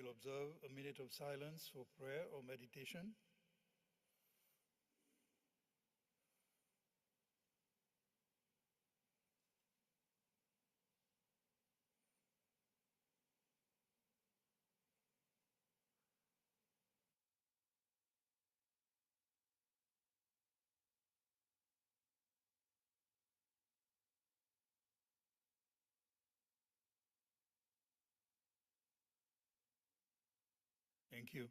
to observe a minute of silence for prayer or meditation. Thank you.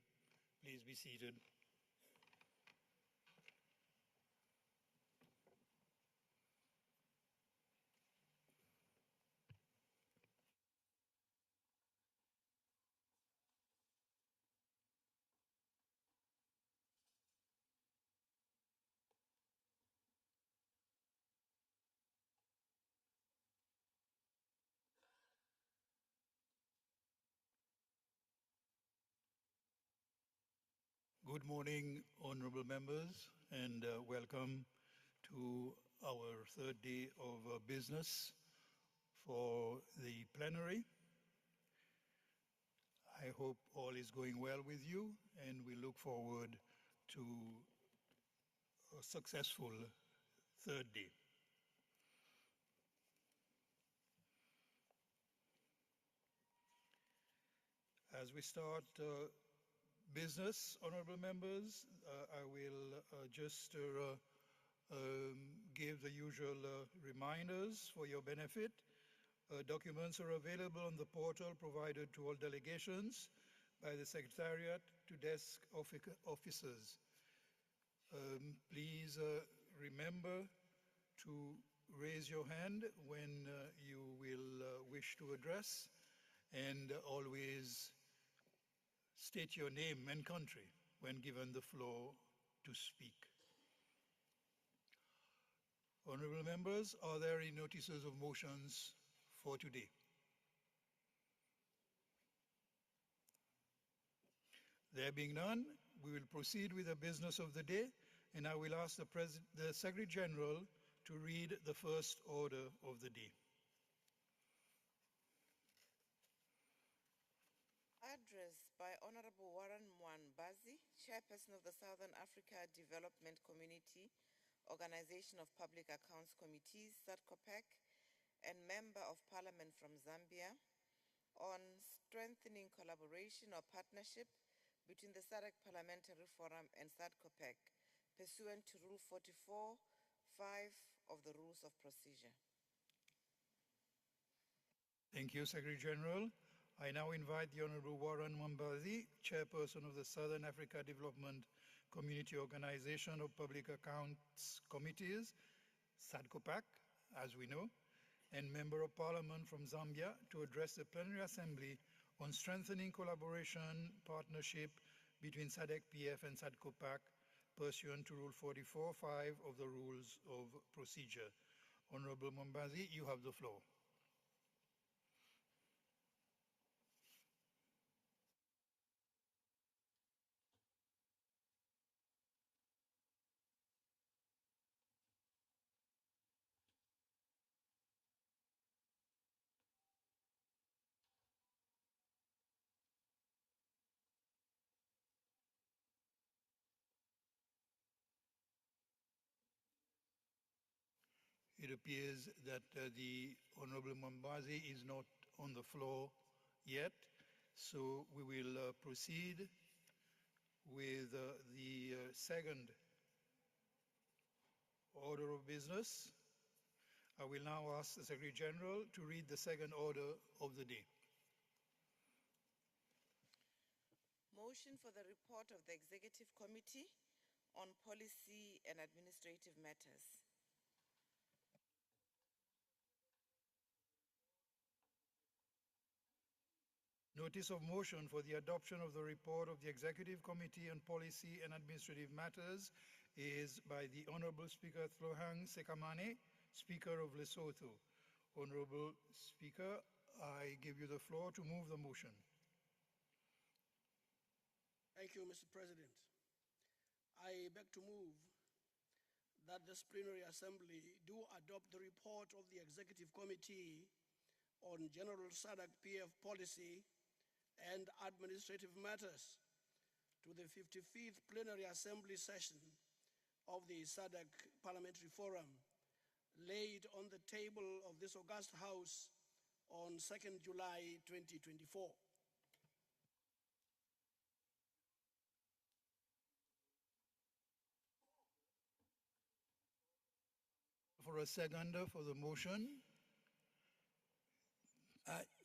Please be seated. Good morning, honorable members, and welcome to our third day of business for the plenary. I hope all is going well with you, and we look forward to a successful third day. As we start business, honorable members, I will just give the usual reminders for your benefit. Documents are available on the portal provided to all delegations by the Secretariat to desk officers. Please remember to raise your hand when you will wish to address, and always state your name and country when given the floor to speak. Honorable members, are there any notices of motions for today? There being none, we will proceed with the business of the day, and I will ask the Secretary General to read the first order of the day. Address by Honorable Warren Mwambazi, Chairperson of the Southern Africa Development Community Organization of Public Accounts Committees, SADCOPAC, and Member of Parliament from Zambia, on strengthening collaboration or partnership between the SADC Parliamentary Forum and SADCOPAC, pursuant to Rule 44(5) of the Rules of Procedure. Thank you, Secretary General. I now invite the Honorable Warren Mwambazi, Chairperson of the Southern Africa Development Community Organization of Public Accounts Committees, SADCOPAC, as we know, and Member of Parliament from Zambia, to address the Plenary Assembly on strengthening collaboration partnership between SADC-PF and SADCOPAC, pursuant to Rule 44(5) of the Rules of Procedure. Honorable Mwambazi, you have the floor. It appears that the Honorable Mwambazi is not on the floor yet, so we will proceed with the second order of business. I will now ask the Secretary General to read the second order of the day. Motion for the report of the Executive Committee on Policy and Administrative Matters. Notice of motion for the adoption of the report of the Executive Committee on Policy and Administrative Matters is by the Honorable Speaker Tlohang Sekhamane, Speaker of Lesotho. Honorable Speaker, I give you the floor to move the motion. Thank you, Mr. President. I beg to move that this Plenary Assembly do adopt the report of the Executive Committee on General SADC-PF Policy and administrative matters to the 55th Plenary Assembly Session of the SADC Parliamentary Forum, laid on the table of this august House on 2nd July 2024. For a seconder for the motion.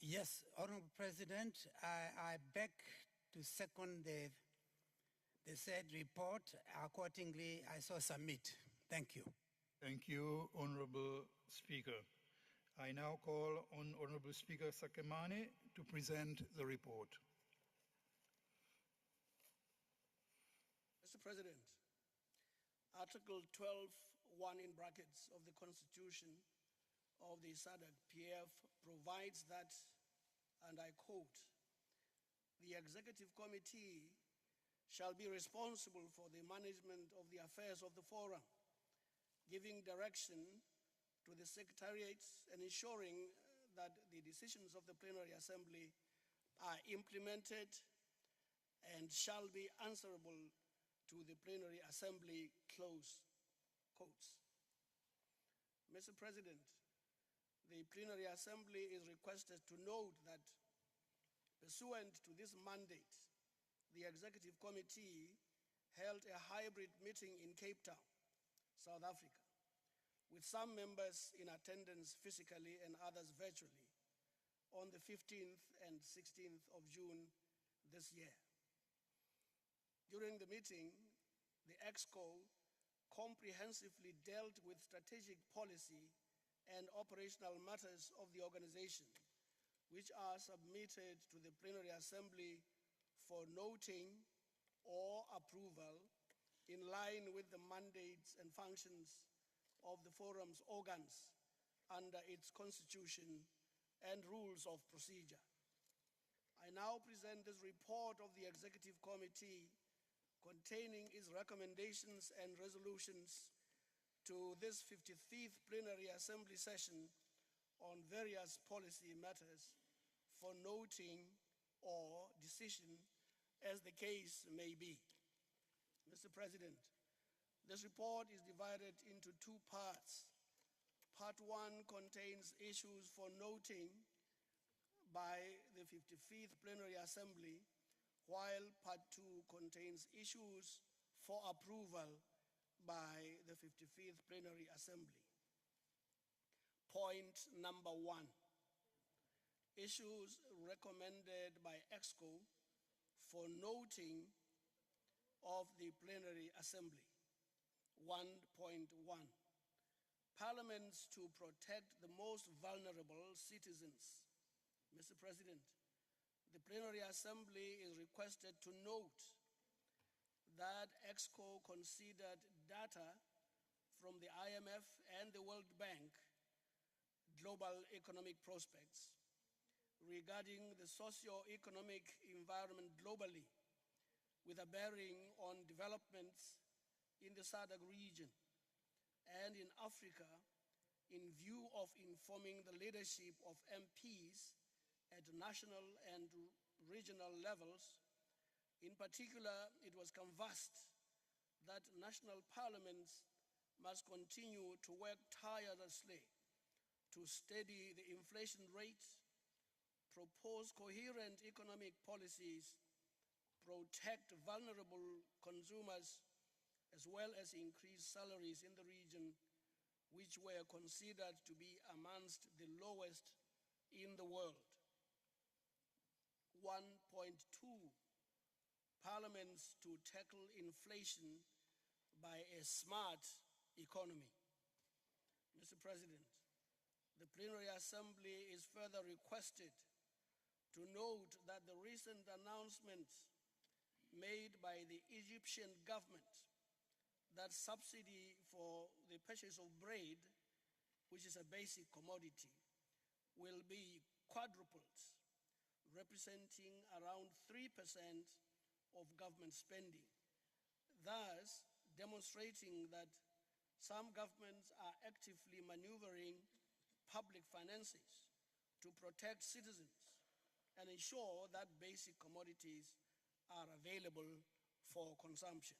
Yes, Honorable President, I beg to second the said report. Accordingly, I so submit. Thank you. Thank you, Honorable Speaker. I now call on Honorable Speaker Sekhamane to present the report. Mr. President, Article 12(1) in brackets of the Constitution of the SADC-PF provides that, and I quote, "The Executive Committee shall be responsible for the management of the affairs of the Forum, giving direction to the Secretariats and ensuring that the decisions of the Plenary Assembly are implemented and shall be answerable to the Plenary Assembly," close quotes. Mr. President, the Plenary Assembly is requested to note that pursuant to this mandate, the Executive Committee held a hybrid meeting in Cape Town, South Africa, with some members in attendance physically and others virtually on the 15th and 16th of June this year. During the meeting, the EXCO comprehensively dealt with strategic policy and operational matters of the organization, which are submitted to the Plenary Assembly for noting or approval in line with the mandates and functions of the Forum's organs under its constitution and rules of procedure. I now present this report of the Executive Committee containing its recommendations and resolutions to this 55th Plenary Assembly Session on various policy matters for noting or decision as the case may be. Mr. President, this report is divided into two parts. Part 1 contains issues for noting by the 55th Plenary Assembly, while Part 2 contains issues for approval by the 55th Plenary Assembly. Point number 1, issues recommended by EXCO for noting of the Plenary Assembly. 1.1, Parliaments to protect the most vulnerable citizens. Mr. President, the Plenary Assembly is requested to note that EXCO considered data from the IMF and the World Bank global economic prospects regarding the socio-economic environment globally with a bearing on developments in the SADC region and in Africa in view of informing the leadership of MPs at national and regional levels. In particular, it was canvassed that national parliaments must continue to work tirelessly to steady the inflation rate, propose coherent economic policies, protect vulnerable consumers, as well as increase salaries in the region, which were considered to be amongst the lowest in the world. 1.2, Parliaments to tackle inflation by a smart economy. Mr. President, the Plenary Assembly is further requested to note that the recent announcement made by the Egyptian government that subsidy for the purchase of bread, which is a basic commodity, will be quadrupled, representing around 3% of government spending, thus demonstrating that some governments are actively maneuvering public finances to protect citizens and ensure that basic commodities are available for consumption.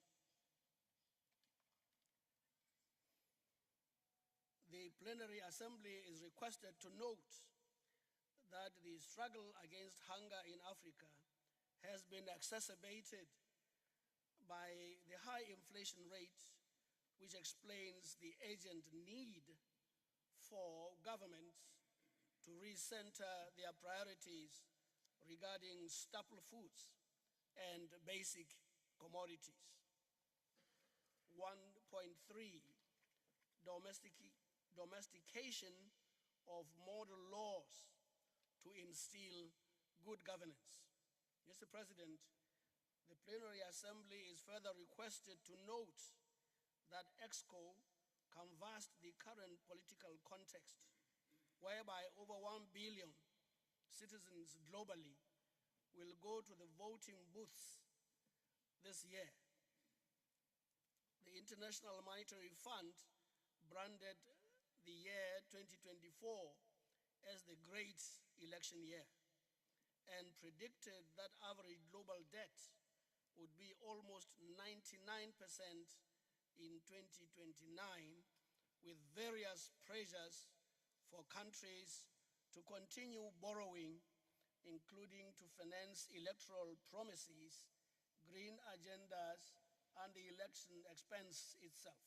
The Plenary Assembly is requested to note that the struggle against hunger in Africa has been exacerbated by the high inflation rate, which explains the urgent need for governments to recenter their priorities regarding staple foods and basic commodities. 1.3, domestication of model laws to instill good governance. Mr. President, the Plenary Assembly is further requested to note that EXCO canvassed the current political context, whereby over 1 billion citizens globally will go to the voting booths this year. The International Monetary Fund branded the year 2024 as the great election year and predicted that average global debt would be almost 99% in 2029, with various pressures for countries to continue borrowing, including to finance electoral promises, green agendas, and the election expense itself.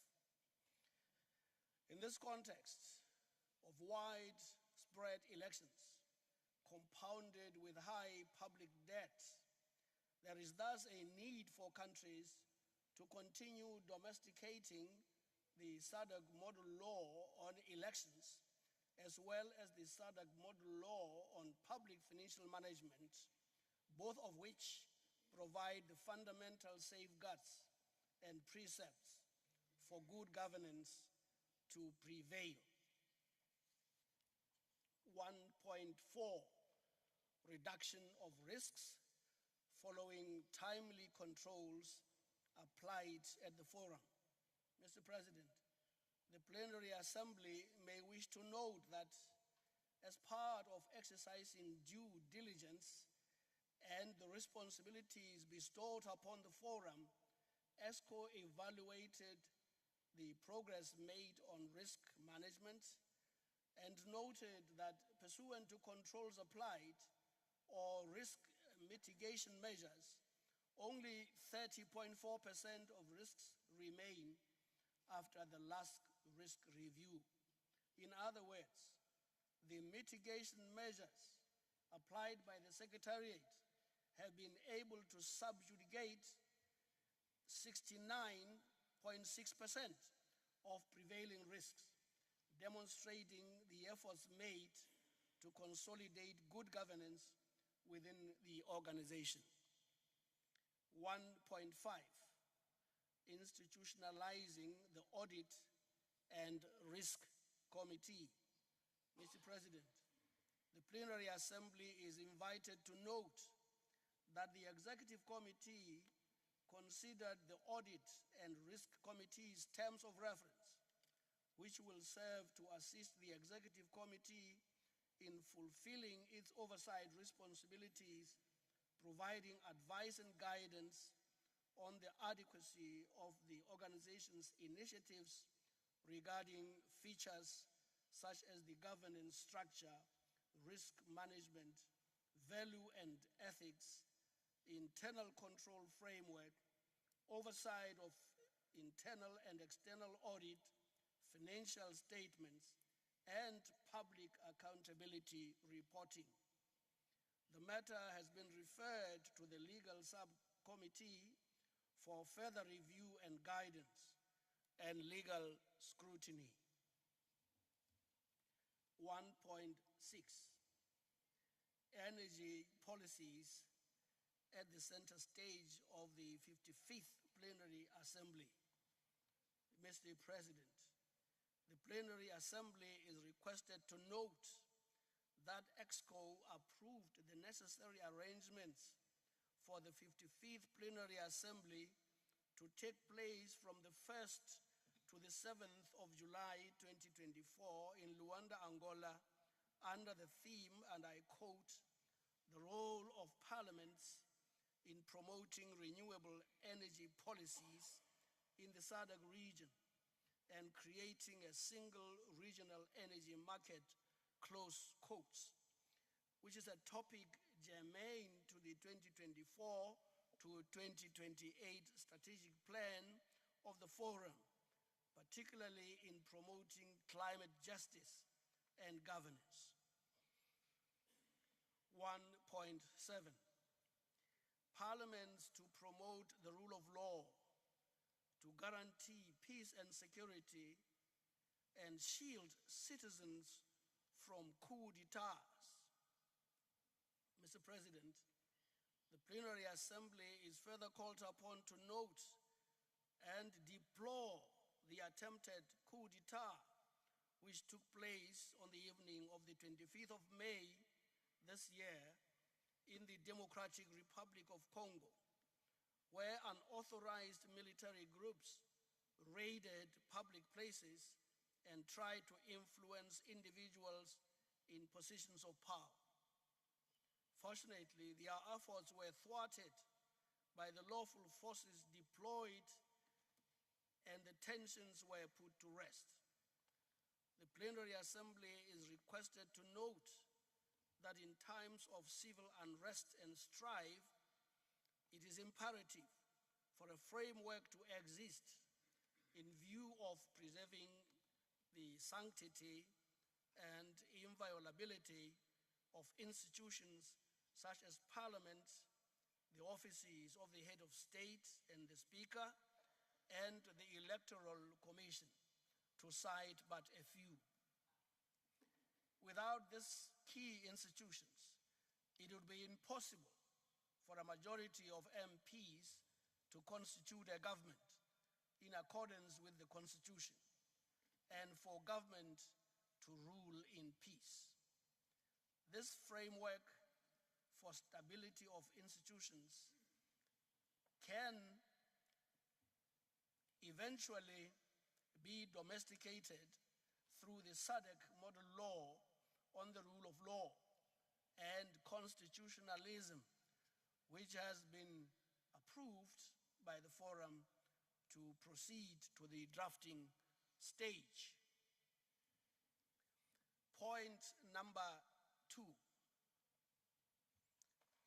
In this context of widespread elections, compounded with high public debt, there is thus a need for countries to continue domesticating the SADC model law on elections, as well as the SADC model law on public financial management, both of which provide the fundamental safeguards and precepts for good governance to prevail. 1.4, reduction of risks following timely controls applied at the forum. Mr. President, the Plenary Assembly may wish to note that as part of exercising due diligence and the responsibilities bestowed upon the forum, ESCO evaluated the progress made on risk management and noted that pursuant to controls applied or risk mitigation measures, only 30.4% of risks remain after the last risk review. In other words, the mitigation measures applied by the Secretariat have been able to subjugate 69.6% of prevailing risks, demonstrating the efforts made to consolidate good governance within the organization. 1.5, institutionalizing the Audit and Risk Committee. Mr. President, the Plenary Assembly is invited to note that the Executive Committee considered the Audit and Risk Committee's terms of reference, which will serve to assist the Executive Committee in fulfilling its oversight responsibilities, providing advice and guidance on the adequacy of the organization's initiatives regarding features such as the governance structure, risk management, value and ethics, internal control framework, oversight of internal and external audit, financial statements, and public accountability reporting. The matter has been referred to the Legal Subcommittee for further review and guidance and legal scrutiny. 1.6, energy policies at the center stage of the 55th Plenary Assembly. Mr. President, the Plenary Assembly is requested to note that EXCO approved the necessary arrangements for the 55th Plenary Assembly to take place from the 1st to the 7th of July 2024 in Luanda, Angola, under the theme, and I quote, the role of parliaments in promoting renewable energy policies in the SADC region and creating a single regional energy market, close quotes, which is a topic germane to the 2024 to 2028 strategic plan of the forum, particularly in promoting climate justice and governance. 1.7, parliaments to promote the rule of law, to guarantee peace and security, and shield citizens from coup d'etats. Mr. President, the Plenary Assembly is further called upon to note and deplore the attempted coup d'etat which took place on the evening of the 25th of May this year in the Democratic Republic of Congo, where unauthorized military groups raided public places and tried to influence individuals in positions of power. Fortunately, their efforts were thwarted by the lawful forces deployed and the tensions were put to rest. The Plenary Assembly is requested to note that in times of civil unrest and strife, it is imperative for a framework to exist in view of preserving the sanctity and inviolability of institutions such as Parliament, the offices of the head of state and the Speaker, and the Electoral Commission, to cite but a few. Without these key institutions, it would be impossible for a majority of MPs to constitute a government in accordance with the Constitution and for government to rule in peace. This framework for stability of institutions can eventually be domesticated through the SADC model law on the rule of law and constitutionalism, which has been approved by the forum to proceed to the drafting stage. Point number 2,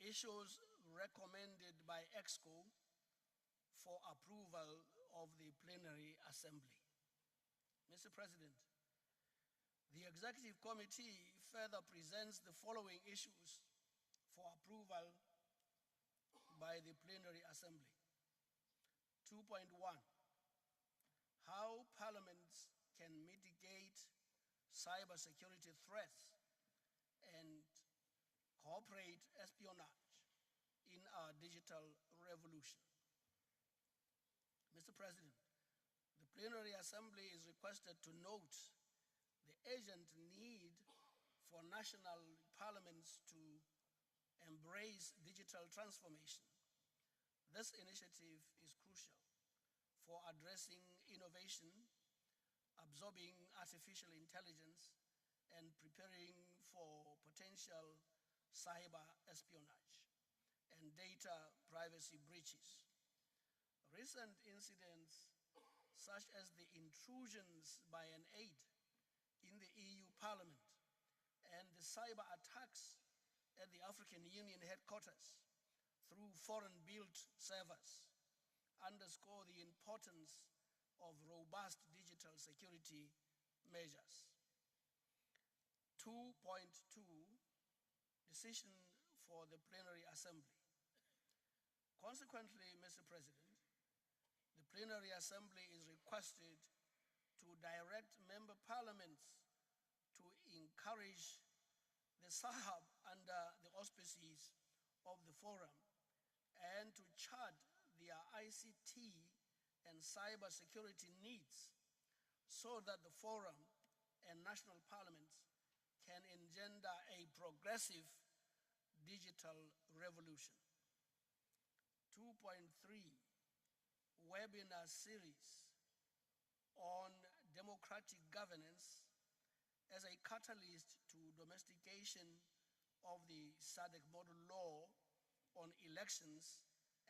issues recommended by EXCO for approval of the Plenary Assembly. Mr. President, the Executive Committee further presents the following issues for approval by the Plenary Assembly. 2.1, how parliaments can mitigate cybersecurity threats and cooperate espionage in our digital revolution. Mr. President, the Plenary Assembly is requested to note the urgent need for national parliaments to embrace digital transformation. This initiative is crucial for addressing innovation, absorbing artificial intelligence, and preparing for potential cyber espionage and data privacy breaches. Recent incidents, such as the intrusions by an aide in the EU Parliament and the cyber attacks at the African Union headquarters through foreign-built servers, underscore the importance of robust digital security measures. 2.2, decision for the Plenary Assembly. Consequently, Mr. President, the Plenary Assembly is requested to direct member parliaments to encourage the Sahab under the auspices of the forum and to chart their ICT and cyber security needs so that the forum and national parliaments can engender a progressive digital revolution. 2.3, webinar series on democratic governance as a catalyst to domestication of the SADC model law on elections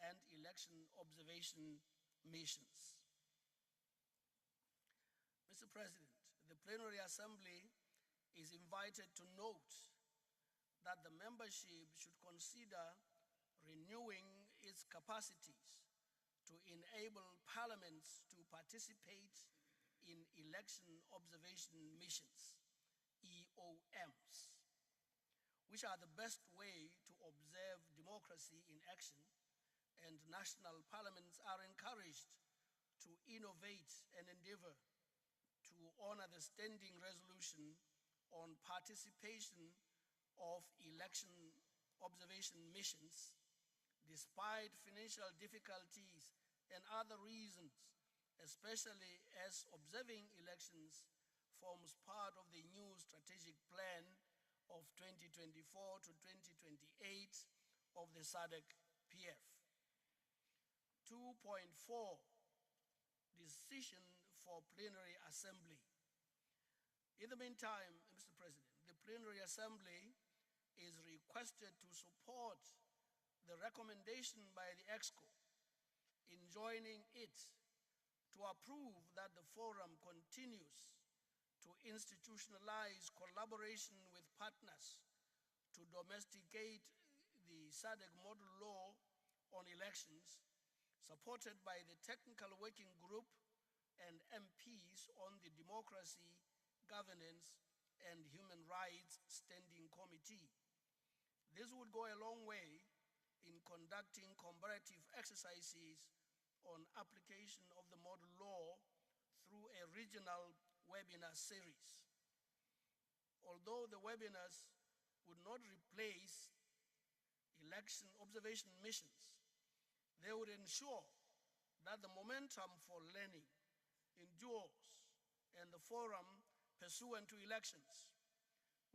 and election observation missions. Mr. President, the Plenary Assembly is invited to note that the membership should consider renewing its capacities to enable parliaments to participate in election observation missions, EOMs, which are the best way to observe democracy in action, and national parliaments are encouraged to innovate and endeavor to honor the standing resolution on participation of election observation missions, despite financial difficulties and other reasons, especially as observing elections forms part of the new strategic plan of 2024 to 2028 of the SADC-PF. 2.4, decision for Plenary Assembly. In the meantime, Mr. President, the Plenary Assembly is requested to support the recommendation by the EXCO in joining it to approve that the forum continues to institutionalize collaboration with partners to domesticate the SADC model law on elections, supported by the Technical Working Group and MPs on the Democracy, Governance, and Human Rights Standing Committee. This would go a long way in conducting comparative exercises on application of the model law through a regional webinar series. Although the webinars would not replace election observation missions, they would ensure that the momentum for learning endures and the forum pursuant to elections,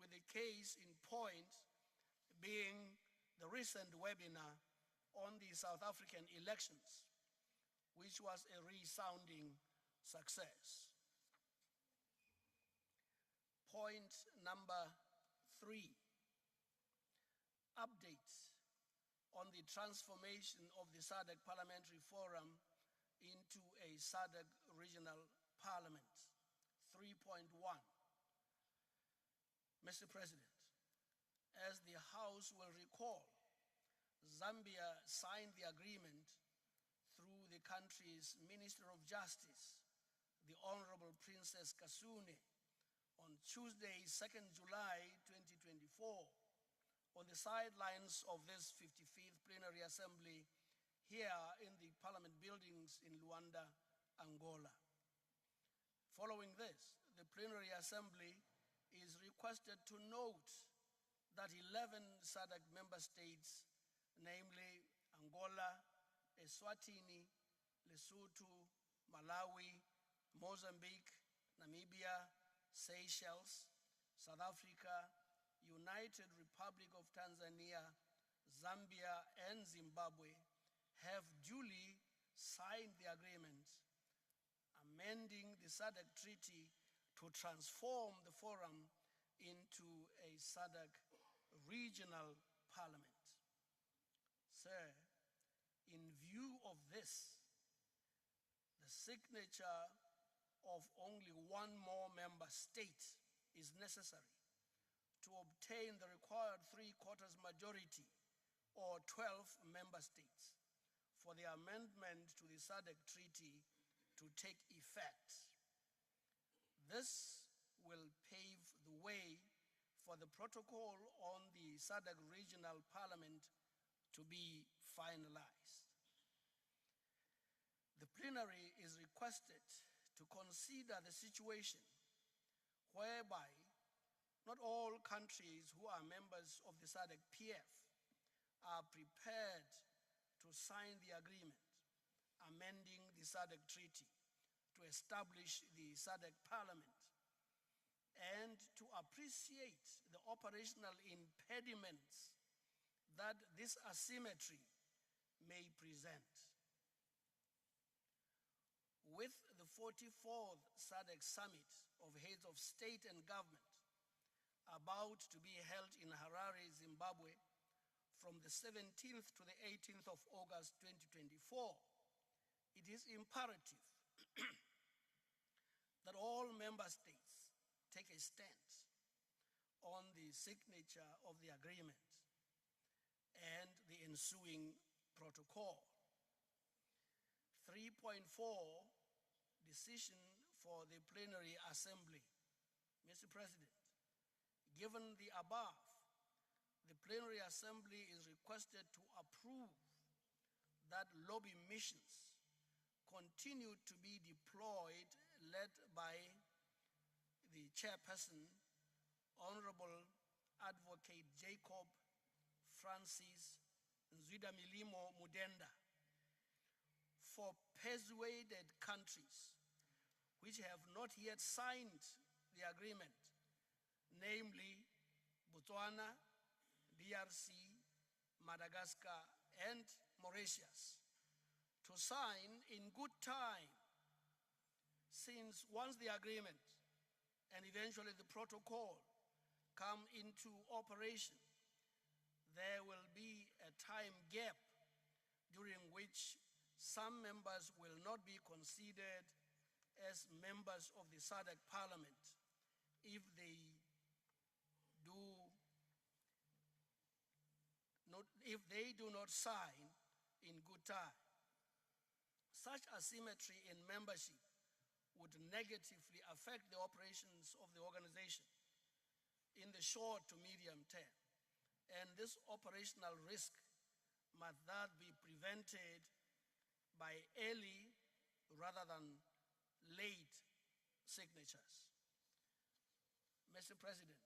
with the case in point being the recent webinar on the South African elections, which was a resounding success. Point number 3, updates on the transformation of the SADC Parliamentary Forum into a SADC Regional Parliament. 3.1. Mr. President, as the House will recall, Zambia signed the agreement through the country's Minister of Justice, the Honorable Princess Kasune, on Tuesday, 2nd July 2024, on the sidelines of this 55th Plenary Assembly here in the Parliament buildings in Luanda, Angola. Following this, the Plenary Assembly is requested to note that 11 SADC member states, namely Angola, Eswatini, Lesotho, Malawi, Mozambique, Namibia, Seychelles, South Africa, United Republic of Tanzania, Zambia, and Zimbabwe have duly signed the agreement amending the SADC Treaty to transform the forum into a SADC regional parliament. Sir, in view of this, the signature of only one more member state is necessary to obtain the required 3/4 majority, or 12 member states, for the amendment to the SADC Treaty to take effect. This will pave the way for the protocol on the SADC Regional Parliament to be finalized. The plenary is requested to consider the situation whereby not all countries who are members of the SADC-PF are prepared to sign the agreement amending the SADC Treaty to establish the SADC Parliament, and to appreciate the operational impediments that this asymmetry may present. With the 44th SADC Summit of Heads of State and Government about to be held in Harare, Zimbabwe, Zimbabwe from the 17th to the 18th of August 2024, it is imperative that all member states take a stance on the signature of the agreement and the ensuing protocol. 3.4, decision for the Plenary Assembly. Mr. President, given the above, the Plenary Assembly is requested to approve that lobby missions continue to be deployed, led by the Chairperson, Honorable Advocate Jacob Francis Zwidamilimo Mudenda, for persuaded countries which have not yet signed the agreement, namely Botswana, DRC, Madagascar, and Mauritius, to sign in good time, since once the agreement and eventually the protocol come into operation, there will be a time gap during which some members will not be considered as members of the SADC Parliament if they do not sign in good time. Such asymmetry in membership would negatively affect the operations of the organization in the short to medium term. And this operational risk must thus be prevented by early rather than late signatures. Mr. President,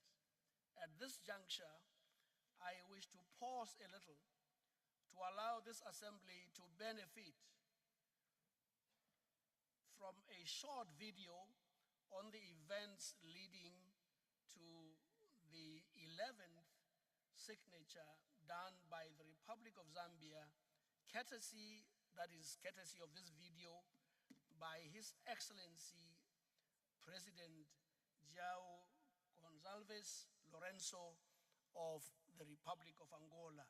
at this juncture, I wish to pause a little to allow this assembly to benefit from a short video on the events leading to the 11th signature done by the Republic of Zambia, courtesy of this video by His Excellency President João Gonçalves Lourenço of the Republic of Angola.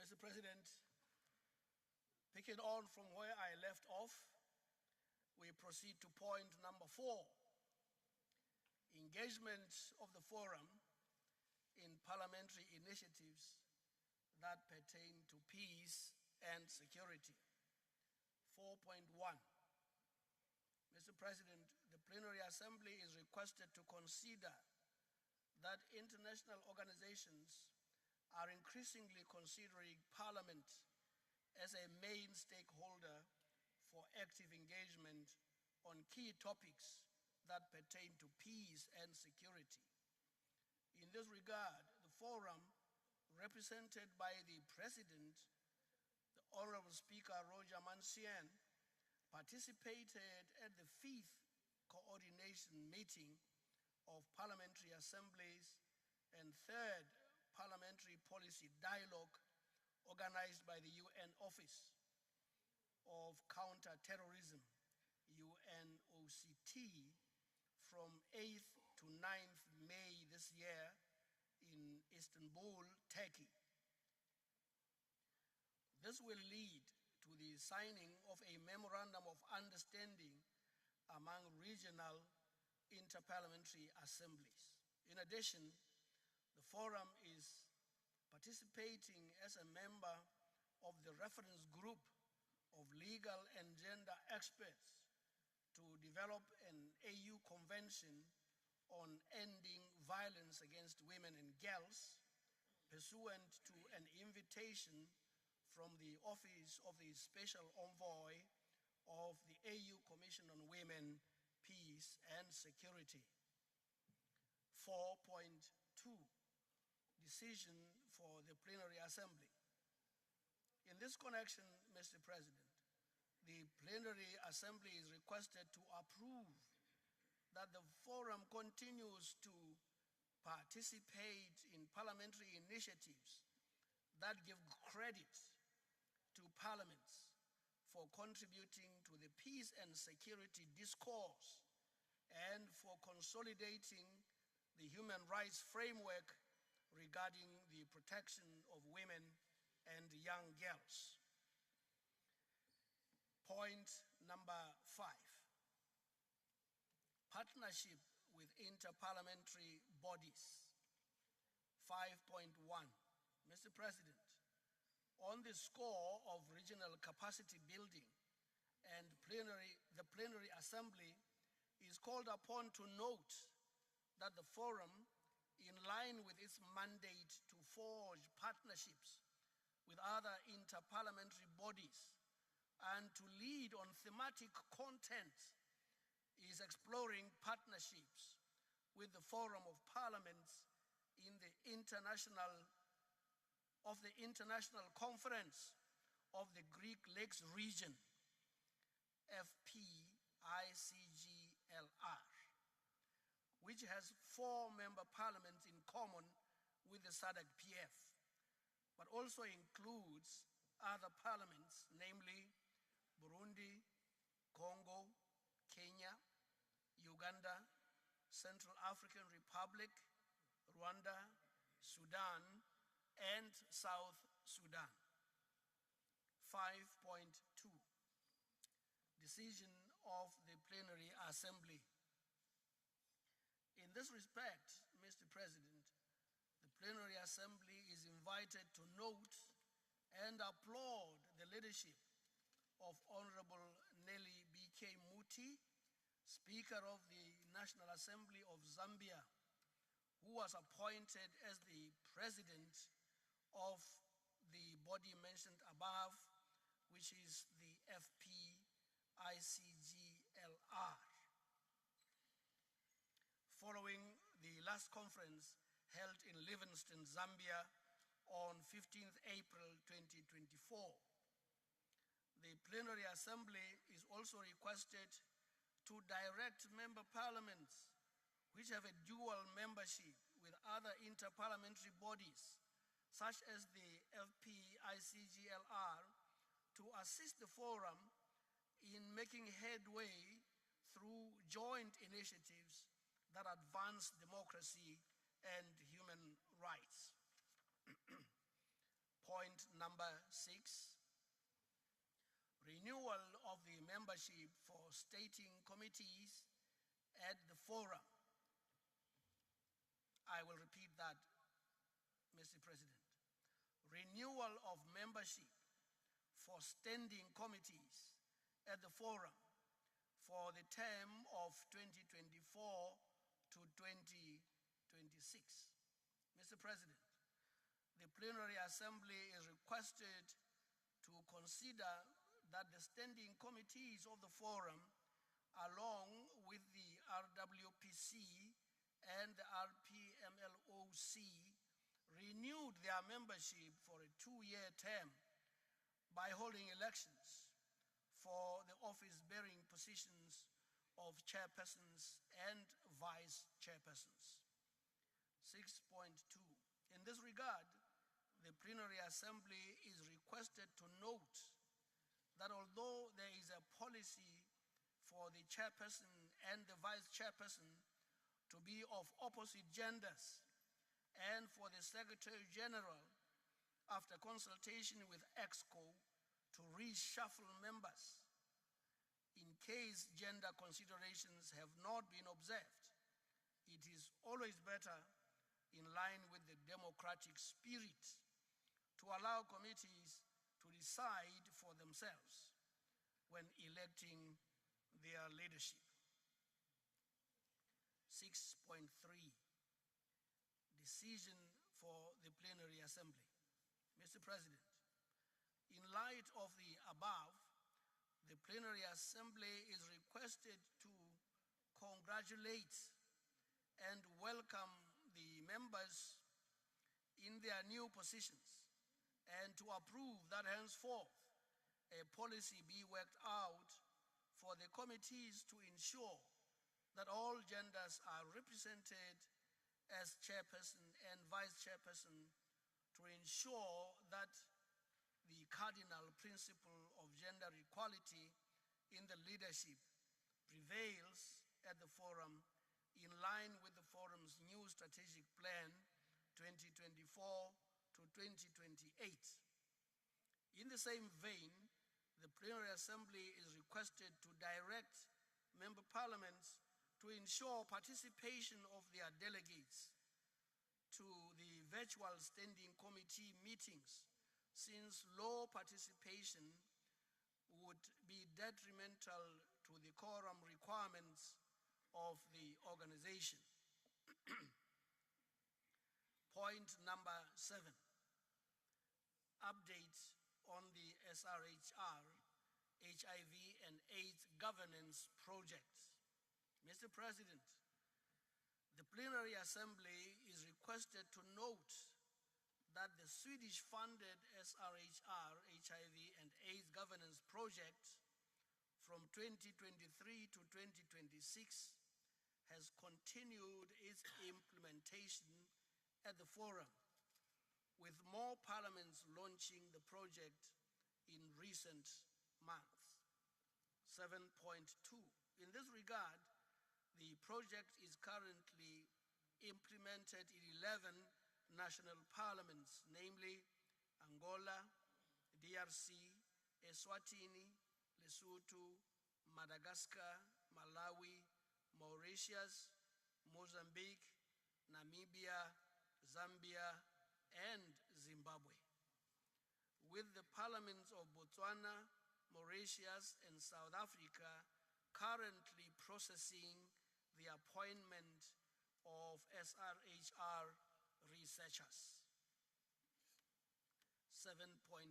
Mr. President, picking on from where I left off, we proceed to point number 4, engagement of the forum in parliamentary initiatives that pertain to peace and security. 4.1, Mr. President, the Plenary Assembly is requested to consider that international organizations are increasingly considering Parliament as a main stakeholder for active engagement on key topics that pertain to peace and security. In this regard, the forum, represented by the President, the Honorable Speaker Roger Mansien, participated at the 5th coordination meeting of parliamentary assemblies and 3rd parliamentary policy dialogue organized by the UN Office of Counter-Terrorism, UNOCT, from 8th to 9th May this year in Istanbul, Turkey. This will lead to the signing of a memorandum of understanding among regional interparliamentary assemblies. In addition, the forum is participating as a member of the reference group of legal and gender experts to develop an AU convention on ending violence against women and girls, pursuant to an invitation from the Office of the Special Envoy of the AU Commission on Women, Peace and Security. 4.2, decision for the Plenary Assembly. In this connection, Mr. President, the Plenary Assembly is requested to approve that the forum continues to participate in parliamentary initiatives that give credit to parliaments for contributing to the peace and security discourse and for consolidating the human rights framework regarding the protection of women and young girls. Point number 5, partnership with interparliamentary bodies. 5.1, Mr. President, on the score of regional capacity building and the Plenary Assembly is called upon to note that the forum, in line with its mandate to forge partnerships with other interparliamentary bodies and to lead on thematic content, is exploring partnerships with the Forum of Parliaments in the International Conference of the Greek Lakes Region, FPICGLR, which has 4 member parliaments in common with the SADC-PF, but also includes other parliaments, namely Burundi, Congo, Kenya, Uganda, Central African Republic, Rwanda, Sudan, and South Sudan. 5.2, decision of the Plenary Assembly. In this respect, Mr. President, the Plenary Assembly is invited to note and applaud the leadership of Honorable Nelly B.K. Muti, Speaker of the National Assembly of Zambia, who was appointed as the President of the body mentioned above, which is the FPICGLR. Following the last conference held in Livingstone, Zambia on 15th April 2024, the Plenary Assembly is also requested to direct member parliaments which have a dual membership with other interparliamentary bodies, such as the FPICGLR, to assist the forum in making headway through joint initiatives that advance democracy and human rights. Point number 6, renewal of the membership for stating committees at the forum. I will repeat that, Mr. President. Renewal of membership for standing committees at the forum for the term of 2024 to 2026. Mr. President, the Plenary Assembly is requested to consider that the standing committees of the forum, along with the RWPC and the RPMLOC, renewed their membership for a 2-year term by holding elections for the office-bearing positions of chairpersons and vice chairpersons. 6.2. In this regard, the Plenary Assembly is requested to note that although there is a policy for the chairperson and the vice chairperson to be of opposite genders, and for the Secretary General, after consultation with EXCO, to reshuffle members in case gender considerations have not been observed, it is always better, in line with the democratic spirit, to allow committees to decide for themselves when electing their leadership. 6.3, decision for the Plenary Assembly. Mr. President, in light of the above, the Plenary Assembly is requested to congratulate and welcome the members in their new positions and to approve that henceforth a policy be worked out for the committees to ensure that all genders are represented as chairperson and vice chairperson, to ensure that the cardinal principle of gender equality in the leadership prevails at the forum, in line with the forum's new strategic plan 2024 to 2028. In the same vein, the Plenary Assembly is requested to direct member parliaments to ensure participation of their delegates to the virtual standing committee meetings, since low participation would be detrimental to the quorum requirements of the organization. Point number 7, update on the SRHR HIV and AIDS governance project. Mr. President, the Plenary Assembly is requested to note that the Swedish-funded SRHR HIV and AIDS governance project from 2023 to 2026 has continued its implementation at the forum, with more parliaments launching the project in recent months. 7.2, in this regard, the project is currently implemented in 11 national parliaments, namely Angola, DRC, Eswatini, Lesotho, Madagascar, Malawi, Mauritius, Mozambique, Namibia, Zambia, and Zimbabwe. With the parliaments of Botswana, Mauritius, and South Africa currently processing the appointment of SRHR researchers. 7.3,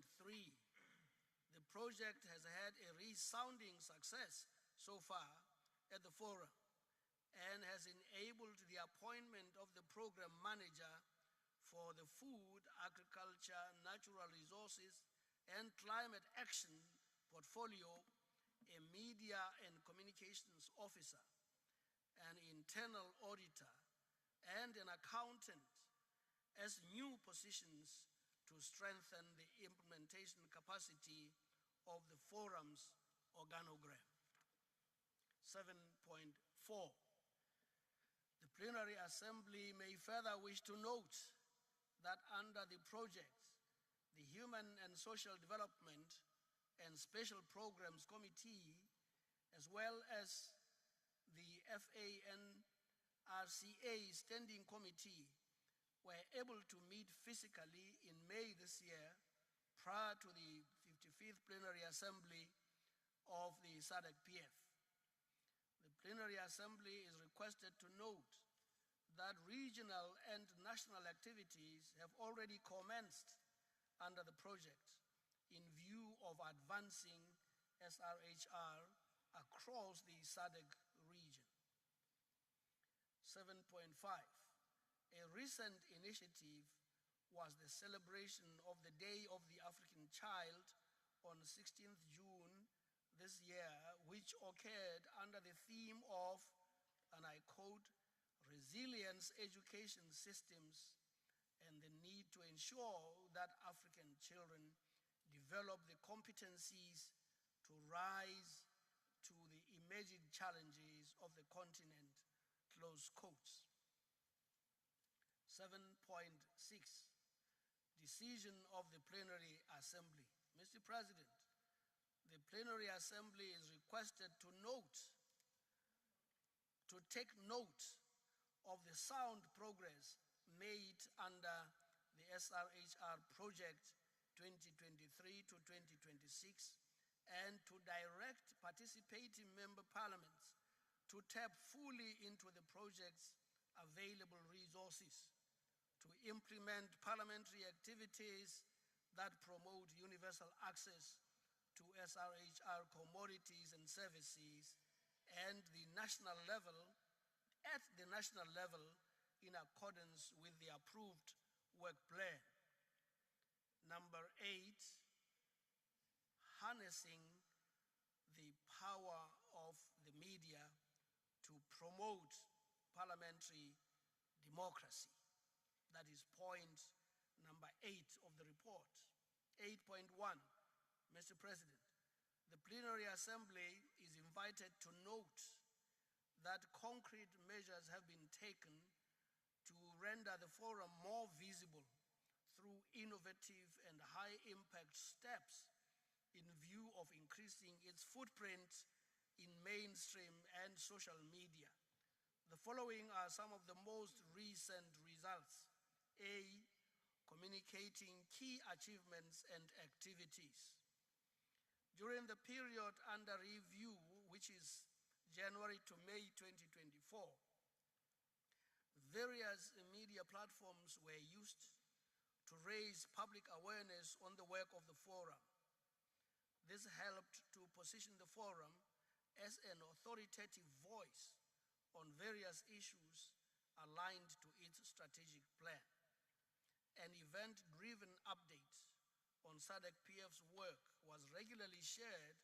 the project has had a resounding success so far at the forum and has enabled the appointment of the program manager for the food, agriculture, natural resources, and climate action portfolio, a media and communications officer, an internal auditor, and an accountant as new positions to strengthen the implementation capacity of the forum's organogram. 7.4, the Plenary Assembly may further wish to note that under the project, the Human and Social Development and Special Programs Committee, as well as the FANRCA Standing Committee, were able to meet physically in May this year prior to the 55th Plenary Assembly of the SADC-PF. The Plenary Assembly is requested to note that regional and national activities have already commenced under the project in view of advancing SRHR across the SADC region. 7.5, a recent initiative was the celebration of the Day of the African Child on 16th June this year, which occurred under the theme of, and I quote, resilience education systems and the need to ensure that African children develop the competencies to rise to the emerging challenges of the continent, close quotes. 7.6, decision of the Plenary Assembly. Mr. President, the Plenary Assembly is requested to take note of the sound progress made under the SRHR project 2023 to 2026 and to direct participating member parliaments to tap fully into the project's available resources to implement parliamentary activities that promote universal access to SRHR commodities and services at the national level in accordance with the approved work plan. Number 8, harnessing the power of the media to promote parliamentary democracy. That is point number 8 of the report. 8.1, Mr. President, the Plenary Assembly is invited to note that concrete measures have been taken to render the forum more visible through innovative and high-impact steps in view of increasing its footprint in mainstream and social media. The following are some of the most recent results. A, communicating key achievements and activities. During the period under review, which is January to May 2024, various media platforms were used to raise public awareness on the work of the forum. This helped to position the forum as an authoritative voice on various issues aligned to its strategic plan. An event-driven update on SADC-PF's work was regularly shared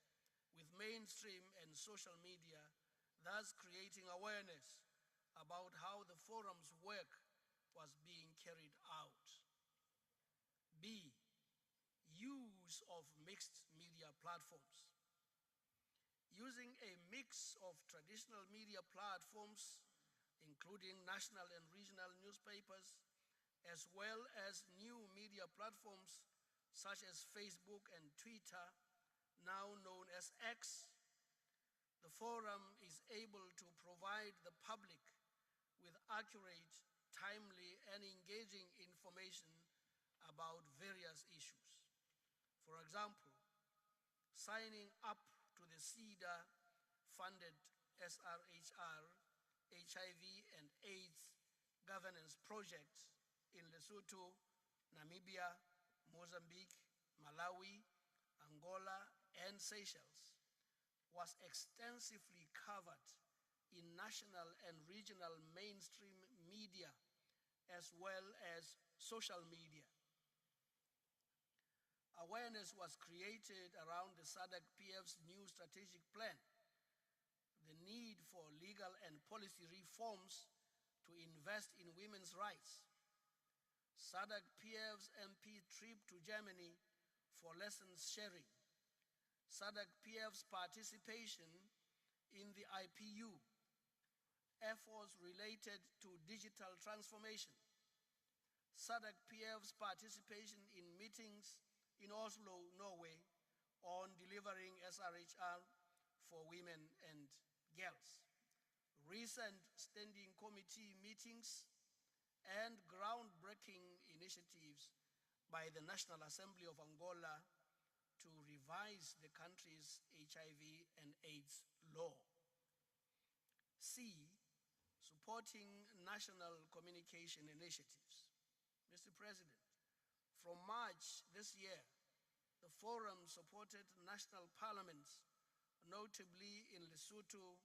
with mainstream and social media, thus creating awareness about how the forum's work was being carried out. B, use of mixed media platforms. Using a mix of traditional media platforms, including national and regional newspapers, as well as new media platforms such as Facebook and Twitter, now known as X, the forum is able to provide the public with accurate, timely, and engaging information about various issues. For example, signing up to the SEDA-funded SRHR, HIV and AIDS governance project in Lesotho, Namibia, Mozambique, Malawi, Angola, and Seychelles was extensively covered in national and regional mainstream media as well as social media. Awareness was created around the SADC-PF's new strategic plan, the need for legal and policy reforms to invest in women's rights, SADC-PF's MP trip to Germany for lessons sharing, SADC-PF's participation in the IPU, efforts related to digital transformation, SADC-PF's participation in meetings in Oslo, Norway, on delivering SRHR for women and girls, recent standing committee meetings, and groundbreaking initiatives by the National Assembly of Angola to revise the country's HIV and AIDS law. C, supporting national communication initiatives. Mr. President, from March this year, the forum supported national parliaments, notably in Lesotho,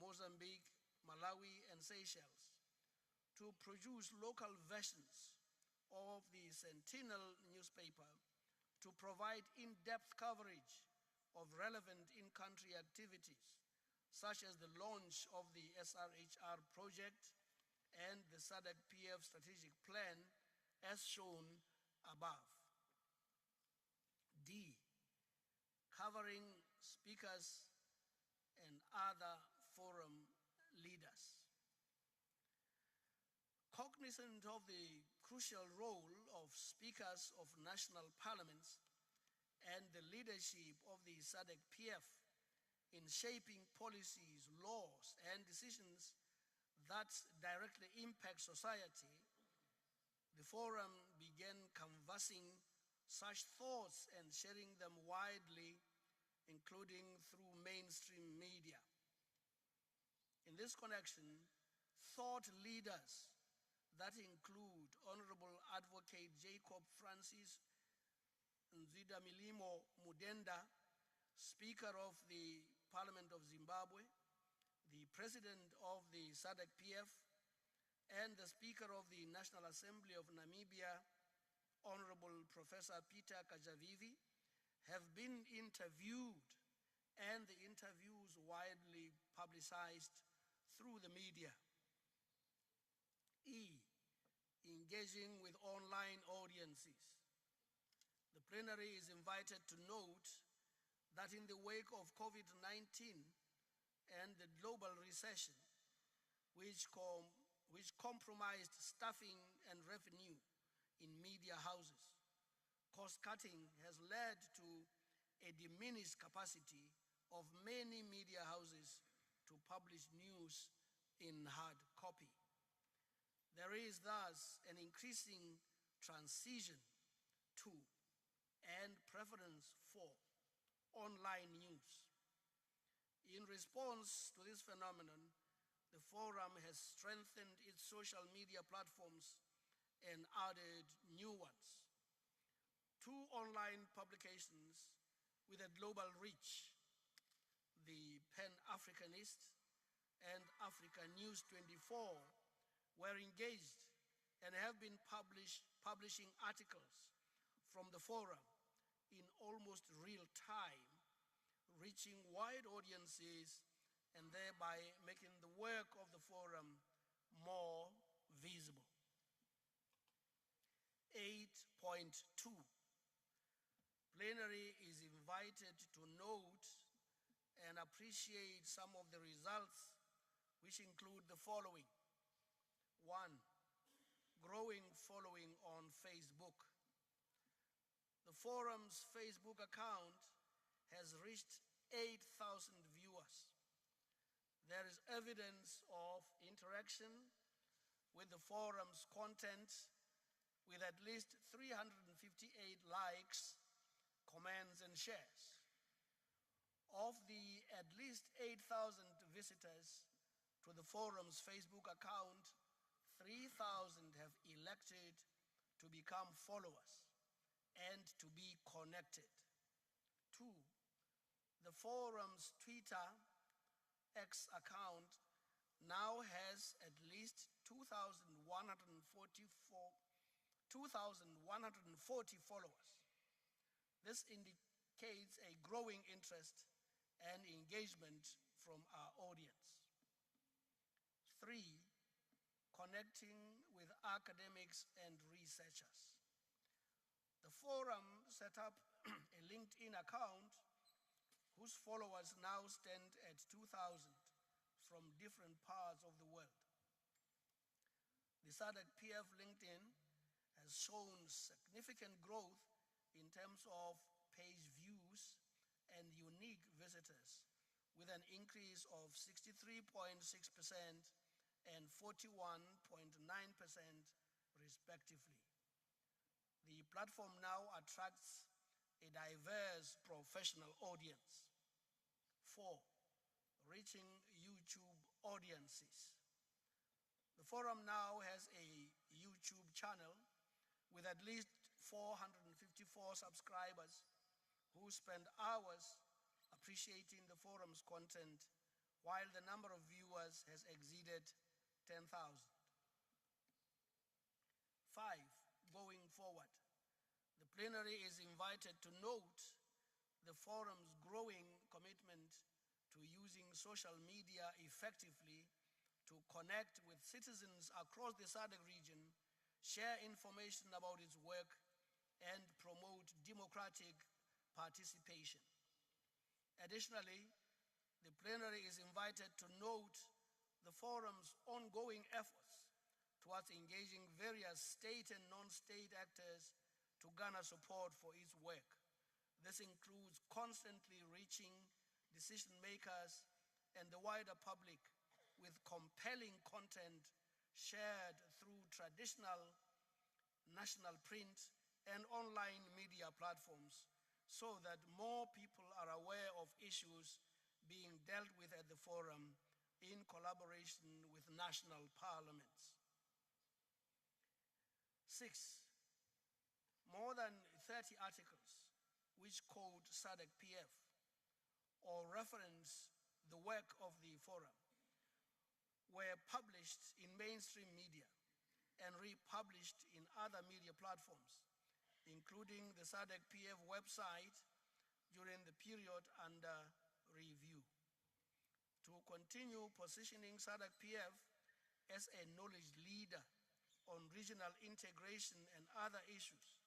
Mozambique, Malawi, and Seychelles, to produce local versions of the Sentinel newspaper to provide in-depth coverage of relevant in-country activities, such as the launch of the SRHR project and the SADC-PF strategic plan, as shown above. D, covering speakers and other forum leaders. Cognizant of the crucial role of speakers of national parliaments and the leadership of the SADC-PF in shaping policies, laws, and decisions that directly impact society, the forum began canvassing such thoughts and sharing them widely, including through mainstream media. In this connection, thought leaders that include Honorable Advocate Jacob Francis Nzidamilimo Mudenda, Speaker of the Parliament of Zimbabwe, the President of the SADC-PF, and the Speaker of the National Assembly of Namibia, Honorable Professor Peter Katjavivi, have been interviewed, and the interviews widely publicized through the media. Engaging with online audiences. The plenary is invited to note that in the wake of COVID-19 and the global recession, which compromised staffing and revenue in media houses, cost-cutting has led to a diminished capacity of many media houses to publish news in hard copy. There is thus an increasing transition to and preference for online news. In response to this phenomenon, the forum has strengthened its social media platforms and added new ones. 2 online publications with a global reach, the Pan-Africanist and Africa News 24, were engaged and have been publishing articles from the forum in almost real time, reaching wide audiences and thereby making the work of the forum more visible. 8.2. Plenary is invited to note and appreciate some of the results, which include the following. 1, growing following on Facebook. The forum's Facebook account has reached 8,000 viewers. There is evidence of interaction with the forum's content, with at least 358 likes, comments, and shares. Of the at least 8,000 visitors to the forum's Facebook account, 3,000 have elected to become followers and to be connected. 2, the forum's Twitter X account now has at least 2,140 followers. This indicates a growing interest and engagement from our audience. 3, connecting with academics and researchers. The forum set up a LinkedIn account whose followers now stand at 2,000 from different parts of the world. The SADC-PF LinkedIn has shown significant growth in terms of page views and unique visitors, with an increase of 63.6% and 41.9% respectively. The platform now attracts a diverse professional audience. 4, reaching YouTube audiences. The forum now has a YouTube channel with at least 454 subscribers who spend hours appreciating the forum's content, while the number of viewers has exceeded 10,000. 5, going forward, the plenary is invited to note the forum's growing commitment to using social media effectively to connect with citizens across the SADC region, share information about its work, and promote democratic participation. Additionally, the plenary is invited to note the forum's ongoing efforts towards engaging various state and non-state actors to garner support for its work. This includes constantly reaching decision makers and the wider public with compelling content shared through traditional, national print, and online media platforms so that more people are aware of issues being dealt with at the forum in collaboration with national parliaments. 6, more than 30 articles which quote SADC-PF or reference the work of the forum were published in mainstream media and republished in other media platforms, including the SADC-PF website during the period under review. To continue positioning SADC-PF as a knowledge leader on regional integration and other issues,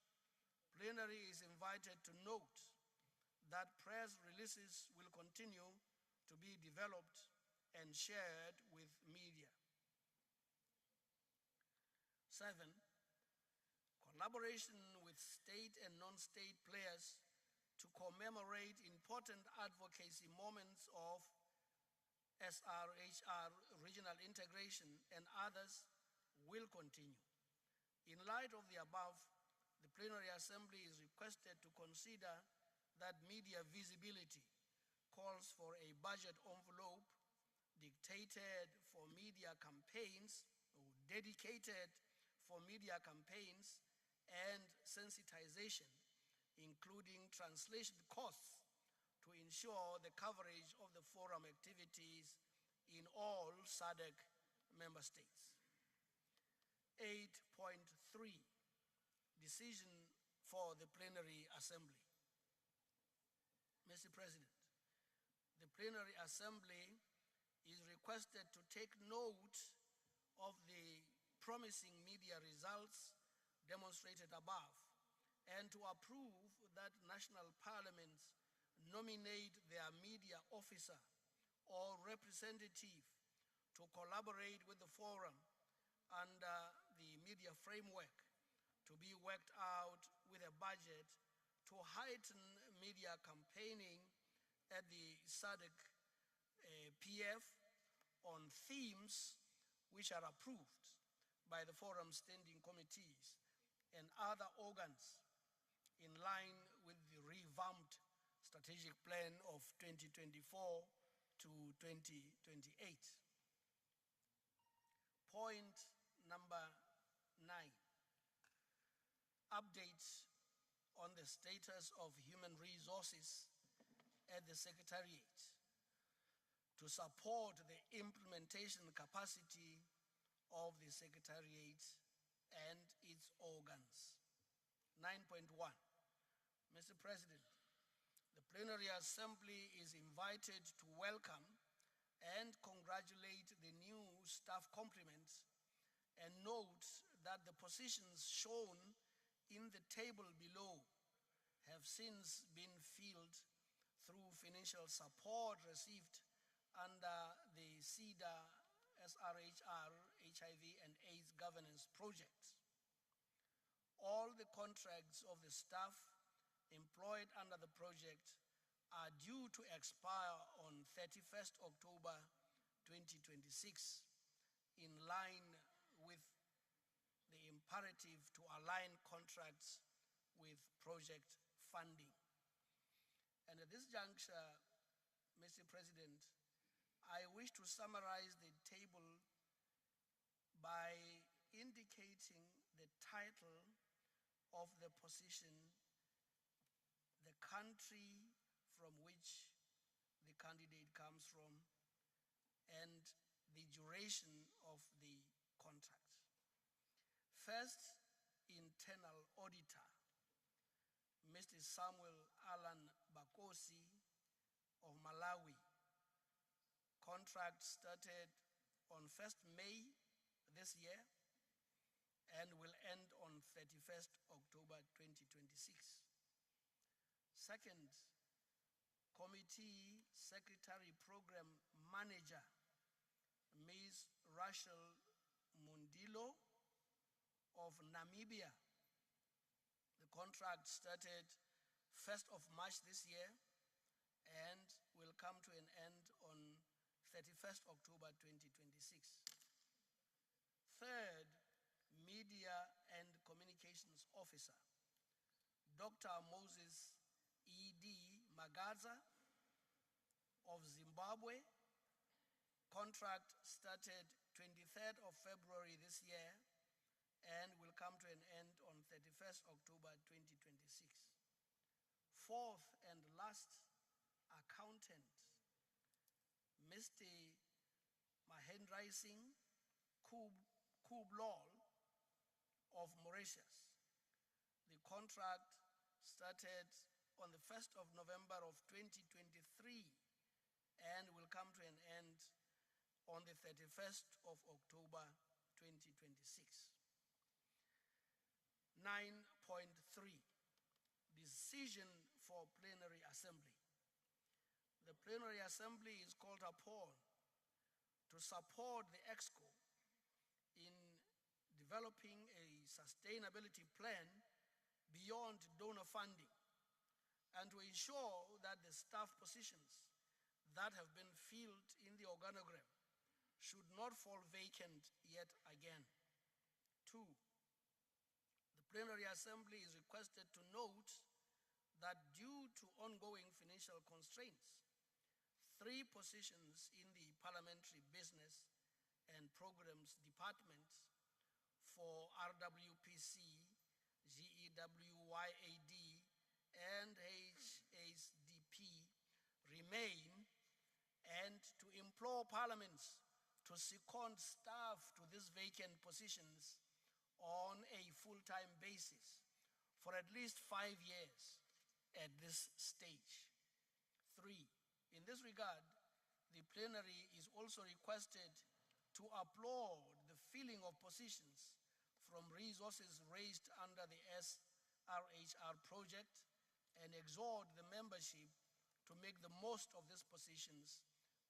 Plenary is invited to note that press releases will continue to be developed and shared with media. 7, collaboration with state and non-state players to commemorate important advocacy moments of SRHR regional integration and others will continue. In light of the above, the Plenary Assembly is requested to consider that media visibility calls for a budget envelope dictated for media campaigns or dedicated for media campaigns and sensitization, including translation costs to ensure the coverage of the forum activities in all SADC member states. 8.3, decision for the Plenary Assembly. Mr. President, the Plenary Assembly is requested to take note of the promising media results demonstrated above and to approve that national parliaments nominate their media officer or representative to collaborate with the forum under the media framework to be worked out with a budget to heighten media campaigning at the SADC-PF on themes which are approved by the forum standing committees and other organs in line with the revamped strategic plan of 2024 to 2028. Point number 9, updates on the status of human resources at the Secretariat to support the implementation capacity of the Secretariat and its organs. 9.1, Mr. President, the Plenary Assembly is invited to welcome and congratulate the new staff complements and note that the positions shown in the table below have since been filled through financial support received under the SIDA SRHR HIV and AIDS governance projects. All the contracts of the staff employed under the project are due to expire on 31st October 2026, in line with the imperative to align contracts with project funding. And at this juncture, Mr. President, I wish to summarize the table by indicating the title of the position, the country from which the candidate comes from, and the duration of the contract. First, internal auditor, Mr. Samuel Alan Bakosi of Malawi. Contract started on 1st May this year and will end on 31st October 2026. Second, Committee Secretary Program Manager, Ms. Rachel Mundilo of Namibia. The contract started 1st of March this year and will come to an end on 31st October 2026. Third, Media and Communications Officer, Dr. Moses E.D. Magaza of Zimbabwe. Contract started 23rd of February this year and will come to an end on 31st October 2026. Fourth and last, accountant, Mr. Mahendra Singh Kublol of Mauritius. The contract started on the 1st of November of 2023 and will come to an end on the 31st of October 2026. 9.3, decision for Plenary Assembly. The Plenary Assembly is called upon to support the EXCO in developing a sustainability plan beyond donor funding and to ensure that the staff positions that have been filled in the organogram should not fall vacant yet again. 2, the Plenary Assembly is requested to note that due to ongoing financial constraints, 3 positions in the Parliamentary Business and Programs Department for RWPC, GEWYAD, and HSDP remain, and to implore parliaments to second staff to these vacant positions on a full-time basis for at least 5 years at this stage. 3, in this regard, the plenary is also requested to applaud the filling of positions from resources raised under the SRHR project and exhort the membership to make the most of these positions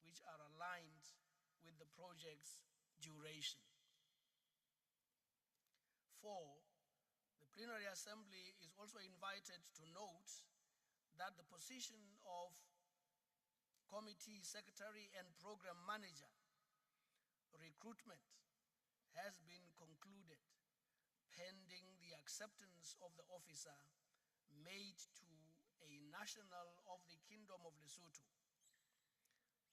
which are aligned with the project's duration. 4, the Plenary Assembly is also invited to note that the position of Committee Secretary and Program Manager recruitment has been concluded pending the acceptance of the officer made to a national of the Kingdom of Lesotho.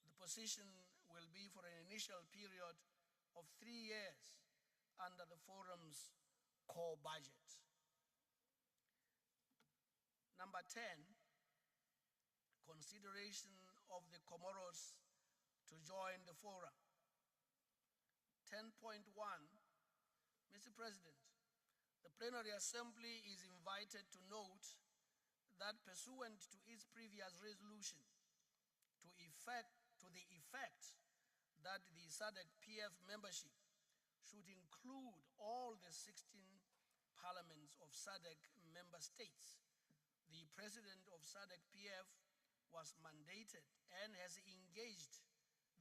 The position will be for an initial period of 3 years under the forum's core budget. Number 10, consideration of the Comoros to join the forum. 10.1, Mr. President, the Plenary Assembly is invited to note that pursuant to its previous resolution to the effect that the SADC-PF membership should include all the 16 parliaments of SADC member states, the President of SADC-PF was mandated and has engaged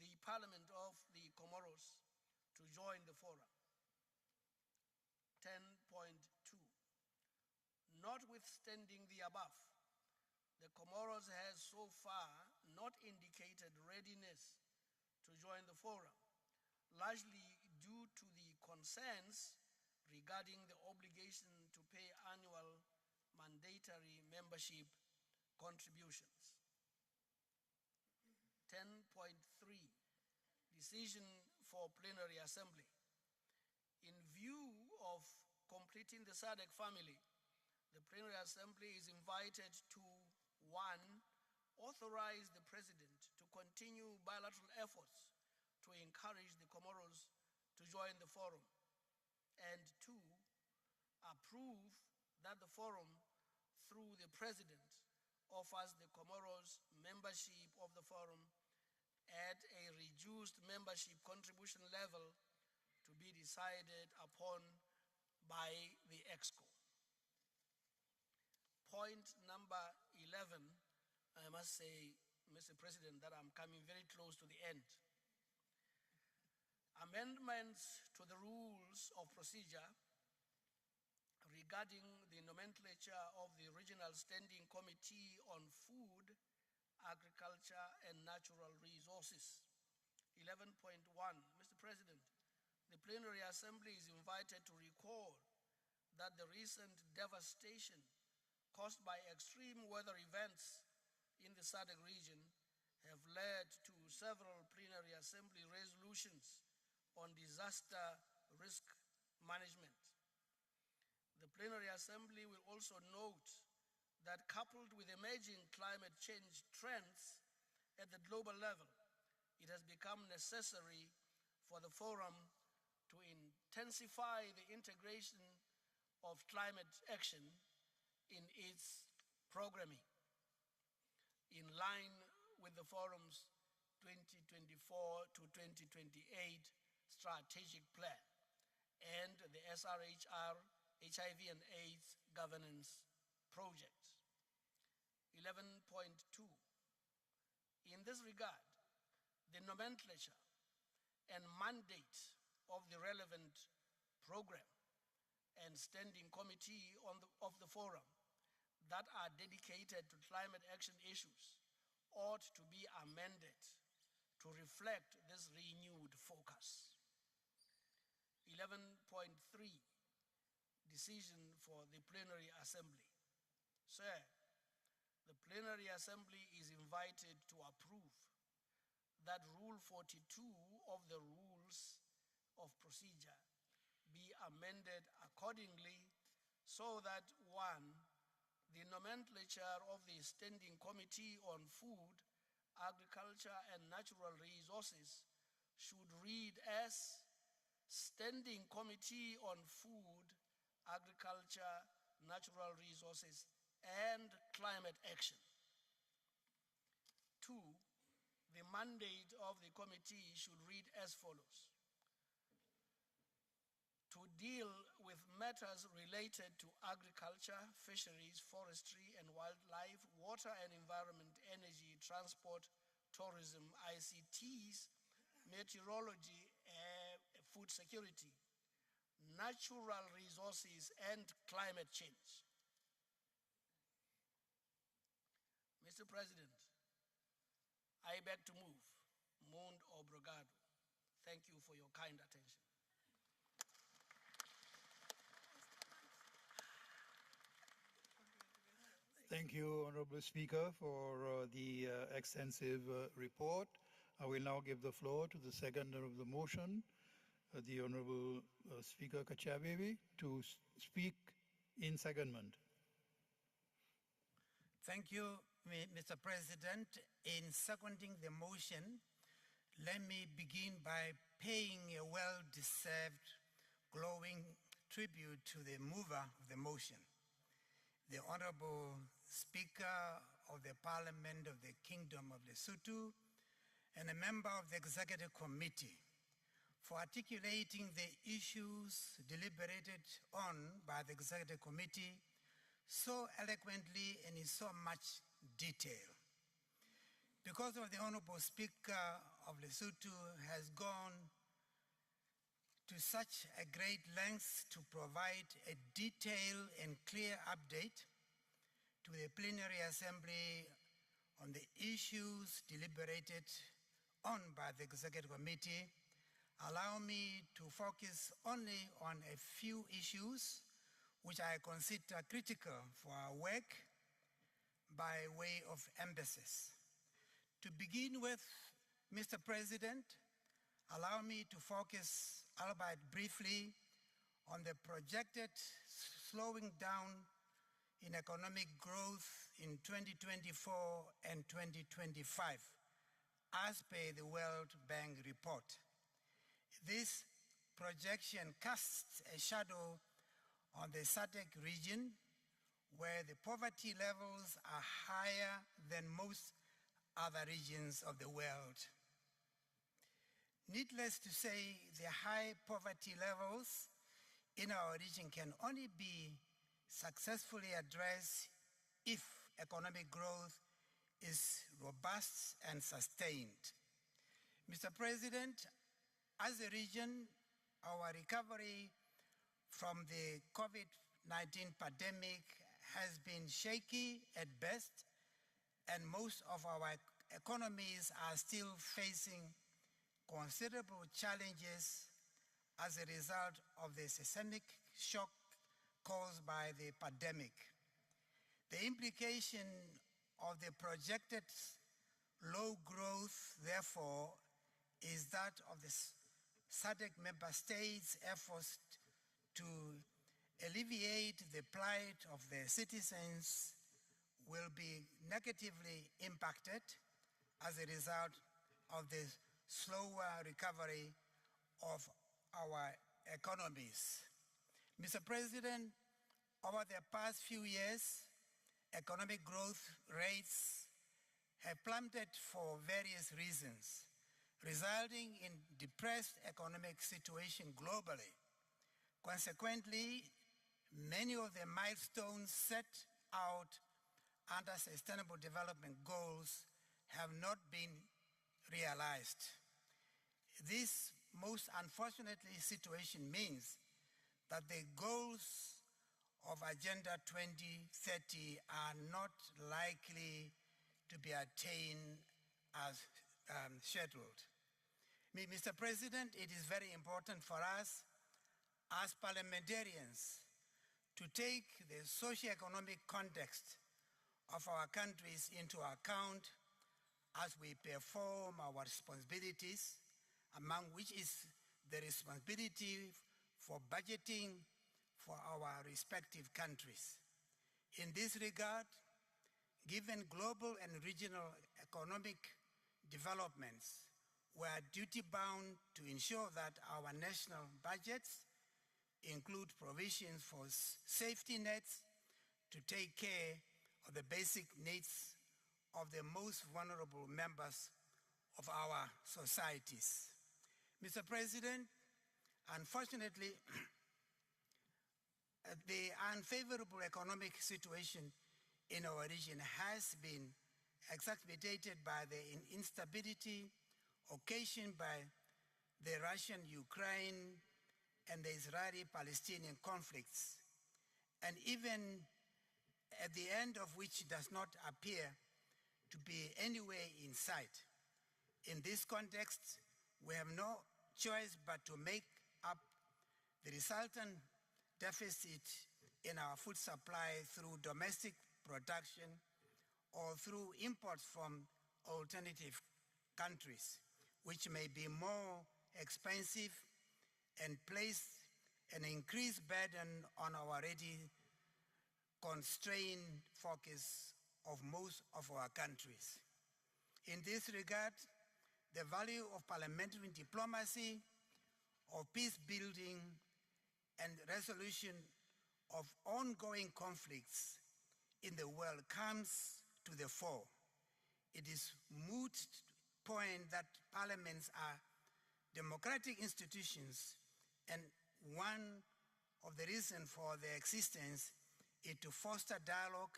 the Parliament of the Comoros to join the forum. 10.2, notwithstanding the above, the Comoros has so far not indicated readiness to join the forum, largely due to the concerns regarding the obligation to pay annual mandatory membership contributions. 10.3, decision for Plenary Assembly. In view of completing the SADC family, the Plenary Assembly is invited to 1, authorize the President to continue bilateral efforts to encourage the Comoros to join the forum, and 2, approve that the forum, through the President, offers the Comoros membership of the forum at a reduced membership contribution level to be decided upon by the EXCO. Point number 11, I must say, Mr. President, that I'm coming very close to the end. Amendments to the rules of procedure regarding the nomenclature of the Regional Standing Committee on Food, Agriculture and Natural Resources. 11.1, Mr. President, the Plenary Assembly is invited to recall that the recent devastation caused by extreme weather events in the SADC region have led to several Plenary Assembly resolutions on disaster risk management. The Plenary Assembly will also note that coupled with emerging climate change trends at the global level, it has become necessary for the forum to intensify the integration of climate action in its programming, in line with the forum's 2024 to 2028 strategic plan and the SRHR HIV and AIDS governance project. 11.2. In this regard, the nomenclature and mandate of the relevant program and standing committee of the forum that are dedicated to climate action issues ought to be amended to reflect this renewed focus. 11.3, decision for the Plenary Assembly. Sir, the Plenary Assembly is invited to approve that Rule 42 of the Rules of Procedure be amended accordingly so that 1, the nomenclature of the Standing Committee on Food, Agriculture and Natural Resources should read as Standing Committee on Food, Agriculture, Natural Resources and Climate Action. 2, the mandate of the committee should read as follows: to deal with matters related to agriculture, fisheries, forestry and wildlife, water and environment, energy, transport, tourism, ICTs, meteorology, food security, natural resources and climate change. Mr. President, I beg to move. Mund obrigado. Thank you for your kind attention. Thank you, Honorable Speaker, for the extensive report. I will now give the floor to the seconder of the motion, the Honorable Speaker Katjavivi, to speak in secondment. Thank you, Mr. President. In seconding the motion, let me begin by paying a well-deserved, glowing tribute to the mover of the motion, the Honorable Speaker of the Parliament of the Kingdom of Lesotho, and a member of the Executive Committee, for articulating the issues deliberated on by the Executive Committee so eloquently and in so much detail. Because of the Honorable Speaker of Lesotho has gone to such a great length to provide a detailed and clear update to the Plenary Assembly on the issues deliberated on by the Executive Committee, allow me to focus only on a few issues which I consider critical for our work by way of emphasis. To begin with, Mr. President, allow me to focus, albeit briefly, on the projected slowing down in economic growth in 2024 and 2025, as per the World Bank report. This projection casts a shadow on the SADC region, where the poverty levels are higher than most other regions of the world. Needless to say, the high poverty levels in our region can only be successfully addressed if economic growth is robust and sustained. Mr. President, as a region, our recovery from the COVID-19 COVID-19 pandemic has been shaky at best, and most of our economies are still facing considerable challenges as a result of the systemic shock caused by the pandemic. The implication of the projected low growth, therefore, is that of the SADC member states' efforts to alleviate the plight of their citizens will be negatively impacted as a result of the slower recovery of our economies. Mr. President, over the past few years, economic growth rates have plummeted for various reasons, resulting in depressed economic situation globally. Consequently, many of the milestones set out under Sustainable Development Goals have not been realized. This most unfortunately situation means that the goals of Agenda 2030 are not likely to be attained as scheduled. Mr. President, it is very important for us as parliamentarians to take the socio-economic context of our countries into account as we perform our responsibilities, among which is the responsibility for budgeting for our respective countries. In this regard, given global and regional economic developments, we are duty-bound to ensure that our national budgets include provisions for safety nets to take care of the basic needs of the most vulnerable members of our societies. Mr. President, unfortunately, the unfavorable economic situation in our region has been exacerbated by the instability occasioned by the Russian-Ukraine and the Israeli-Palestinian conflicts, and even at the end of which does not appear to be anywhere in sight. In this context, we have no choice but to make up the resultant deficit in our food supply through domestic production or through imports from alternative countries, which may be more expensive and place an increased burden on our already constrained focus of most of our countries. In this regard, the value of parliamentary diplomacy, of peace building, and resolution of ongoing conflicts in the world comes to the fore. It is moot point that parliaments are democratic institutions, and one of the reasons for their existence is to foster dialogue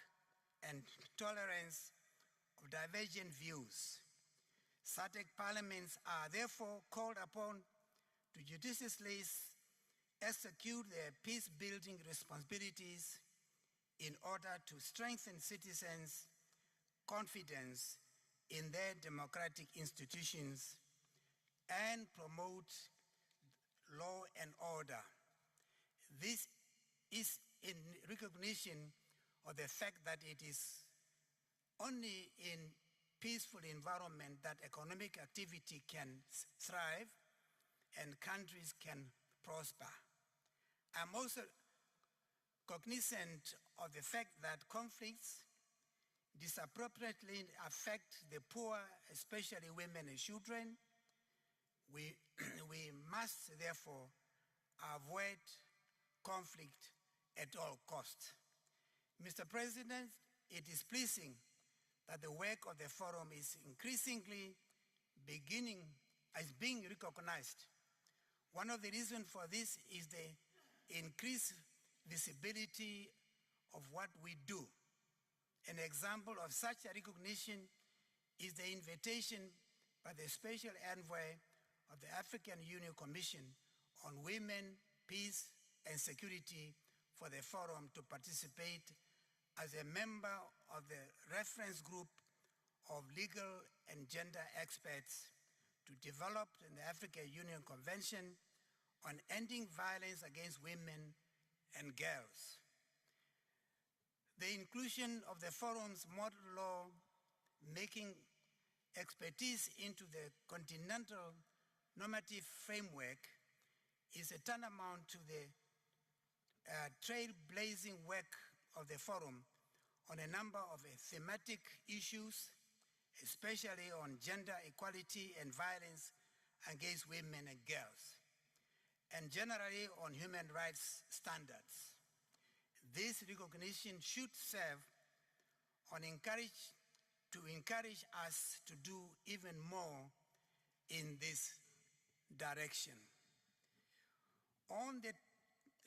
and tolerance of divergent views. SADC parliaments are therefore called upon to judiciously execute their peace-building responsibilities in order to strengthen citizens' confidence in their democratic institutions and promote law and order. This is in recognition of the fact that it is only in peaceful environment that economic activity can thrive and countries can prosper. I'm also cognizant of the fact that conflicts disproportionately affect the poor, especially women and children. We must therefore avoid conflict at all costs. Mr. President, it is pleasing that the work of the forum is increasingly being recognized. One of the reasons for this is the increased visibility of what we do. An example of such a recognition is the invitation by the Special Envoy of the African Union Commission on Women, Peace and Security for the forum to participate as a member of the reference group of legal and gender experts to develop the African Union Convention on Ending Violence Against Women and Girls. The inclusion of the forum's model law making expertise into the continental normative framework is a tantamount to the trailblazing work of the forum on a number of thematic issues, especially on gender equality and violence against women and girls, and generally on human rights standards. This recognition should serve to encourage us to do even more in this direction. On the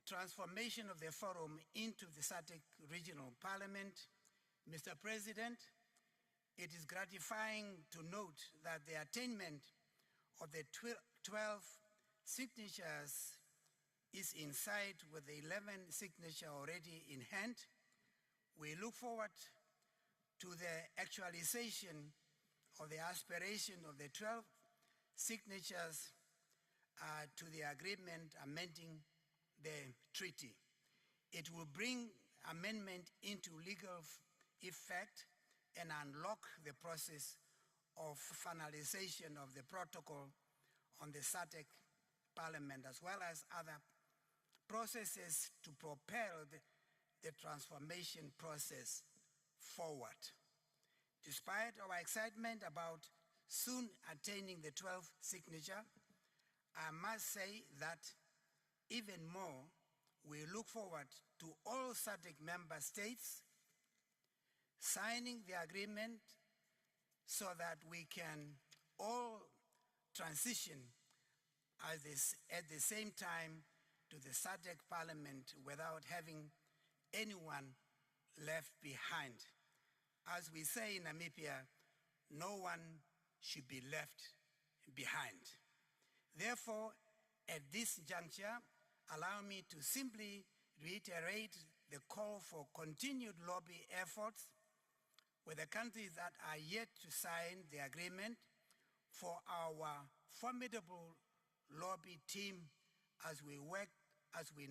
transformation of the forum into the SADC Regional Parliament, Mr. President, it is gratifying to note that the attainment of the 12 signatures is in sight with the 11 signatures already in hand. We look forward to the actualization of the aspiration of the 12 signatures to the agreement amending the treaty. It will bring amendment into legal effect and unlock the process of finalization of the protocol on the SADC Parliament, as well as other processes to propel the transformation process forward. Despite our excitement about soon attaining the 12th signature, I must say that even more, we look forward to all SADC member states signing the agreement so that we can all transition at the same time to the SADC Parliament without having anyone left behind. As we say in Namibia, no one should be left behind. Therefore, at this juncture, allow me to simply reiterate the call for continued lobby efforts with the countries that are yet to sign the agreement for our formidable lobby team as we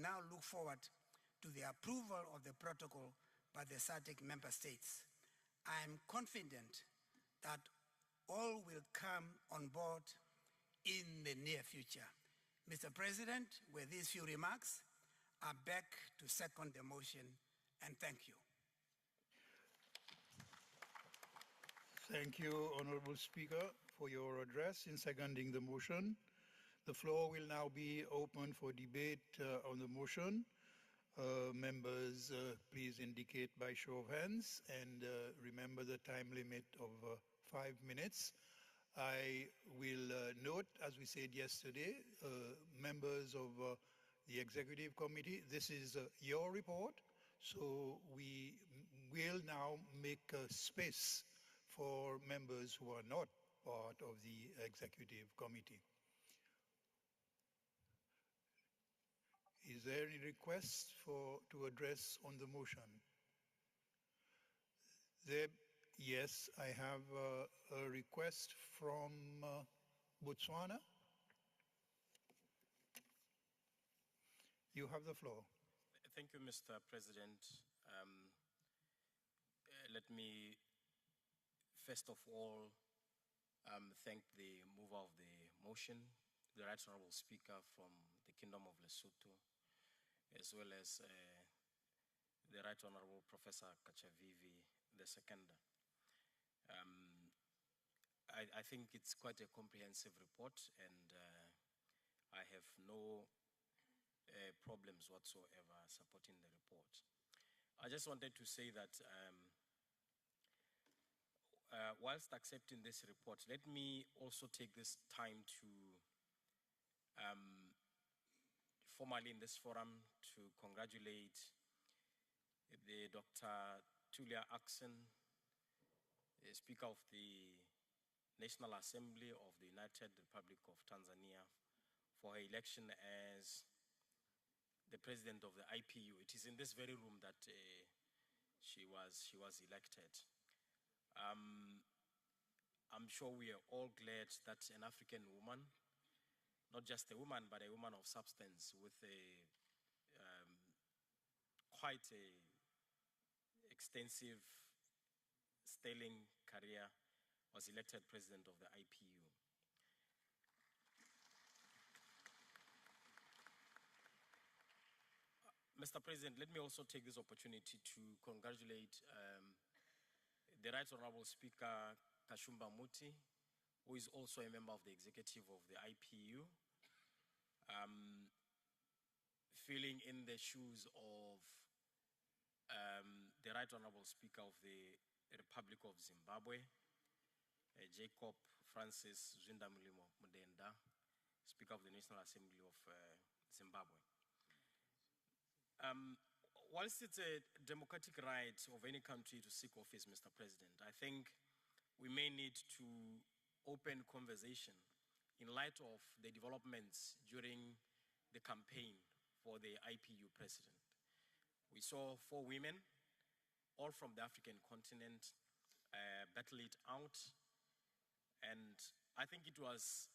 now look forward to the approval of the protocol by the SADC member states. I am confident that all will come on board in the near future. Mr. President, with these few remarks, I beg to second the motion and thank you. Thank you, Honorable Speaker, for your address in seconding the motion. The floor will now be open for debate on the motion. Members, please indicate by show of hands and remember the time limit of 5 minutes. I will note, as we said yesterday, members of the Executive Committee, this is your report, so we will now make space for members who are not part of the Executive Committee. Is there any request to address on the motion? Yes, I have a request from Botswana. You have the floor. Thank you, Mr. President. Let me, first of all, thank the mover of the motion, the Right Honorable Speaker from the Kingdom of Lesotho, as well as the Right Honorable Professor Katjavivi, the seconder. I think it's quite a comprehensive report, and I have no problems whatsoever supporting the report. I just wanted to say that whilst accepting this report, let me also take this time to formally in this forum to congratulate the Dr. Tulia Axen, Speaker of the National Assembly of the United Republic of Tanzania, for her election as the president of the IPU. It is in this very room that she was elected. I'm sure we are all glad that an African woman, not just a woman, but a woman of substance with quite a extensive sterling career, was elected president of the IPU. Mr. President, let me also take this opportunity to congratulate the Right Honorable Speaker Kashumba Muti, who is also a member of the executive of the IPU, filling in the shoes of the Right Honorable Speaker of the Republic of Zimbabwe, Jacob Francis Zwindamulimo Mudenda, Speaker of the National Assembly of Zimbabwe. Whilst it's a democratic right of any country to seek office, Mr. President, I think we may need to open conversation in light of the developments during the campaign for the IPU president. We saw 4 women, all from the African continent, battle it out. And I think it was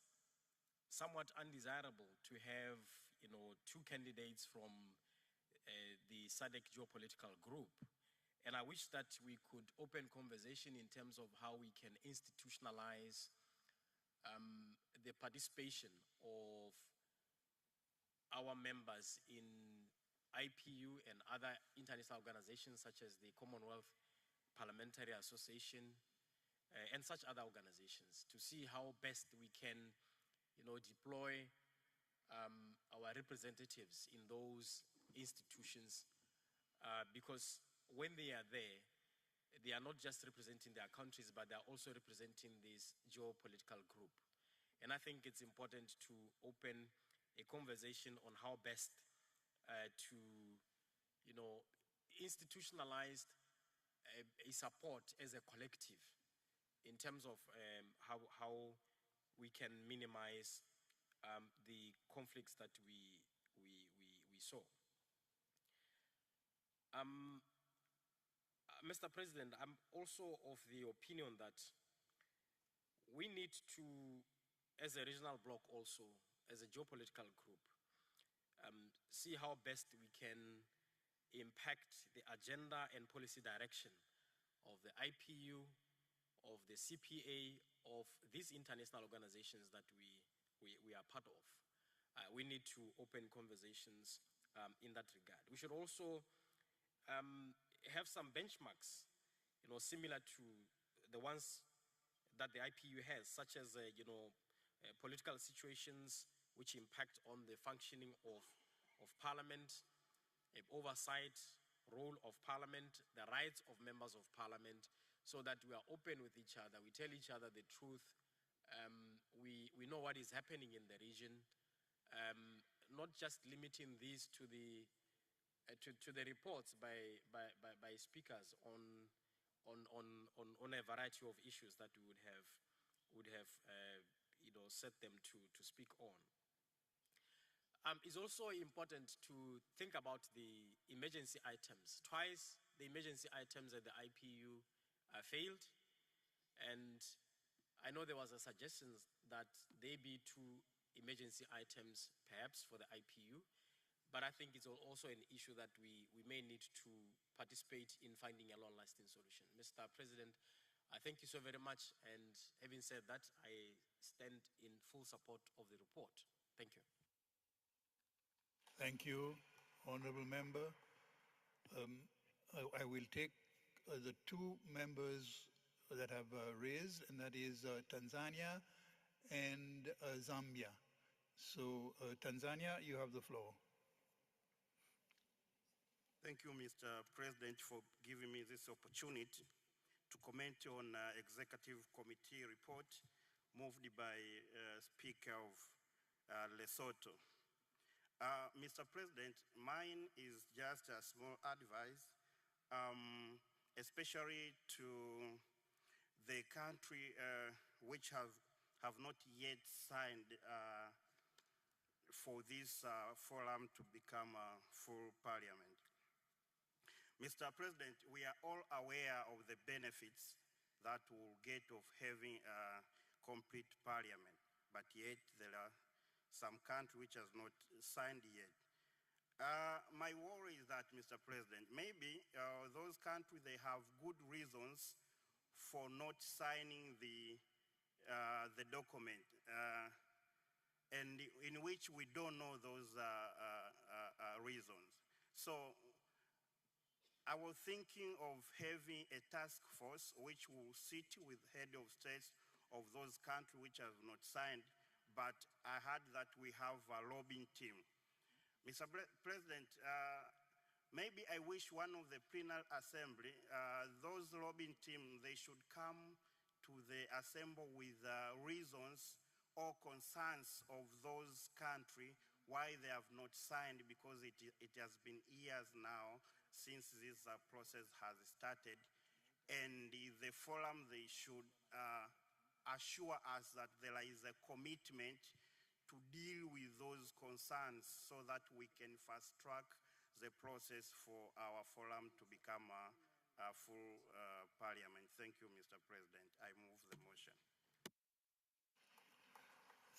somewhat undesirable to have, 2 candidates from the SADC geopolitical group. And I wish that we could open conversation in terms of how we can institutionalize the participation of our members in IPU and other international organizations such as the Commonwealth Parliamentary Association and such other organizations, to see how best we can deploy our representatives in those institutions, because when they are there, they are not just representing their countries, but they are also representing this geopolitical group. And I think it's important to open a conversation on how best to, institutionalize a support as a collective in terms of how we can minimize the conflicts that we saw. Mr. President, I'm also of the opinion that we need to, as a regional bloc also, as a geopolitical group, see how best we can impact the agenda and policy direction of the IPU, of the CPA, of these international organizations that we are part of. We need to open conversations in that regard. We should also have some benchmarks, similar to the ones that the IPU has, such as, political situations which impact on the functioning of Parliament, oversight, role of Parliament, the rights of members of Parliament, so that we are open with each other. We tell each other the truth. We know what is happening in the region, not just limiting these to the reports by speakers on a variety of issues that we would have set them to speak on. It's also important to think about the emergency items. Twice the emergency items at the IPU failed, and I know there was a suggestion that they be 2 emergency items perhaps for the IPU. But I think it's also an issue that we may need to participate in finding a long-lasting solution. Mr. President, I thank you so very much. And having said that, I stand in full support of the report. Thank you. Thank you, Honorable Member. I will take the 2 members that have raised, and that is Tanzania and Zambia. So, Tanzania, you have the floor. Thank you, Mr. President, for giving me this opportunity to comment on Executive Committee report moved by Speaker of Lesotho. Mr. President, mine is just a small advice, especially to the country which have not yet signed for this forum to become a full parliament. Mr. President, we are all aware of the benefits that we'll get of having a complete parliament, but yet there are some countries which has not signed yet. My worry is that, Mr. President, maybe those countries, they have good reasons for not signing the document, and in which we don't know those reasons. So I was thinking of having a task force which will sit with head of states of those countries which have not signed, but I heard that we have a lobbying team. Mr. President, maybe I wish one of the Plenary Assembly, those lobbying team, they should come to the Assembly with reasons or concerns of those countries why they have not signed, because it has been years now since this process has started. And the forum, they should assure us that there is a commitment to deal with those concerns so that we can fast track the process for our forum to become a full parliament. Thank you, Mr. President. I move the motion.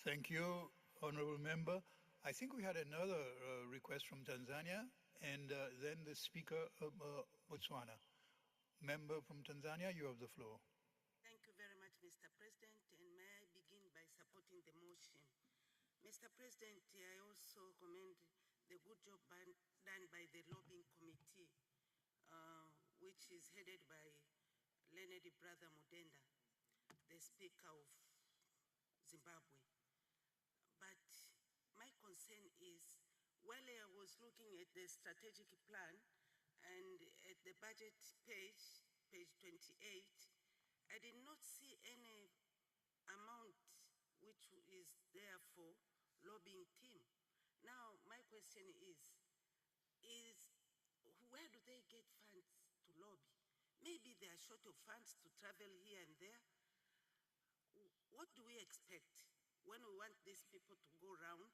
Thank you, Honorable Member. I think we had another request from Tanzania, and then the Speaker of Botswana. Member from Tanzania, you have the floor. Thank you very much, Mr. President, and may I begin by supporting the motion. Mr. President, I also commend the good job done by the lobbying committee, which is headed by Learned Brother Mudenda, the Speaker of Zimbabwe. But my concern is, while I was looking at the strategic plan and at the budget page 28, I did not see any amount which is there for lobbying team. Now, my question is where do they get funds to lobby? Maybe they are short of funds to travel here and there. What do we expect when we want these people to go around,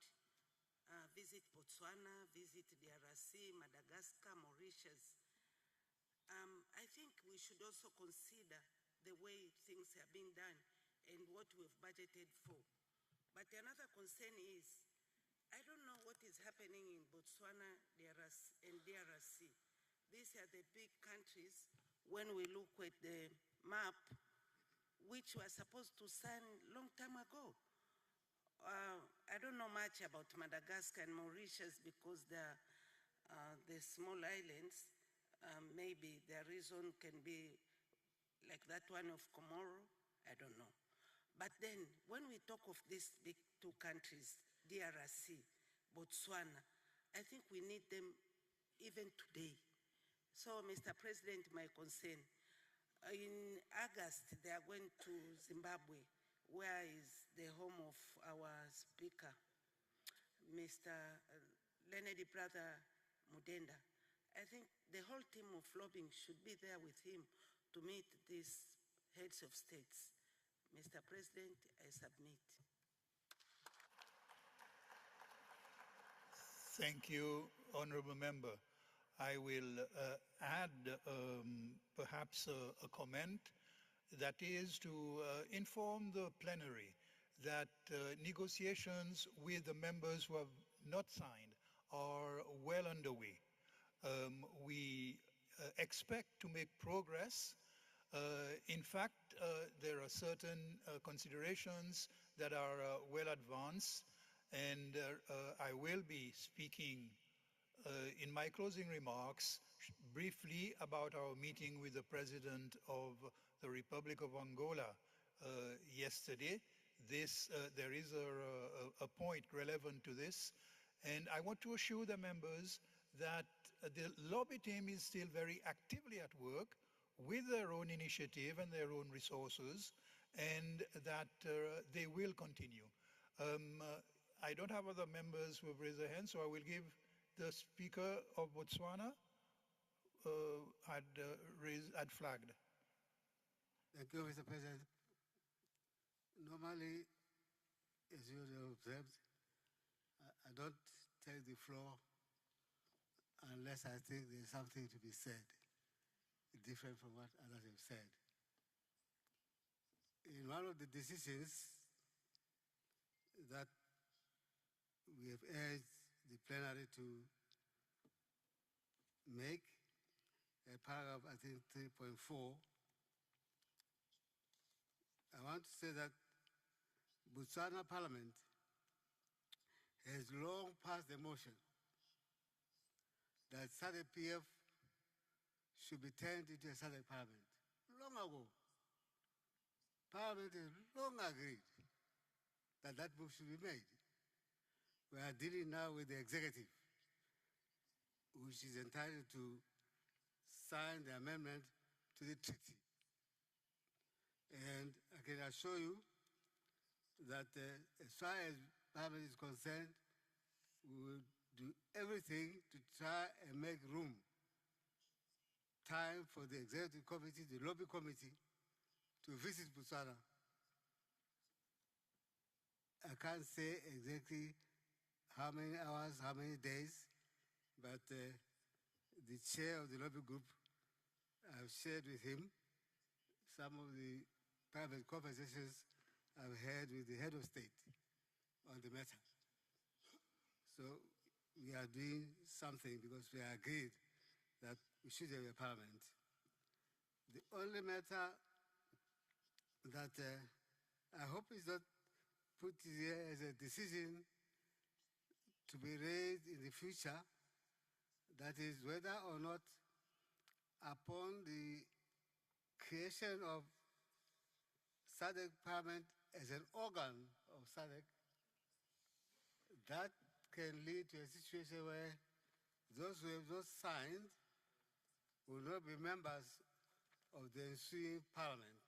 visit Botswana, visit DRC, Madagascar, Mauritius? I think we should also consider the way things have been done and what we've budgeted for. But another concern is, I don't know what is happening in Botswana and DRC. These are the big countries. When we look at the map, which were supposed to sign long time ago. I don't know much about Madagascar and Mauritius because they're the small islands. Maybe their reason can be like that one of Comoro, I don't know. But then when we talk of these big two countries, DRC, Botswana, I think we need them even today. So, Mr. President, my concern, in August, they are going to Zimbabwe, where is the home of our speaker, Mr. Learned Brother Mudenda. I think the whole team of lobbying should be there with him to meet these heads of states. Mr. President, I submit. Thank you, Honorable Member. I will add perhaps a comment, that is to inform the plenary that negotiations with the members who have not signed are well underway. We expect to make progress. In fact, there are certain considerations that are well advanced, and I will be speaking in my closing remarks briefly about our meeting with the President of the Republic of Angola yesterday. There is a point relevant to this, and I want to assure the members that the lobby team is still very actively at work with their own initiative and their own resources, and that they will continue. I don't have other members who have raised their hands, so I will give the Speaker of Botswana had flagged. Thank you, Mr. President. Normally, as you have observed, I don't don't take the floor unless I think there's something to be said different from what others have said. In one of the decisions that we have urged the plenary to make, paragraph, I think, 3.4, I want to say that Botswana Parliament has long passed the motion that SADC-PF should be turned into a SADC Parliament. Long ago, Parliament has long agreed that that move should be made. We are dealing now with the executive, which is entitled to sign the amendment to the treaty. And I can assure you that as far as Parliament is concerned, we will do everything to try and make room, time for the executive committee, the lobby committee, to visit Botswana. I can't say exactly how many hours, how many days, but the chair of the lobby group, I've shared with him some of the private conversations I've had with the head of state on the matter. So we are doing something because we agreed that we should have a parliament. The only matter that I hope is not put here as a decision to be raised in the future, that is whether or not upon the creation of SADC Parliament as an organ of SADC, that can lead to a situation where those who have not signed will not be members of the ensuing parliament.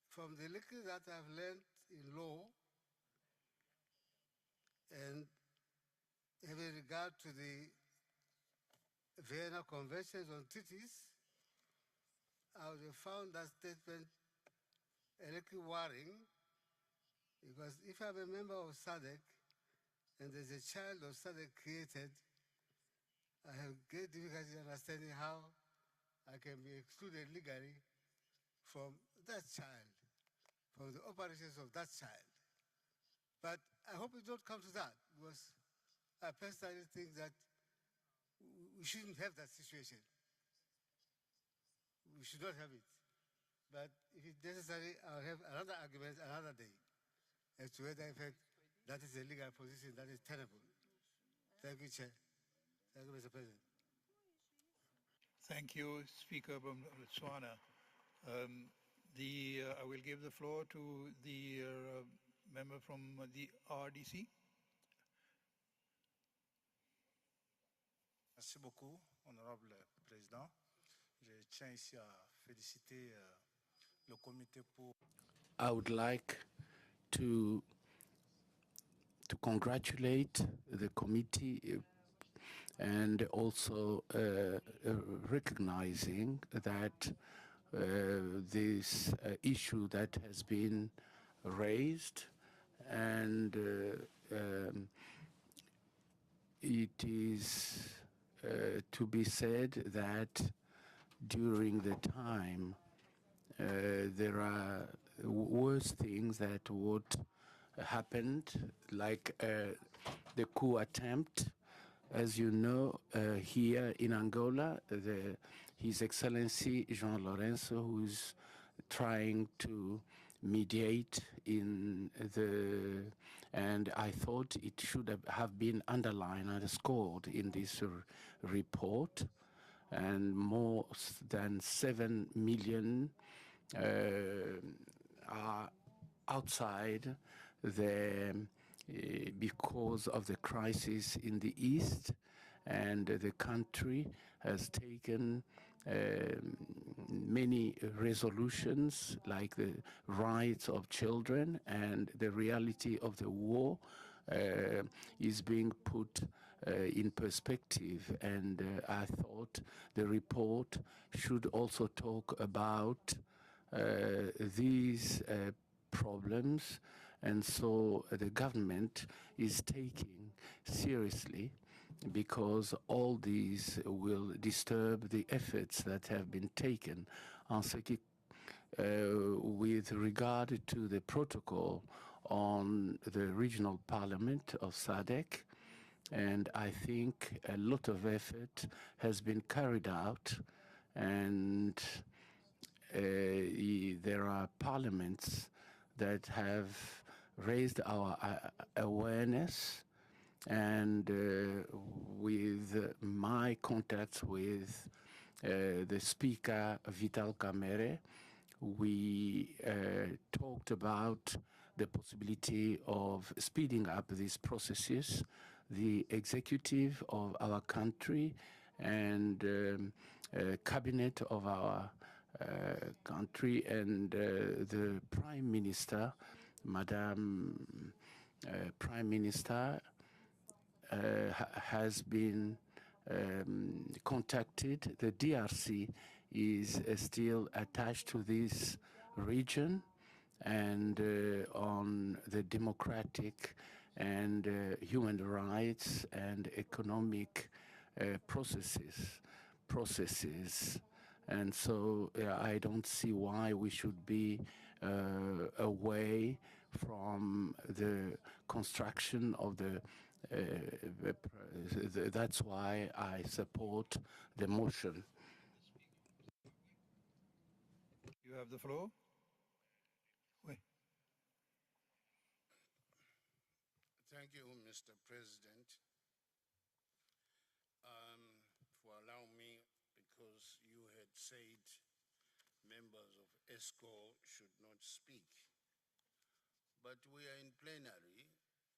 From the little that I've learned in law, and having regard to the Vienna Conventions on Treaties, I would have found that statement a little worrying, because if I'm a member of SADC and there's a child of SADC created, I have great difficulty understanding how I can be excluded legally from that child, from the operations of that child. But I hope it don't come to that, because I personally think that we shouldn't have that situation. We should not have it. But if it's necessary, I'll have another argument another day as to whether, in fact, that is a legal position that is tenable. Thank you, Chair. Thank you, Mr. President. Thank you, Speaker Botswana. I will give the floor to the member from the RDC. Merci beaucoup, Honorable Président. Je tiens ici à féliciter le comité pour. I would like to congratulate the committee and also recognizing that this issue that has been raised, and it is to be said that during the time there are worse things that would happened, like the coup attempt. As you know, here in Angola, His Excellency Jean Lorenzo, who's trying to mediate in the, and I thought it should have been underlined, underscored in this report, and more than 7 million are outside because of the crisis in the East, and the country has taken many resolutions like the rights of children, and the reality of the war is being put in perspective. And I thought the report should also talk about these problems And so the government is taking seriously, because all these will disturb the efforts that have been taken on with regard to the protocol on the regional parliament of SADC. And I think a lot of effort has been carried out, and there are parliaments that have raised our awareness, and with my contacts with the Speaker, Vital Kamerhe, we talked about the possibility of speeding up these processes. The executive of our country and cabinet of our country and the Prime Minister, Madam Prime Minister, has been contacted. The DRC is still attached to this region, and on the democratic and human rights and economic processes. And so I don't see why we should be away from the construction of that's why I support the motion. You have the floor. Thank you, Mr. President, for allowing me, because you had said members of ESCO should not speak. But we are in plenary.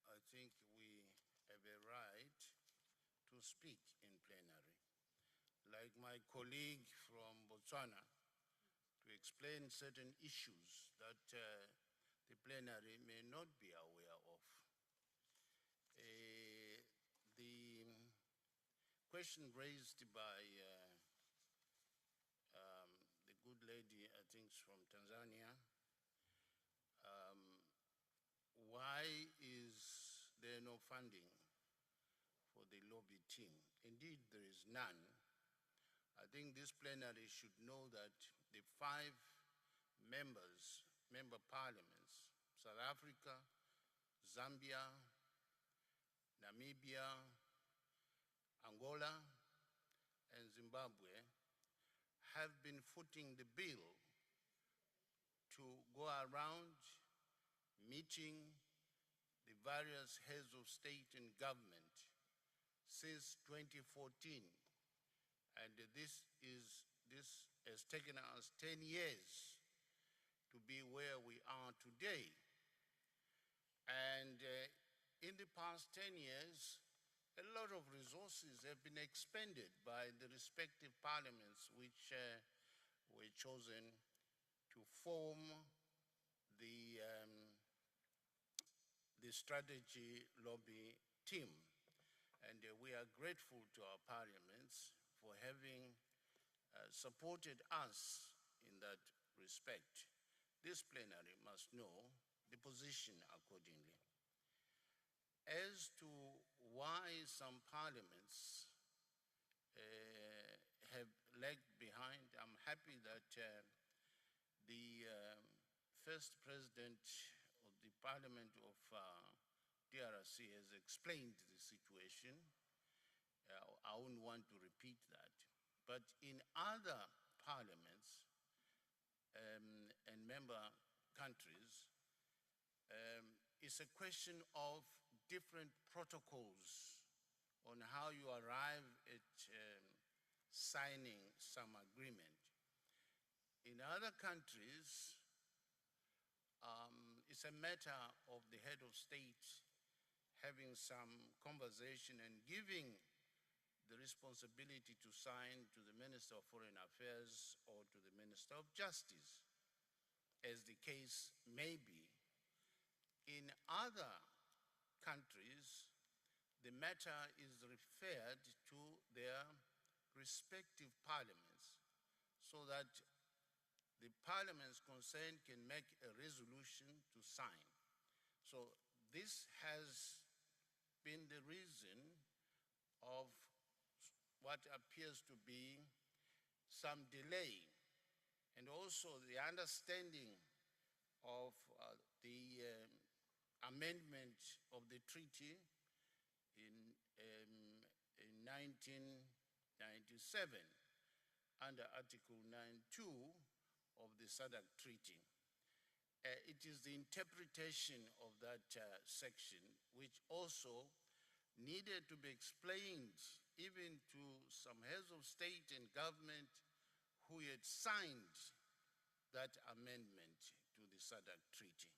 I think we have a right to speak in plenary. Like my colleague from Botswana, to explain certain issues that the plenary may not be aware of. The question raised by the good lady, I think from Tanzania, why is there no funding for the lobby team? Indeed, there is none. I think this plenary should know that the 5 member parliaments, South Africa, Zambia, Namibia, Angola, and Zimbabwe, have been footing the bill to go around meeting the various heads of state and government since 2014. And this has taken us 10 years to be where we are today. And in the past 10 years, a lot of resources have been expended by the respective parliaments which were chosen to form the strategy lobby team. And we are grateful to our parliaments for having supported us in that respect. This plenary must know the position accordingly. As to why some parliaments have lagged behind, I'm happy that the first president of the Parliament of DRC has explained the situation. I wouldn't want to repeat that. But in other parliaments and member countries, it's a question of different protocols on how you arrive at signing some agreement. In other countries, it's a matter of the head of state having some conversation and giving the responsibility to sign to the Minister of Foreign Affairs or to the Minister of Justice, as the case may be. In other countries, the matter is referred to their respective parliaments so that the parliaments concerned can make a resolution to sign. So this has been the reason of what appears to be some delay, and also the understanding of the amendment of the treaty in 1997 under Article 9.2 of the SADC Treaty. It is the interpretation of that section which also needed to be explained even to some heads of state and government who had signed that amendment to the SADC Treaty.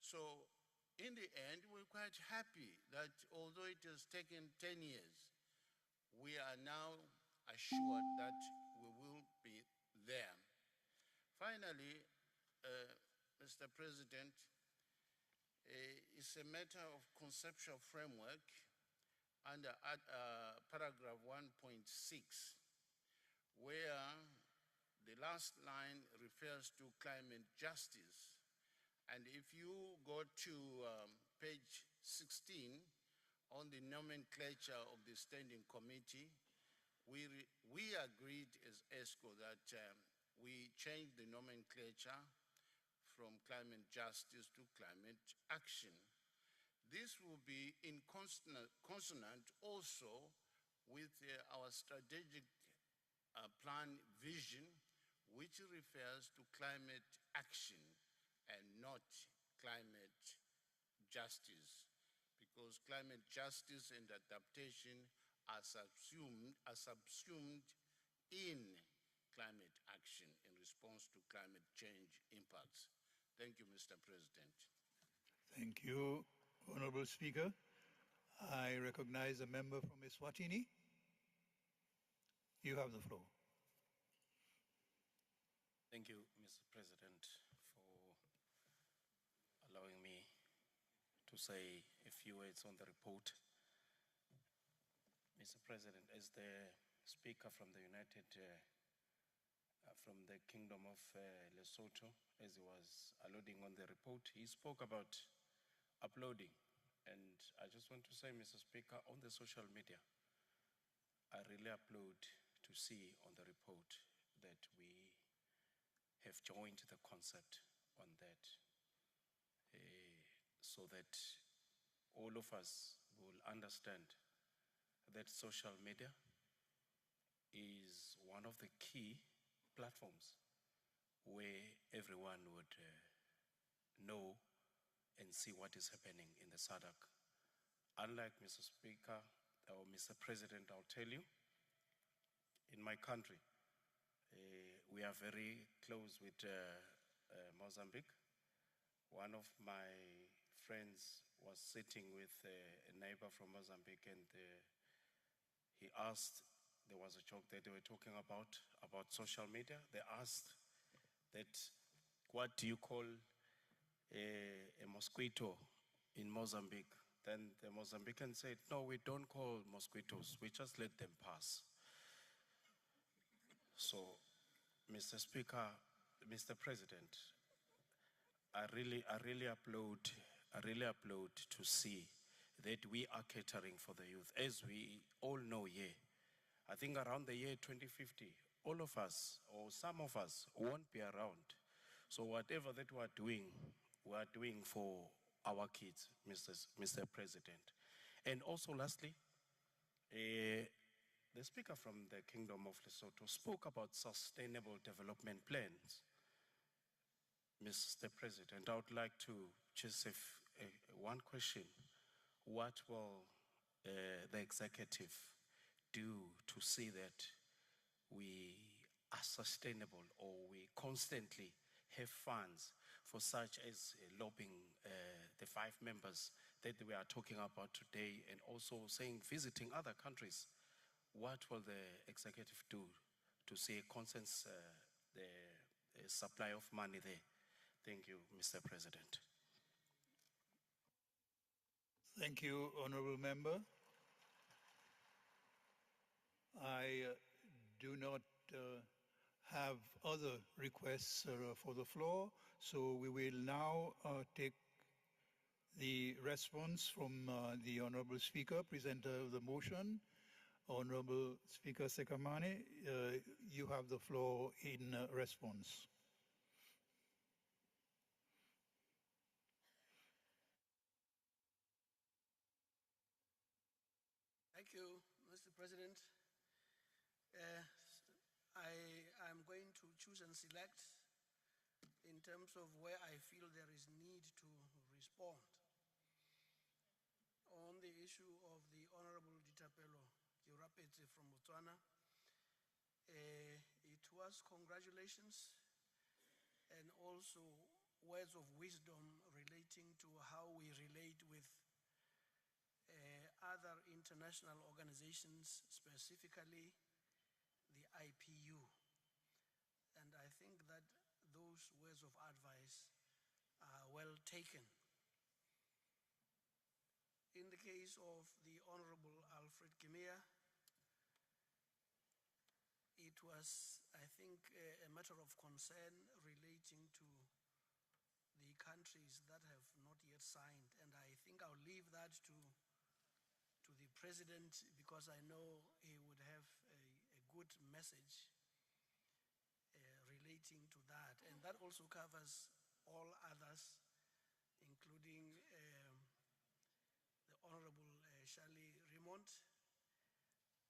So in the end, we're quite happy that although it has taken 10 years, we are now assured that we will be there. Finally, Mr. President, it's a matter of conceptual framework under paragraph 1.6, where the last line refers to climate justice. And if you go to page 16 on the nomenclature of the Standing Committee, we agreed as ESCO that we change the nomenclature from climate justice to climate action. This will be in consonant also with our strategic plan vision, which refers to climate action and not climate justice, because climate justice and adaptation are subsumed in climate action in response to climate change impacts. Thank you, Mr. President. Thank you, Honorable Speaker. I recognize a member from Eswatini. You have the floor. Thank you, Mr. President, for allowing me to say a few words on the report. Mr. President, as the Speaker from the from the Kingdom of Lesotho, as he was alluding on the report, he spoke about uploading. And I just want to say, Mr. Speaker, on the social media, I really applaud to see on the report that we have joined the concept on that, so that all of us will understand that social media is one of the key platforms where everyone would know and see what is happening in the SADC. Unlike Mr. Speaker or Mr. President, I'll tell you, in my country, we are very close with Mozambique. One of my friends was sitting with a neighbor from Mozambique, and he asked, there was a joke that they were talking about social media. They asked that, what do you call a mosquito in Mozambique? Then the Mozambican said, no, we don't call mosquitoes, we just let them pass. So, Mr. Speaker, Mr. President, I really applaud to see that we are catering for the youth. As we all know here, I think around the year 2050, all of us, or some of us, won't be around. So whatever that we are doing for our kids, Mr. President. And also lastly, the Speaker from the Kingdom of Lesotho spoke about sustainable development plans. Mr. President, I would like to just have one question. What will the executive do to see that we are sustainable, or we constantly have funds for such as lobbying the 5 members that we are talking about today, and also saying visiting other countries? What will the executive do to see consensus the supply of money there? Thank you, Mr. President. Thank you, Honorable Member. I do not have other requests for the floor, so we will now take the response from the Honorable Speaker, presenter of the motion. Honorable Speaker Sekhamane, you have the floor in response. Thank you, Mr. President. I'm going to choose and select in terms of where I feel there is need to respond. On the issue of the Honorable Ditapelo Kiurapetse from Botswana, it was congratulations and also words of wisdom relating to how we relate with other international organizations, specifically the IPU. And I think that those words of advice are well taken. In the case of the Honorable Alfred Kimia, it was, I think, a matter of concern relating to the countries that have not yet signed. And I think I'll leave that to the President, because I know he would have a good message relating to that. And that also covers all others, including the Honorable Charlie Remont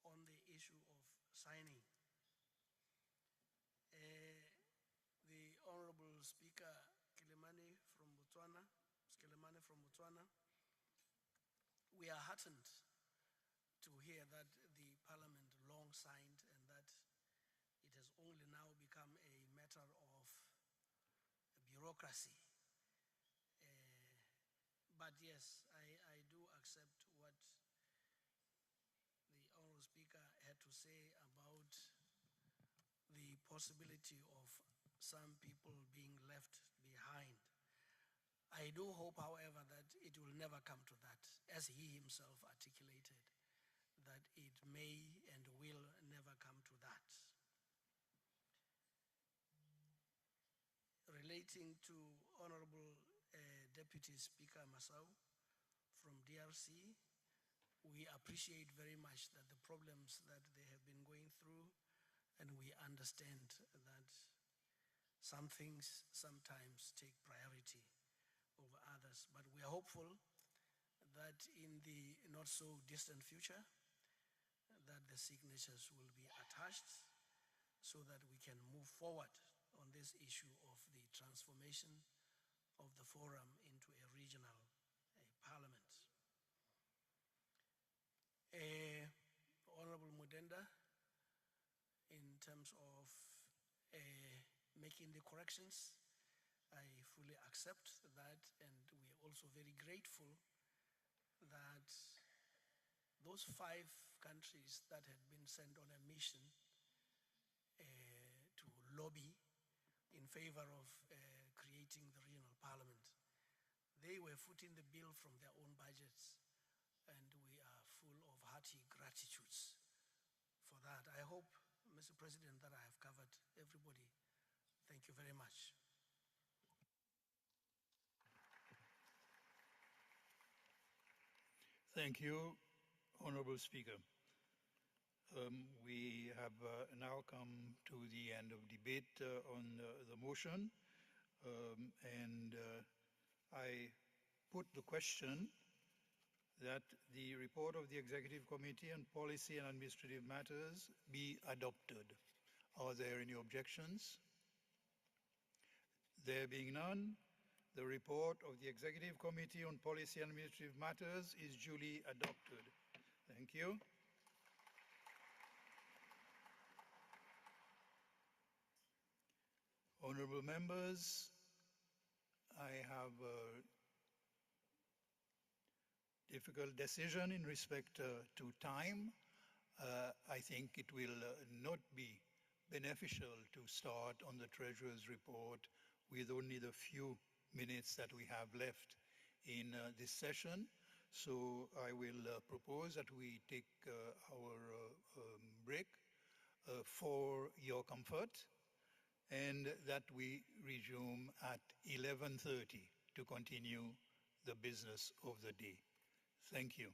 on the issue of signing. The Honorable Speaker Sekhamane from Botswana, we are heartened to hear that the Parliament long signed and that it has only now become a matter of bureaucracy. But yes, I do accept what the Honorable Speaker had to say about the possibility of some people being left behind. I do hope, however, that it will never come to that, as he himself articulated, that it may and will never come to that. Relating to Honorable Deputy Speaker Masau from DRC, we appreciate very much that the problems that they have been going through, and we understand that some things sometimes take priority over others. But we are hopeful that in the not so distant future, that the signatures will be attached so that we can move forward on this issue of the transformation of the forum into a regional parliament. Honorable Mudenda, in terms of making the corrections, I fully accept that, and we are also very grateful that those 5 countries that had been sent on a mission to lobby in favor of creating the regional parliament, they were footing the bill from their own budgets, and we are full of hearty gratitudes for that. I hope, Mr. President, that I have covered everybody. Thank you very much. Thank you, Honorable Speaker. We have now come to the end of debate on the motion, and I put the question that the report of the Executive Committee on Policy and Administrative Matters be adopted. Are there any objections? There being none, the report of the Executive Committee on Policy and Administrative Matters is duly adopted. Thank you. Honorable members, I have a difficult decision in respect to time. I think it will not be beneficial to start on the Treasurer's report with only the few minutes that we have left in this session. So I will propose that we take our break for your comfort, and that we resume at 11:30 to continue the business of the day. Thank you.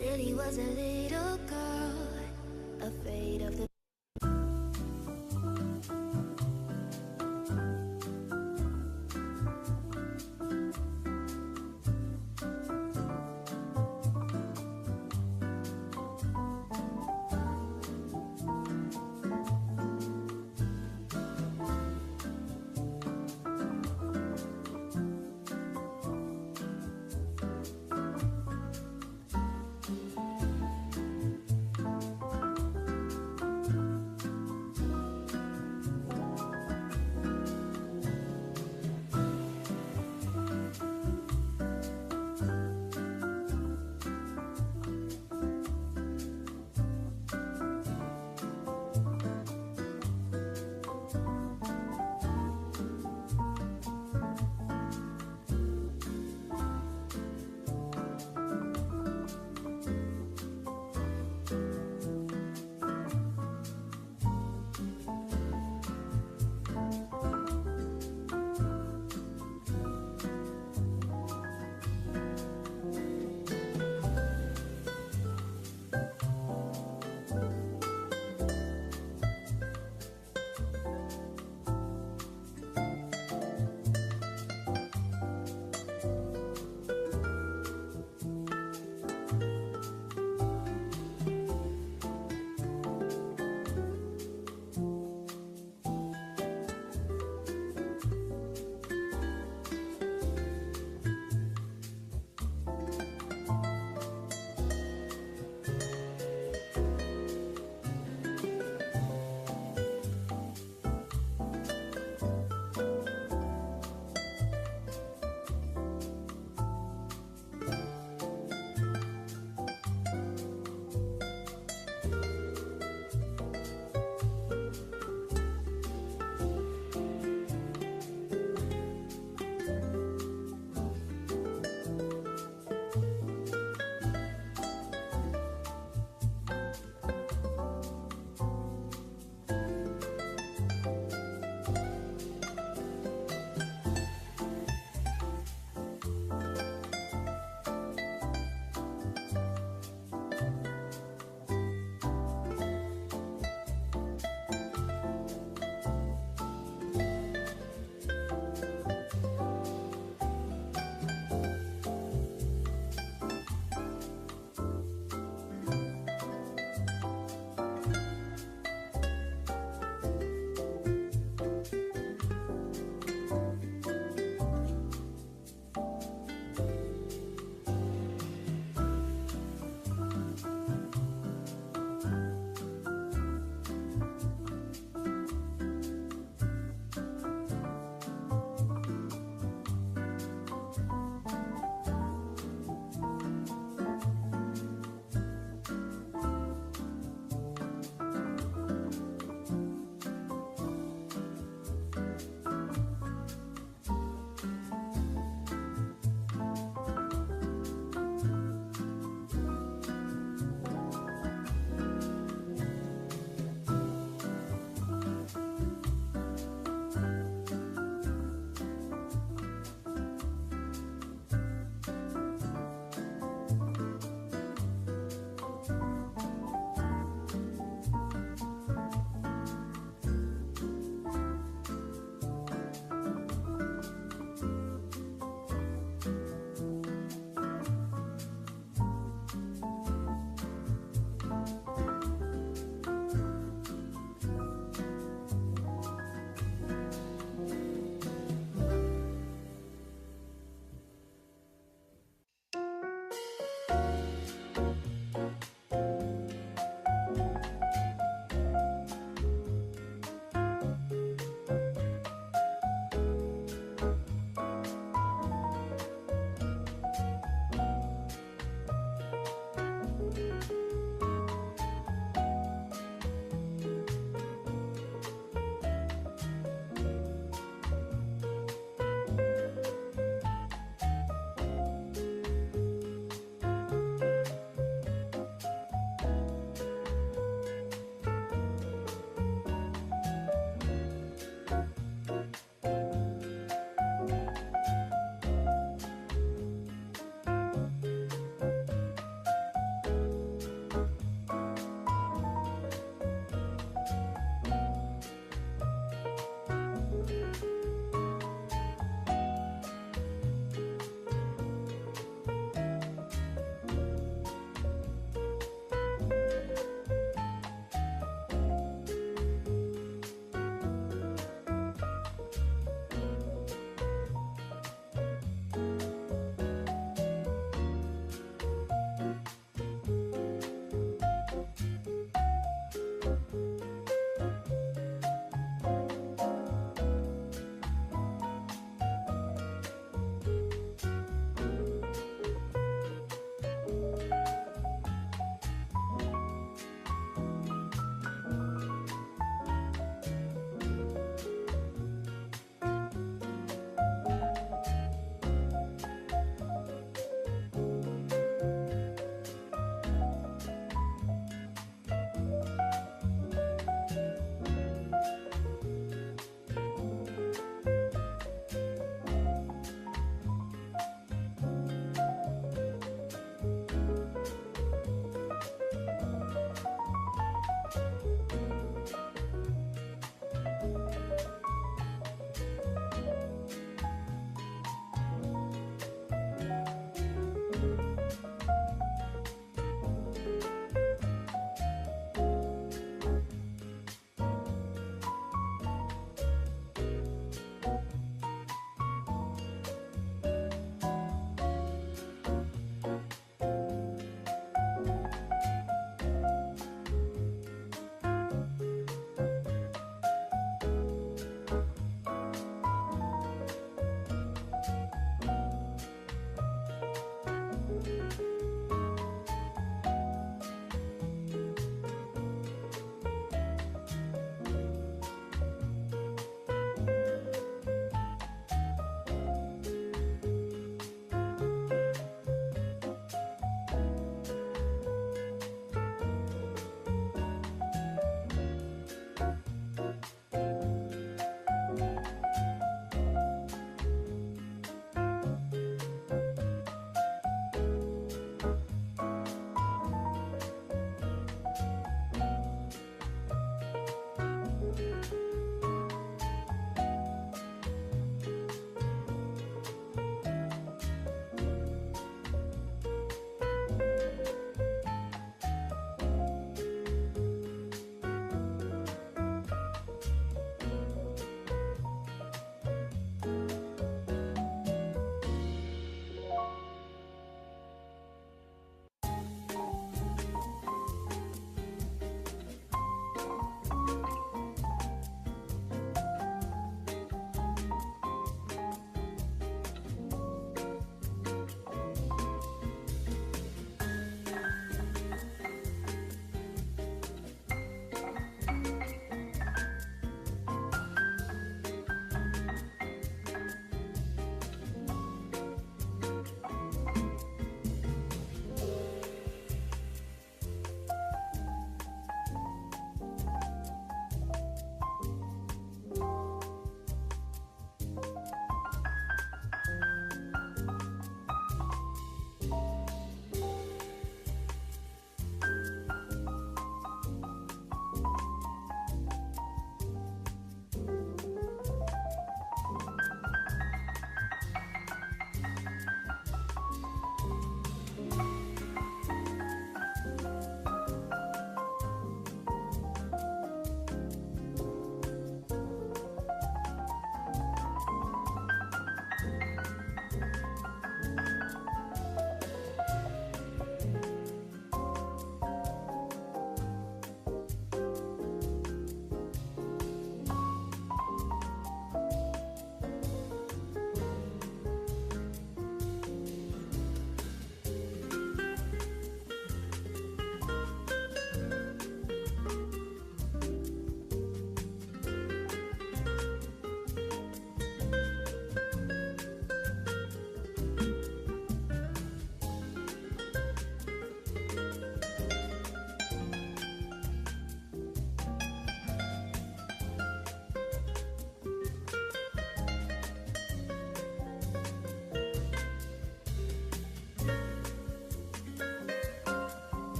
Lily was a little girl, afraid of the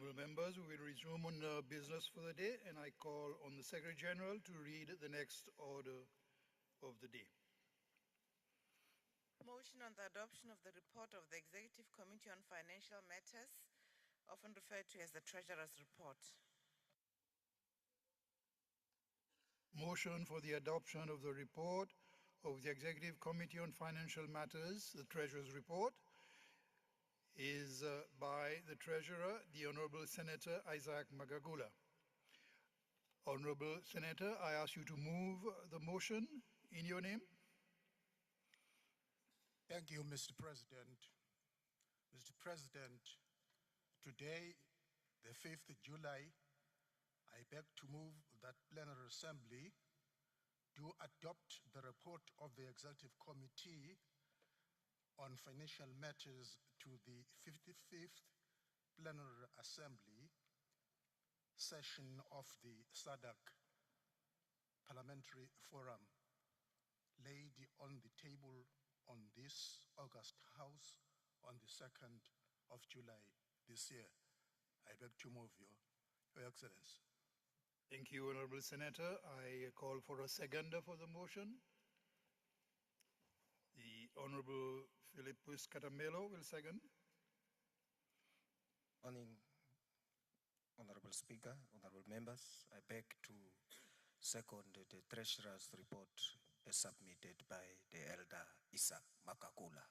Honorable members, we will resume on business for the day, and I call on the Secretary General to read the next order of the day. Motion on the adoption of the report of the Executive Committee on Financial Matters, often referred to as the Treasurer's Report. Motion for the adoption of the report of the Executive Committee on Financial Matters, the Treasurer's Report, is by the Treasurer, the Honorable Senator Isaac Magagula. Honorable Senator, I ask you to move the motion in your name. Thank you, Mr. President. Mr. President, today, the 5th of July, I beg to move that Plenary Assembly do adopt the report of the Executive Committee on Financial Matters to the 55th Plenary Assembly Session of the SADC Parliamentary Forum, laid on the table on this August House on the 2nd of July this year. I beg to move, Your Excellency. Thank you, Honorable Senator. I call for a seconder for the motion. The Honorable Philippus Catamelo will second. Morning, Honorable Speaker, Honorable Members. I beg to second the Treasurer's report as submitted by the Elder Isaac Magagula.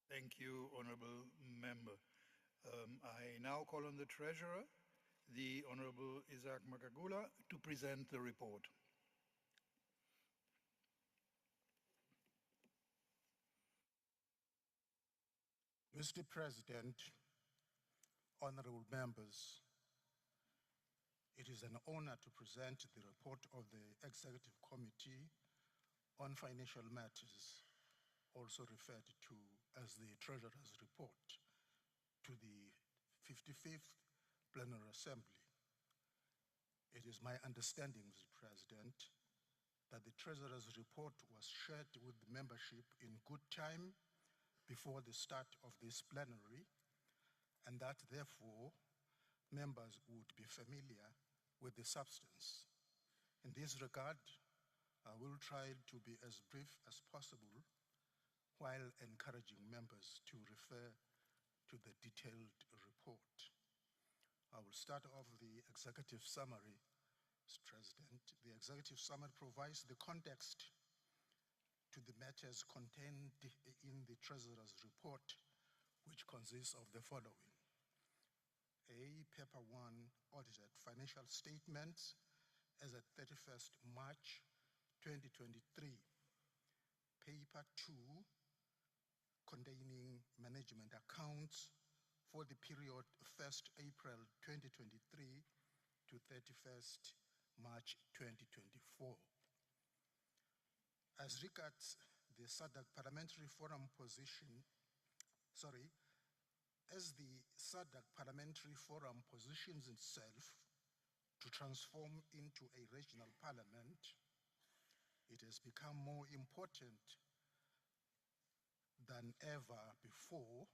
Thank you, Honorable Member. I now call on the Treasurer, the Honorable Isaac Magagula, to present the report. Mr. President, honorable members, it is an honor to present the report of the Executive Committee on Financial Matters, also referred to as the Treasurer's Report, to the 55th Plenary Assembly. It is my understanding, Mr. President, that the Treasurer's Report was shared with the membership in good time before the start of this plenary, and that therefore members would be familiar with the substance. In this regard, I will try to be as brief as possible while encouraging members to refer to the detailed report. I will start off the executive summary, Mr. President. The executive summary provides the context to the matters contained in the Treasurer's report, which consists of the following. A, Paper 1, audited financial statements as at 31st March 2023. Paper 2, containing management accounts for the period 1st April 2023 to 31st March 2024. As regards the SADC Parliamentary Forum position, as the SADC Parliamentary Forum positions itself to transform into a regional parliament, it has become more important than ever before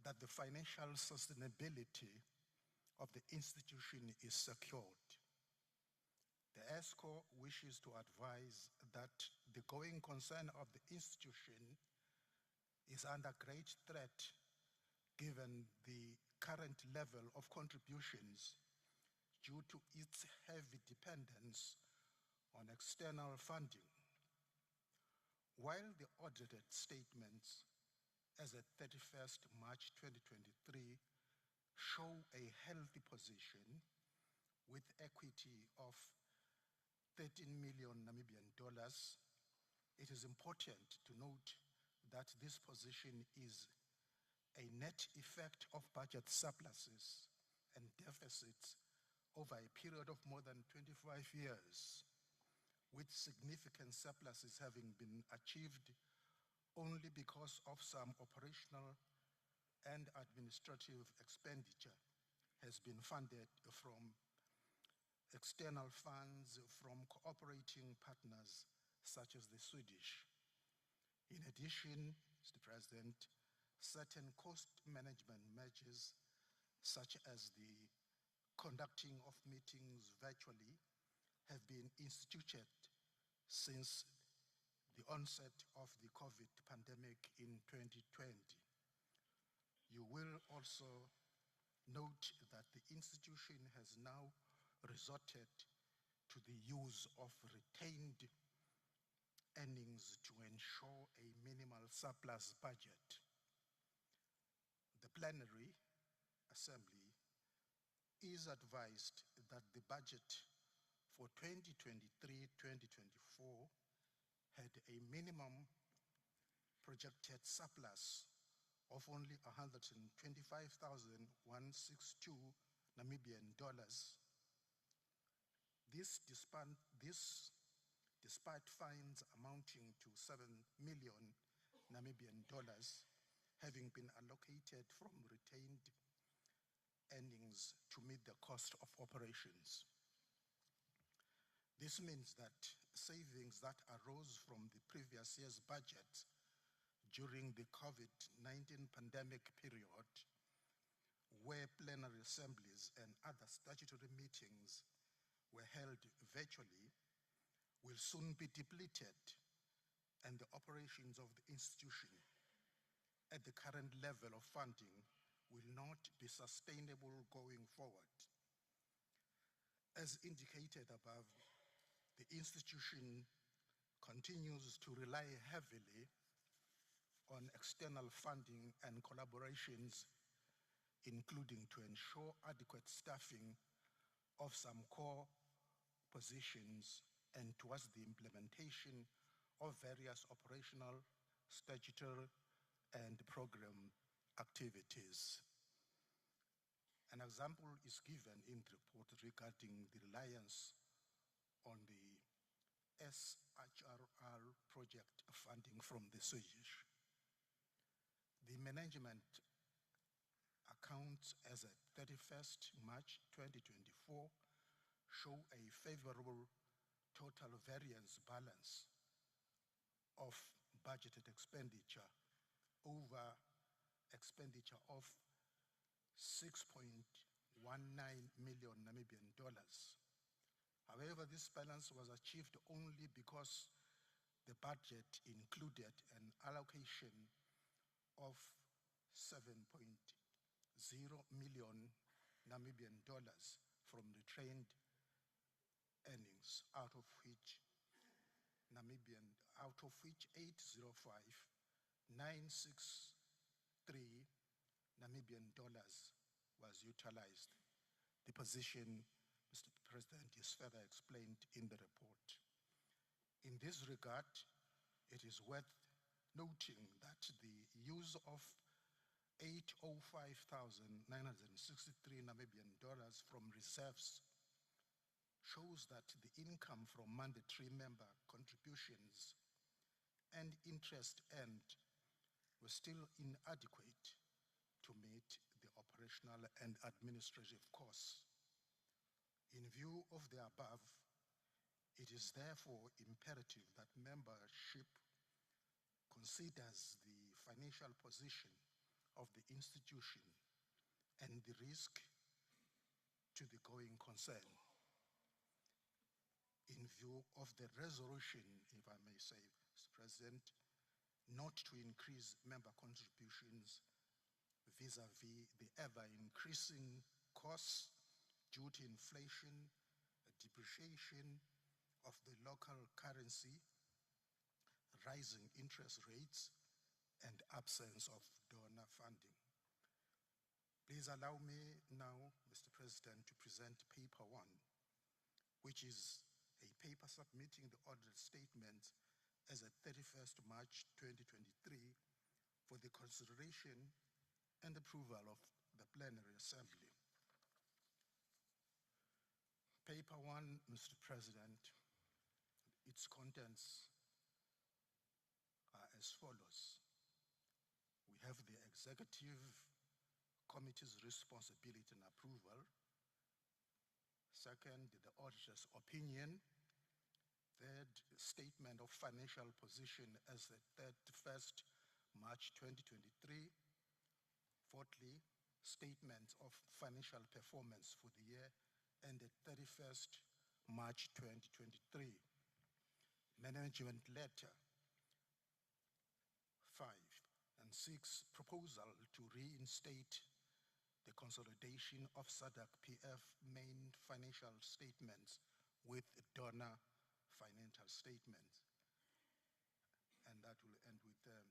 that the financial sustainability of the institution is secured. The ESCO wishes to advise that the going concern of the institution is under great threat given the current level of contributions due to its heavy dependence on external funding. While the audited statements as at 31st March 2023 show a healthy position with equity of 13 million Namibian dollars, it is important to note that this position is a net effect of budget surpluses and deficits over a period of more than 25 years, with significant surpluses having been achieved only because of some operational and administrative expenditure has been funded from external funds from cooperating partners such as the Swedish. In addition, Mr. President, certain cost management measures, such as the conducting of meetings virtually, have been instituted since the onset of the COVID pandemic in 2020. You will also note that the institution has now resorted to the use of retained earnings to ensure a minimal surplus budget. The Plenary Assembly is advised that the budget for 2023-2024 had a minimum projected surplus of only 125,162 Namibian dollars. This despite fines amounting to 7 million Namibian dollars having been allocated from retained earnings to meet the cost of operations. This means that savings that arose from the previous year's budget during the COVID-19 pandemic period, where plenary assemblies and other statutory meetings were held virtually, will soon be depleted, and the operations of the institution at the current level of funding will not be sustainable going forward. As indicated above, the institution continues to rely heavily on external funding and collaborations, including to ensure adequate staffing of some core positions and towards the implementation of various operational, statutory, and program activities. An example is given in the report regarding the reliance on the SHRR project funding from the Swedish. The management accounts as at 31st March 2024 show a favorable total variance balance of budgeted expenditure over expenditure of 6.19 million Namibian dollars. However, this balance was achieved only because the budget included an allocation of 7.0 million Namibian dollars from retained earnings, out of which 805,963 Namibian dollars was utilized. The position, Mr. President, is further explained in the report. In this regard, it is worth noting that the use of 805,963 Namibian dollars from reserves shows that the income from mandatory member contributions and interest earned were still inadequate to meet the operational and administrative costs. In view of the above, it is therefore imperative that membership considers the financial position of the institution and the risk to the going concern. In view of the resolution, if I may say, Mr. President, not to increase member contributions vis-a-vis the ever-increasing costs due to inflation, depreciation of the local currency, rising interest rates, and absence of donor funding. Please allow me now, Mr. President, to present paper 1, which is a paper submitting the audit statement as at 31st March 2023 for the consideration and approval of the Plenary Assembly. Paper 1, Mr. President, its contents are as follows. We have the Executive Committee's responsibility and approval. Second, the auditor's opinion. Third, statement of financial position as at 31st March 2023. Fourthly, statements of financial performance for the year ended 31st March 2023. Management letter. 5 and 6, proposal to reinstate the consolidation of SADC-PF main financial statements with donor financial statements. And that will end with the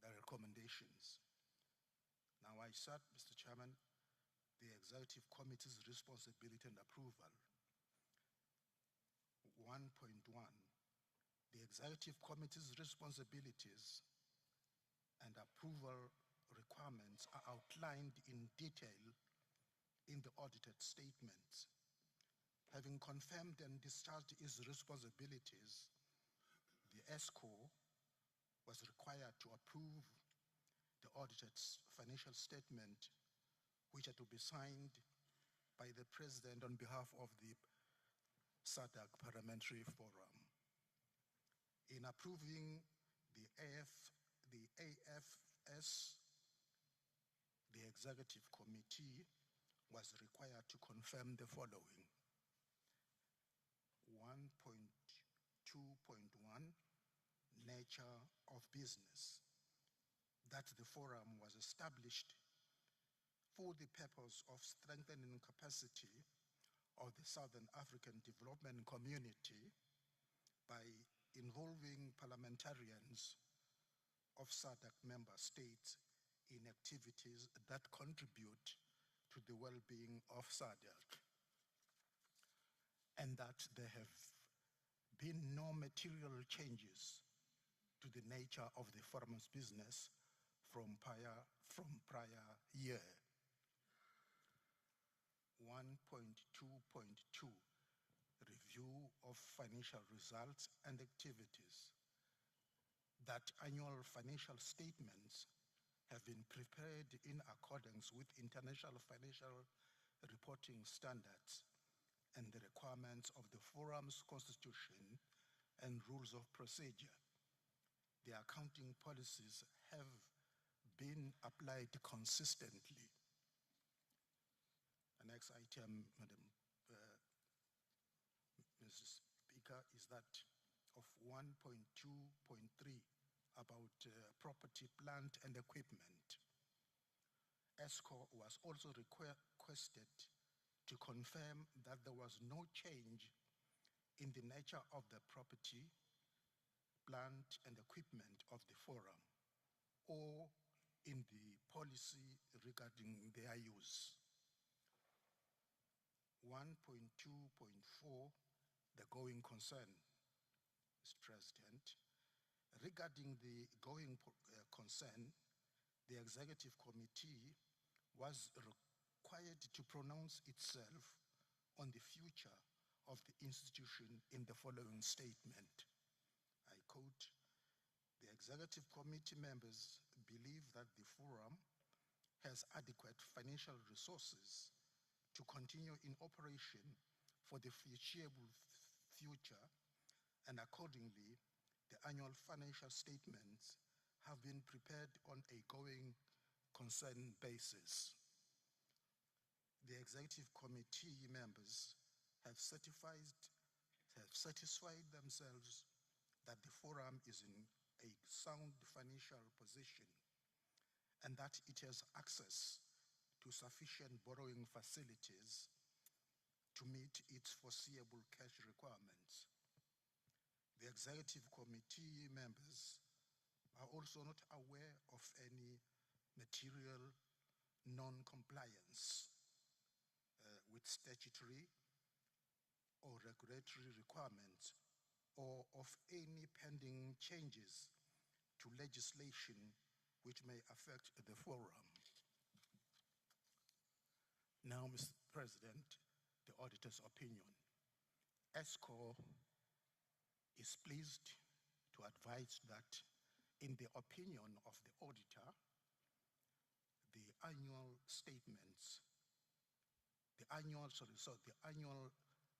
recommendations. Now I start, Mr. Chairman, the Executive Committee's responsibility and approval. 1.1, the Executive Committee's responsibilities and approval requirements are outlined in detail in the audited statement. Having confirmed and discharged its responsibilities, the ESCO was required to approve the audited financial statement, which are to be signed by the President on behalf of the SADC Parliamentary Forum. In approving the AFS, the Executive Committee was required to confirm the following. 1.2.1, nature of business, that the forum was established for the purpose of strengthening capacity of the Southern African Development Community by involving parliamentarians of SADC member states in activities that contribute to the well-being of SADC, and that there have been no material changes to the nature of the forum's business from prior year. 1.2.2, review of financial results and activities. That annual financial statements have been prepared in accordance with international financial reporting standards and the requirements of the forum's constitution and rules of procedure. The accounting policies have been applied consistently. The next item, Madam Mrs. Speaker, is that of 1.2.3 about property, plant, and equipment. ESCO was also requested to confirm that there was no change in the nature of the property, plant, and equipment of the forum, or in the policy regarding their use. 1.2.4, the going concern, Mr. President. Regarding the going concern, the Executive Committee was required to pronounce itself on the future of the institution in the following statement. I quote, "The Executive Committee members believe that the forum has adequate financial resources to continue in operation for the foreseeable future, and accordingly, the annual financial statements have been prepared on a going concern basis. The Executive Committee members have satisfied themselves that the forum is in a sound financial position and that it has access to sufficient borrowing facilities to meet its foreseeable cash requirements. The Executive Committee members are also not aware of any material non-compliance with statutory or regulatory requirements or of any pending changes to legislation which may affect the forum. Now, Mr. President, the auditor's opinion. ESCO is pleased to advise that in the opinion of the auditor, the annual statements, the annual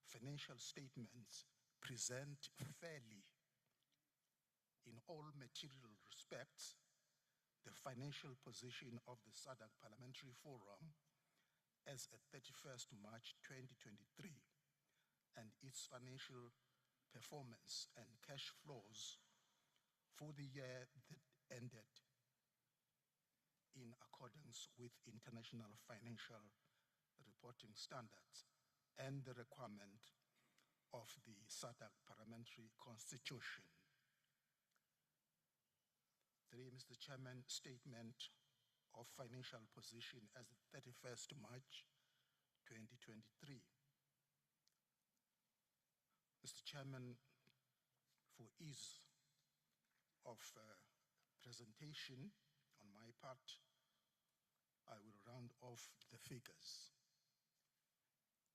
financial statements present fairly in all material respects the financial position of the SADC Parliamentary Forum as at 31st March 2023 and its financial performance and cash flows for the year that ended in accordance with international financial reporting standards and the requirement of the SADC Parliamentary Constitution. 3, Mr. Chairman, statement of financial position as of 31st March 2023. Mr. Chairman, for ease of presentation on my part, I will round off the figures.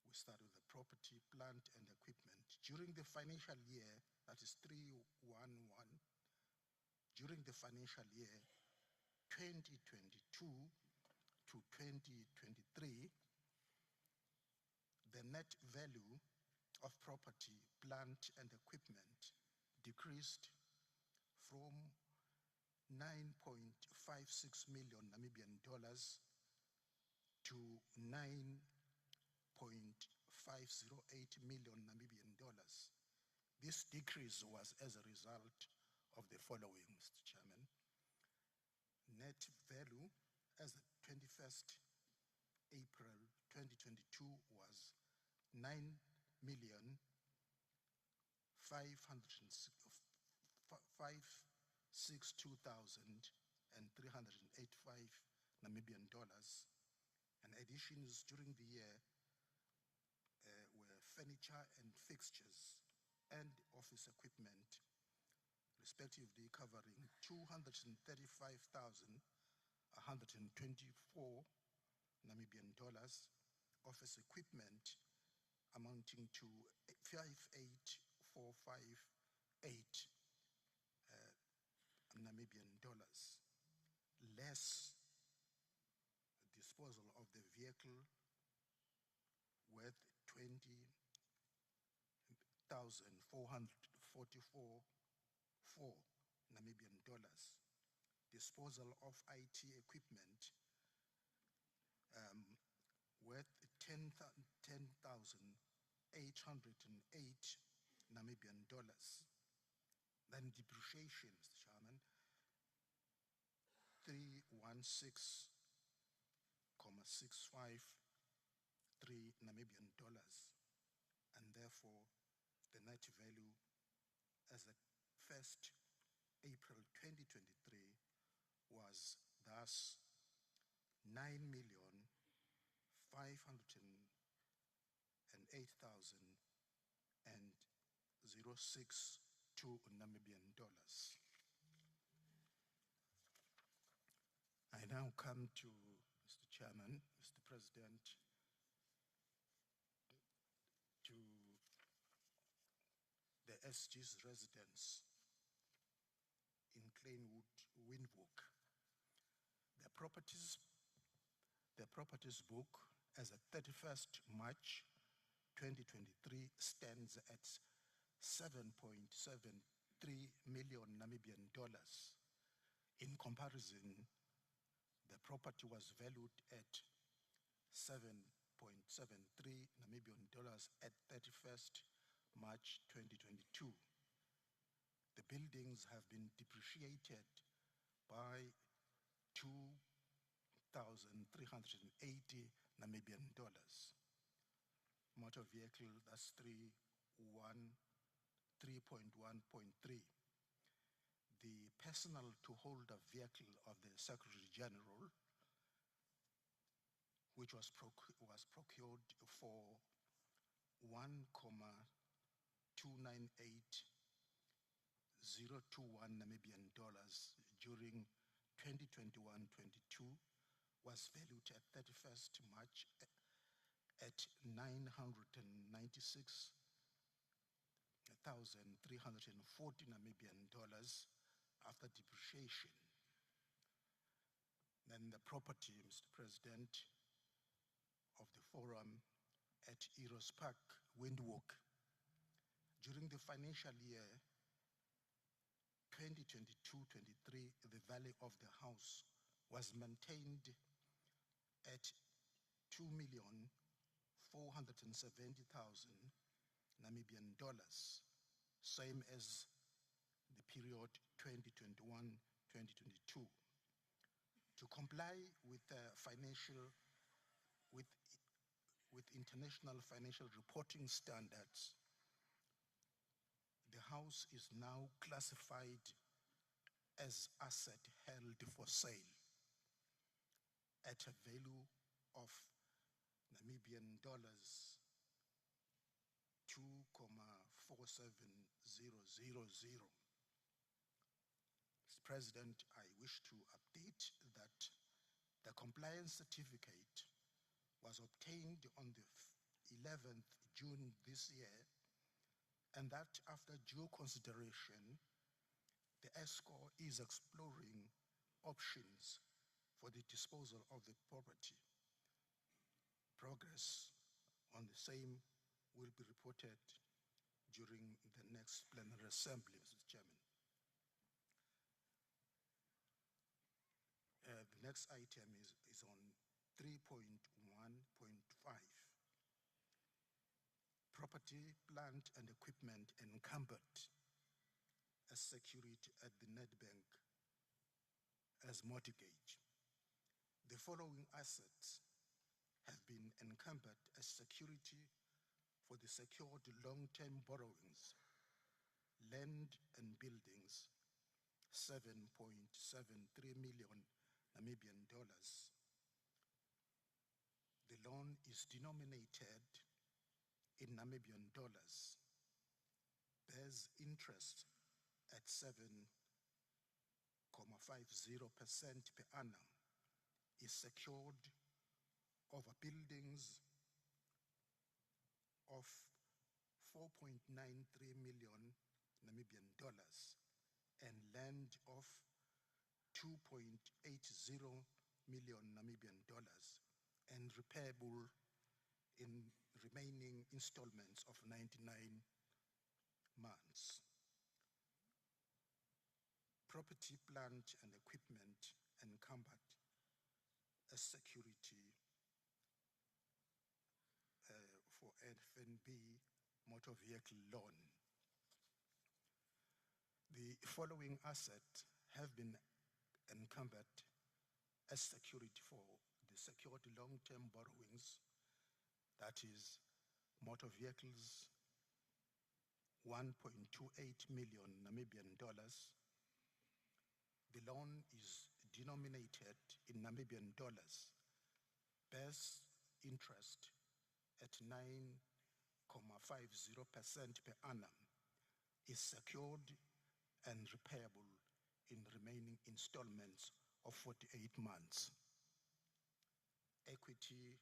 We start with the property, plant, and equipment. During the financial year, that is 311, during the financial year 2022 to 2023, the net value of property, plant, and equipment decreased from 9.56 million Namibian dollars to 9.508 million Namibian dollars. This decrease was as a result of the following, Mr. Chairman. Net value as of 21st April 2022 was 9,562,385 Namibian dollars, and additions during the year were furniture and fixtures and office equipment, respectively covering 235,124 Namibian dollars, office equipment amounting to 58,458 Namibian dollars, less disposal of the vehicle worth 20,444 Namibian dollars, disposal of IT equipment worth 10,808 Namibian dollars. Then depreciation, Mr. Chairman, 316,653 Namibian dollars, and therefore the net value as at 1st April 2023 was thus 9,508,062 Namibian dollars. I now come to Mr. Chairman, Mr. President, to the SG's residence in Kleinwood, Windhoek. The properties book as at 31st March 2023 stands at 7.73 million Namibian dollars. In comparison, the property was valued at 7.73 Namibian dollars at 31st March 2022. The buildings have been depreciated by 2,380 Namibian dollars. Motor vehicle, that's 3.1.3. The personal to holder vehicle of the Secretary General, which was procured for 1,298,021 Namibian dollars during 2021-22, was valued at 31st March at 996,340 Namibian dollars after depreciation. Then the property, Mr. President, of the forum at Eros Park, Windhoek, during the financial year 2022-23, the value of the house was maintained at 2,470,000 Namibian dollars, same as the period 2021-2022. To comply with with international financial reporting standards, the house is now classified as asset held for sale at a value of Namibian dollars 2,47000. Mr. President, I wish to update that the compliance certificate was obtained on the 11th June this year, and that after due consideration, the ESCO is exploring options for the disposal of the property. Progress on the same will be reported during the next plenary assembly, Mr. Chairman. The next item is on 3.1.5. Property, plant, and equipment encumbered as security at the Nedbank as mortgage. The following assets have been encumbered as security for the secured long-term borrowings: land and buildings, 7.73 million Namibian dollars. The loan is denominated in Namibian dollars, bears interest at 7.50% per annum, is secured over buildings of 4.93 million Namibian dollars and land of 2.80 million Namibian dollars and repayable in remaining installments of 99 months. Property, plant, and equipment encumbered as security for FNB motor vehicle loan. The following assets have been encumbered as security for the secured long-term borrowings, that is motor vehicles, 1.28 million Namibian dollars. The loan is denominated in Namibian dollars, bears interest at 9.50% per annum, is secured and repayable in remaining installments of 48 months. Equity,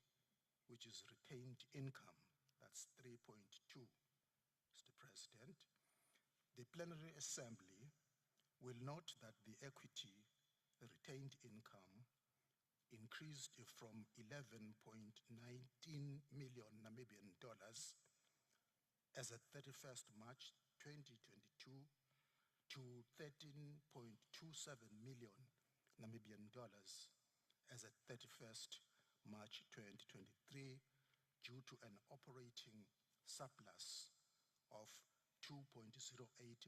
which is retained income, that's 3.2, Mr. President. The Plenary Assembly will note that the equity retained income increased from 11.19 million Namibian dollars as at 31st March 2022 to 13.27 million Namibian dollars as at 31st March 2023 due to an operating surplus of 2.08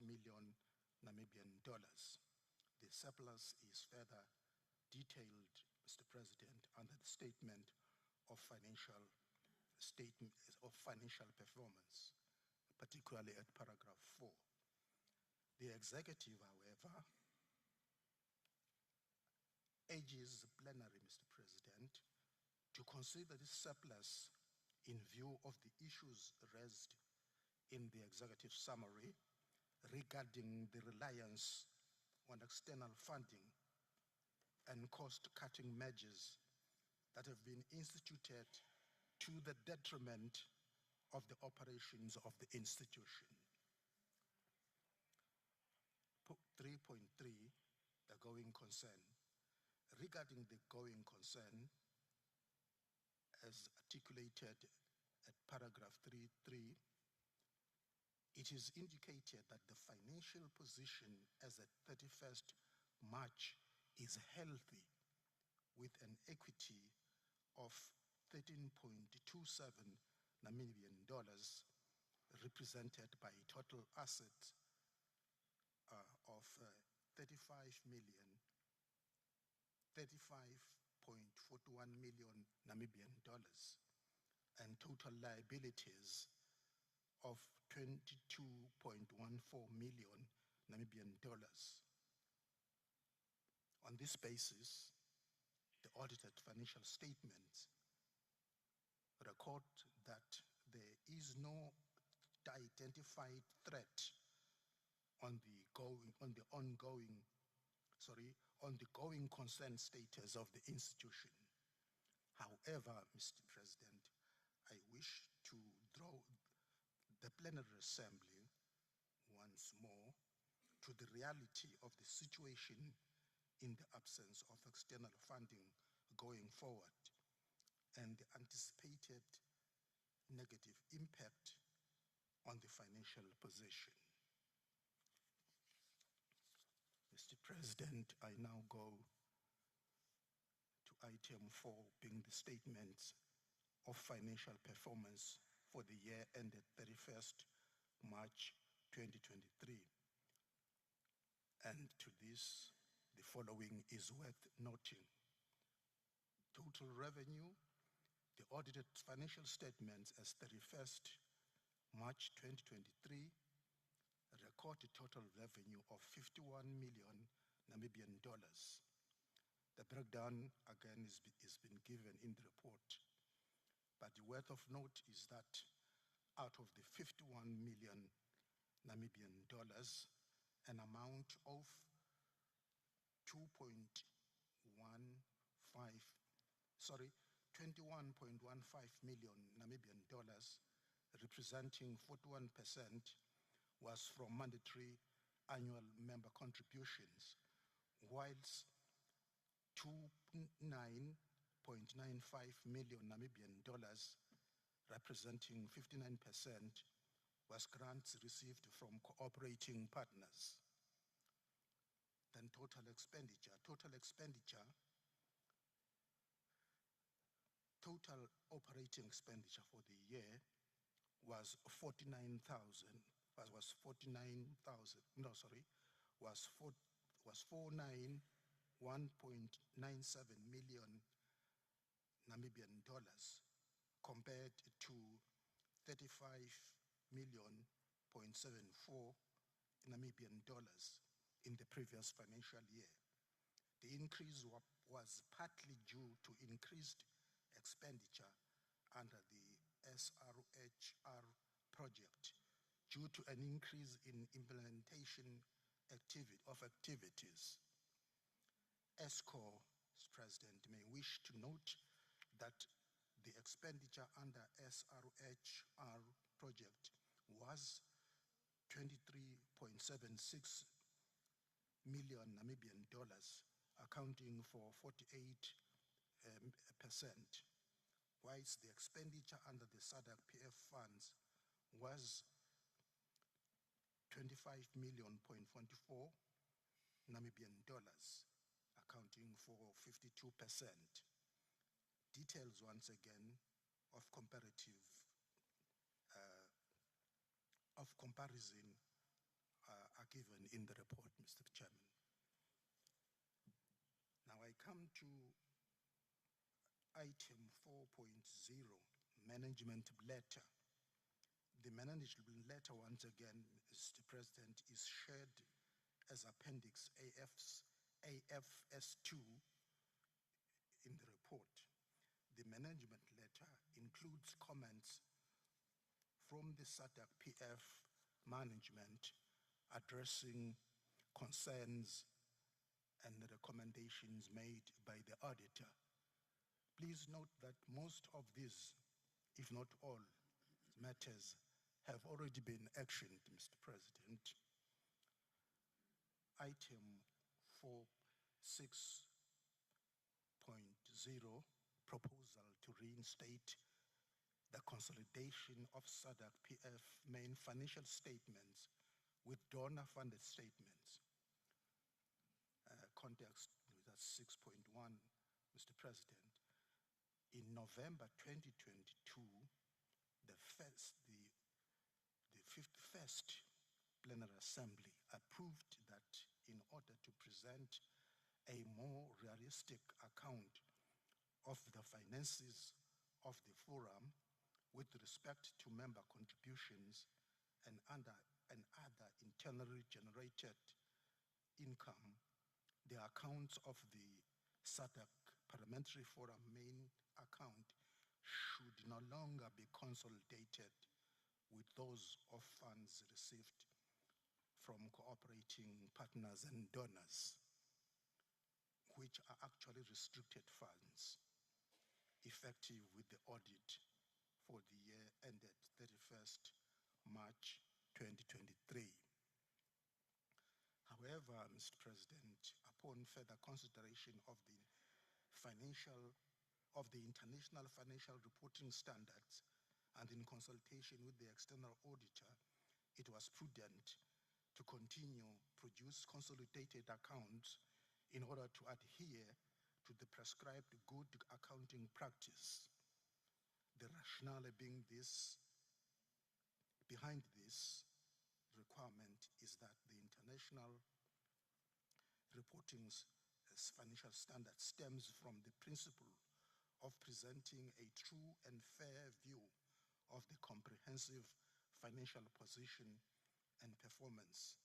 million Namibian dollars. The surplus is further detailed, Mr. President, under the statement of financial performance, particularly at paragraph 4. The executive, however, urges the plenary, Mr. President, to consider this surplus in view of the issues raised in the executive summary regarding the reliance on external funding and cost-cutting measures that have been instituted to the detriment of the operations of the institution. 3.3, the going concern. Regarding the going concern, as articulated at paragraph 3.3, it is indicated that the financial position as at 31st March is healthy, with an equity of 13.27 Namibian dollars, represented by total assets of 35.41 million Namibian dollars, and total liabilities of 22.14 million Namibian dollars. On this basis, the audited financial statements record that there is no identified threat on the going concern status of the institution. However, Mr. President, I wish to draw the Plenary Assembly once more to the reality of the situation in the absence of external funding going forward and the anticipated negative impact on the financial position. Mr. President, I now go to item 4, being the statements of financial performance for the year ended 31st March 2023. And to this, the following is worth noting. Total revenue, the audited financial statements as 31st March 2023 record a total revenue of 51 million Namibian dollars. The breakdown again is been given in the report, but the worth of note is that out of the 51 million Namibian dollars, an amount of 21.15 million Namibian dollars, representing 41%, was from mandatory annual member contributions, whilst 29.95 million Namibian dollars, representing 59%, was grants received from cooperating partners. Then total expenditure. Total operating expenditure for the year was 49,000. Was 49.197 million Namibian dollars, compared to 35.74 million Namibian dollars in the previous financial year. The increase was partly due to increased expenditure under the SRHR project, due to an increase in implementation activities. ESCO, President, may wish to note that the expenditure under SRHR project was 23.76 million Namibian dollars, accounting for 48%, whilst the expenditure under the SADC-PF funds was 25.24 million Namibian dollars, accounting for 52%. Details, once again, of comparison are given in the report, Mr. Chairman. Now I come to item 4.0, management letter. The management letter, once again, Mr. President, is shared as Appendix AFS2 in the report. The management letter includes comments from the SADC-PF management addressing concerns and the recommendations made by the auditor. Please note that most of these, if not all, matters have already been actioned, Mr. President. Item 4.6.0, proposal to reinstate the consolidation of SADC-PF main financial statements with donor-funded statements. Context, that's 6.1, Mr. President. In November 2022, the 51st Plenary Assembly approved that in order to present a more realistic account of the finances of the forum with respect to member contributions and other internally generated income, the accounts of the SADC Parliamentary Forum main account should no longer be consolidated with those of funds received from cooperating partners and donors, which are actually restricted funds, effective with the audit for the year ended 31st March 2023. However, Mr. President, upon further consideration of the international financial reporting standards and in consultation with the external auditor, it was prudent to continue produce consolidated accounts in order to adhere to the prescribed good accounting practice. The rationale being behind this requirement is that the international reporting financial standard stems from the principle of presenting a true and fair view of the comprehensive financial position and performance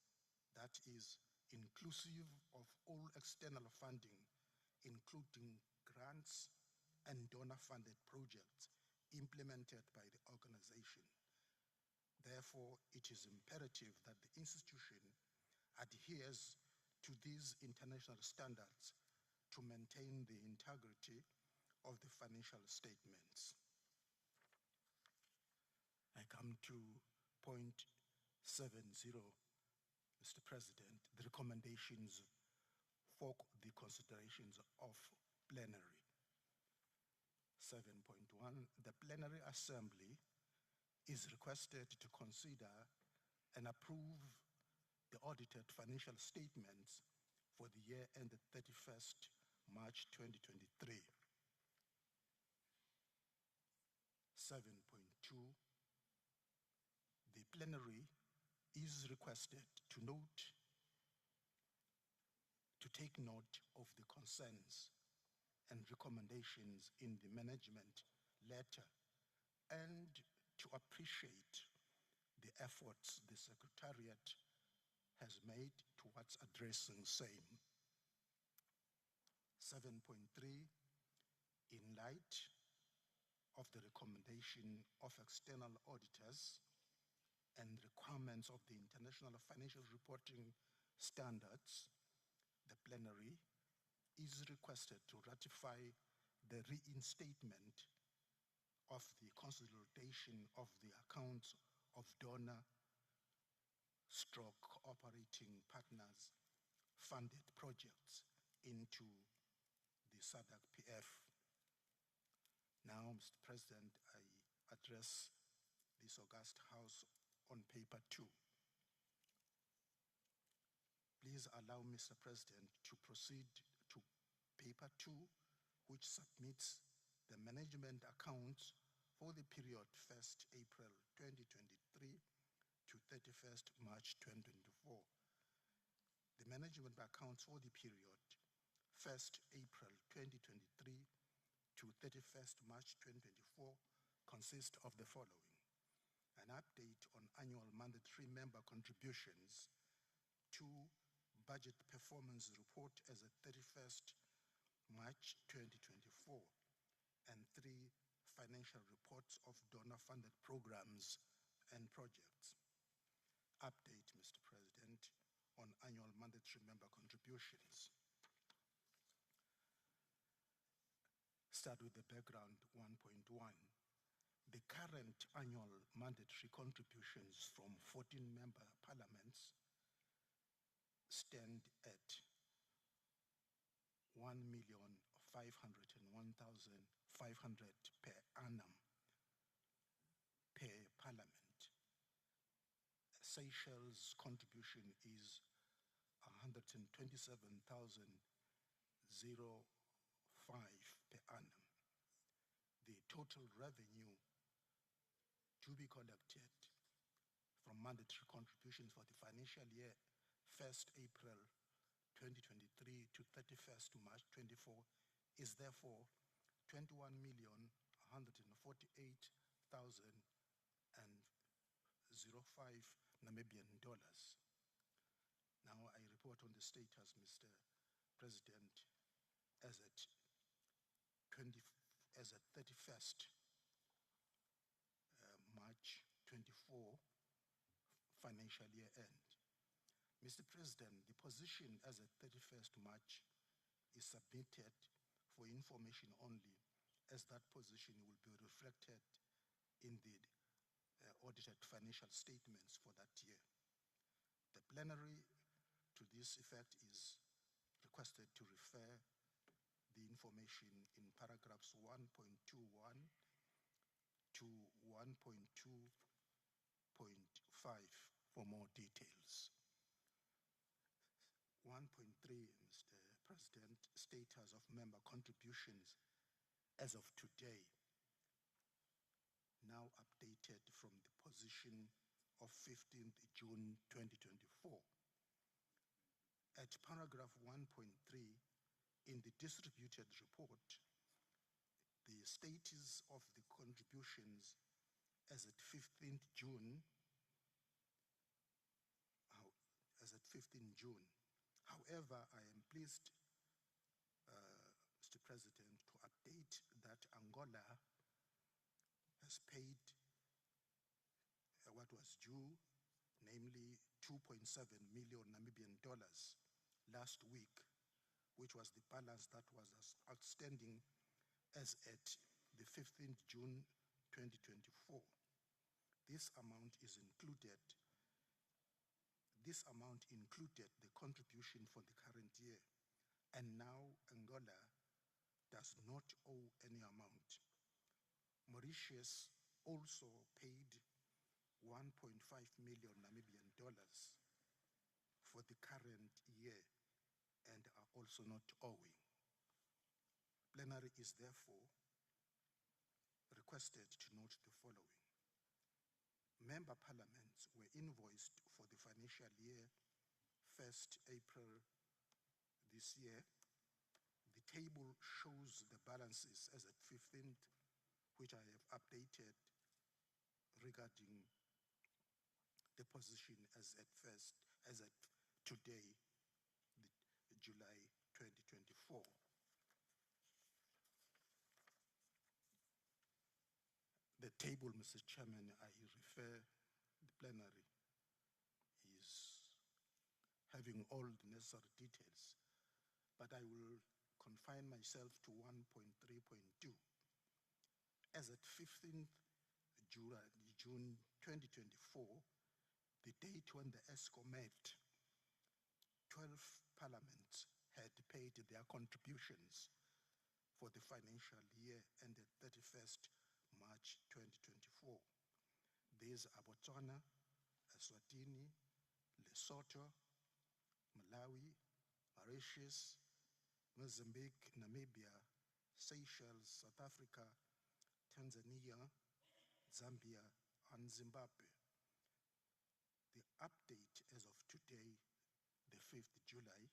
that is inclusive of all external funding, including grants and donor-funded projects implemented by the organization. Therefore, it is imperative that the institution adheres to these international standards to maintain the integrity of the financial statements. I come to point 70, Mr. President, the recommendations for the considerations of plenary. 7.1, the Plenary Assembly is requested to consider and approve the audited financial statements for the year ended 31st March 2023. 7.2, the plenary is requested to take note of the concerns and recommendations in the management letter and to appreciate the efforts the Secretariat has made towards addressing same. 7.3, in light of the recommendation of external auditors and requirements of the International Financial Reporting Standards, the plenary is requested to ratify the reinstatement of the consolidation of the accounts of donor/operating partners funded projects into the SADC-PF. Now, Mr. President, I address this august House on paper 2. Please allow Mr. President to proceed to paper 2, which submits the management accounts for the period 1st April 2023 to 31st March 2024. The management accounts for the period 1st April 2023 to 31st March 2024 consist of the following: an update on annual mandatory member contributions, 2 budget performance report as of 31st March 2024, and 3 financial reports of donor-funded programs and projects. Update, Mr. President, on annual mandatory member contributions. Start with the background 1.1. The current annual mandatory contributions from 14 member parliaments stand at 1,501,500 per annum, Seychelles' contribution is 127,005 per annum. The total revenue to be collected from mandatory contributions for the financial year 1st April 2023 to 31st March 24 is therefore 21,148,005 Namibian dollars. Now I report on the status, Mr. President, as at 31st March 24 financial year end. Mr. President, the position as at 31st March is submitted for information only, as that position will be reflected in the audited financial statements for that year. The plenary to this effect is requested to refer the information in paragraphs 1.21 to 1.2.5 for more details. 1.3, Mr. President, status of member contributions as of today, now updated from the position of 15th June 2024. At paragraph 1.3, in the distributed report, the status of the contributions as at 15th June, However, I am pleased, Mr. President, to update that Angola has paid what was due, namely 2.7 million Namibian dollars last week, which was the balance that was outstanding as at the 15th June 2024. This amount included the contribution for the current year, and now Angola does not owe any amount. Mauritius also paid 1.5 million Namibian dollars for the current year and are also not owing. Plenary is therefore requested to note the following. Member parliaments were invoiced for the financial year 1st April this year. The table shows the balances as at 15th, which I have updated regarding the position as at today, July 2024. The table, Mr. Chairman, I refer the plenary is having all the necessary details, but I will confine myself to 1.3.2. As at 15th June 2024, the date when the ESCO met, 12 parliaments had paid their contributions for the financial year ended 31st March 2024. These are Botswana, Eswatini, Lesotho, Malawi, Mauritius, Mozambique, Namibia, Seychelles, South Africa, Tanzania, Zambia, and Zimbabwe. The update as of today, the 5th July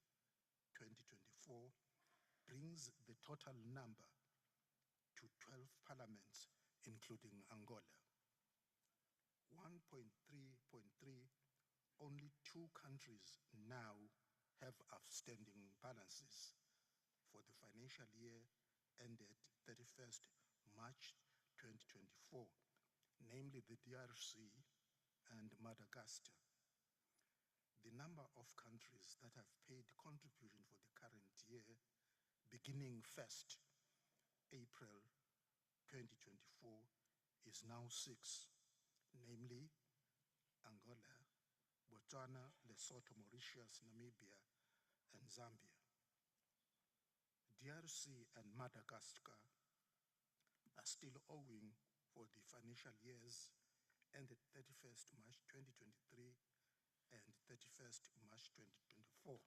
2024, brings the total number to 12 parliaments, including Angola. 1.3.3, only 2 countries now have outstanding balances for the financial year ended 31st March 2024, namely the DRC and Madagascar. The number of countries that have paid contribution for the current year, beginning 1st April 2024, is now 6, namely Angola, Botswana, Lesotho, Mauritius, Namibia, and Zambia. DRC and Madagascar are still owing for the financial years ended 31st March 2023 31st March 2024.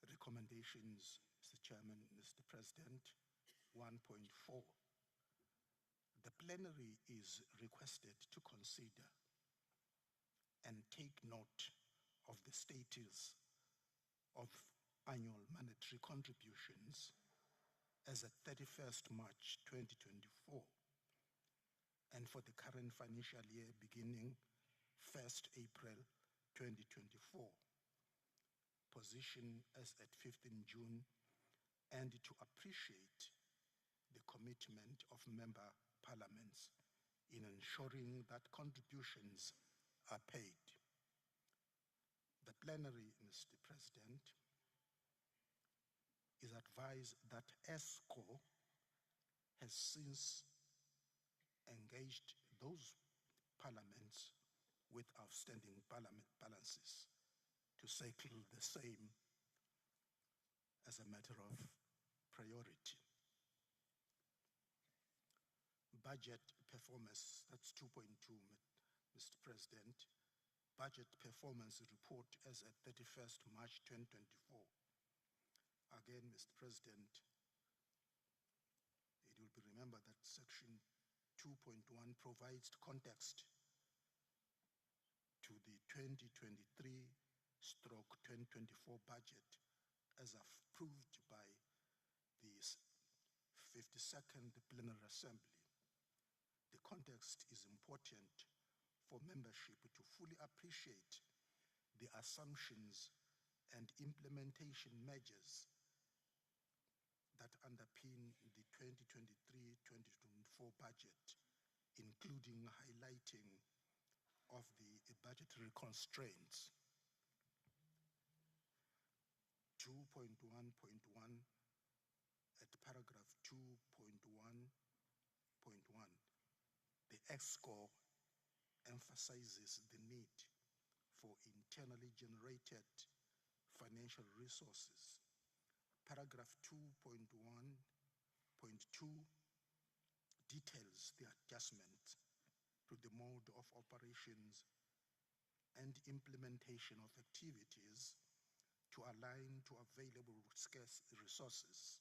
Recommendations, Mr. Chairman, Mr. President, 1.4. The plenary is requested to consider and take note of the status of annual monetary contributions as at 31st March 2024 and for the current financial year beginning 1st April 2024, position as at 15 June, and to appreciate the commitment of member parliaments in ensuring that contributions are paid. The plenary, Mr. President, is advised that ESCO has since engaged those parliaments with outstanding parliament balances to settle the same as a matter of priority. Budget performance, that's 2.2, Mr. President. Budget performance report as at 31st March 2024. Again, Mr. President, it will be remembered that section 2.1 provides context to the 2023/2024 budget as approved by the 52nd Plenary Assembly. The context is important for membership to fully appreciate the assumptions and implementation measures that underpin the 2023-2024 budget, including highlighting of the budgetary constraints. 2.1.1 at paragraph 2.1.1, the ESCO emphasizes the need for internally generated financial resources. Paragraph 2.1.2 details the adjustment to the mode of operations and implementation of activities to align to available scarce resources.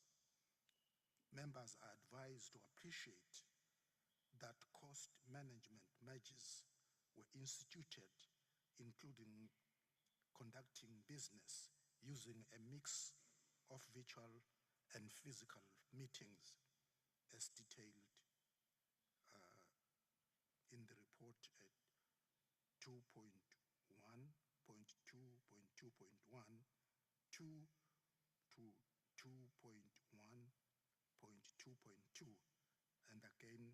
Members are advised to appreciate that cost management measures were instituted, including conducting business using a mix of virtual and physical meetings as detailed in the report at 2.1.2.2.1, 2 to 2.1.2.2, and again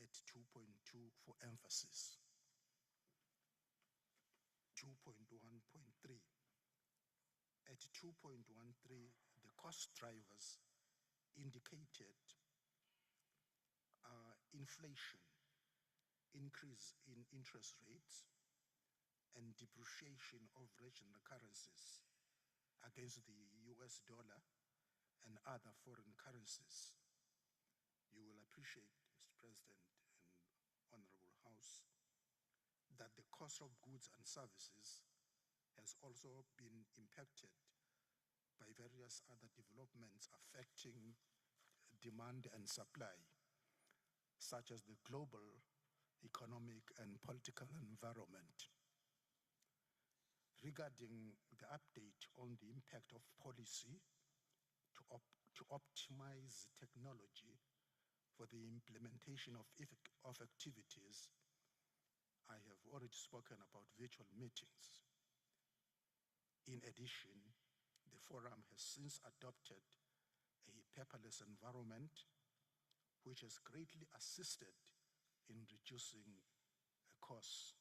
at 2.2 for emphasis. 2.1.3. At 2.13, the cost drivers indicated inflation, increase in interest rates, and depreciation of regional currencies against the US dollar and other foreign currencies. You will appreciate, Mr. President and Honorable House, that the cost of goods and services has also been impacted by various other developments affecting demand and supply, such as the global economic and political environment. Regarding the update on the impact of policy to optimize technology for the implementation of activities, I have already spoken about virtual meetings. In addition, the forum has since adopted a paperless environment, which has greatly assisted in reducing costs.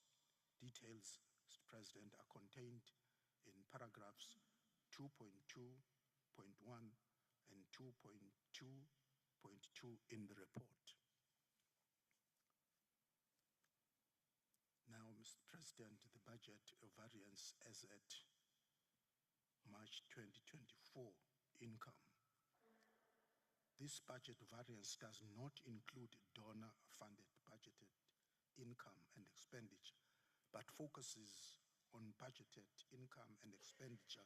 Details, Mr. President, are contained in paragraphs 2.2.1 and 2.2.2 in the report. Now, Mr. President, the budget variance as at March 2024 income. This budget variance does not include donor-funded budgeted income and expenditure but focuses on budgeted income and expenditure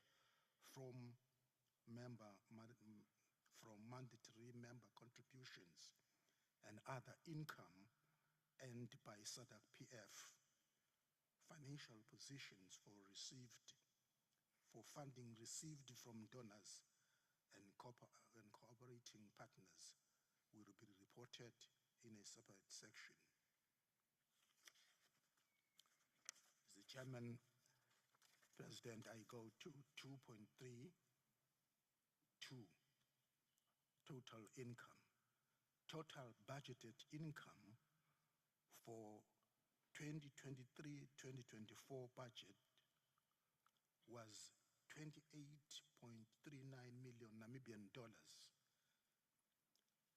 from mandatory member contributions and other income earned by SADC-PF, financial positions for funding received from donors and cooperating partners will be reported in a separate section. As the Chairman, President, I go to 2.32, total income. Total budgeted income for 2023-2024 budget was 28.39 million Namibian dollars.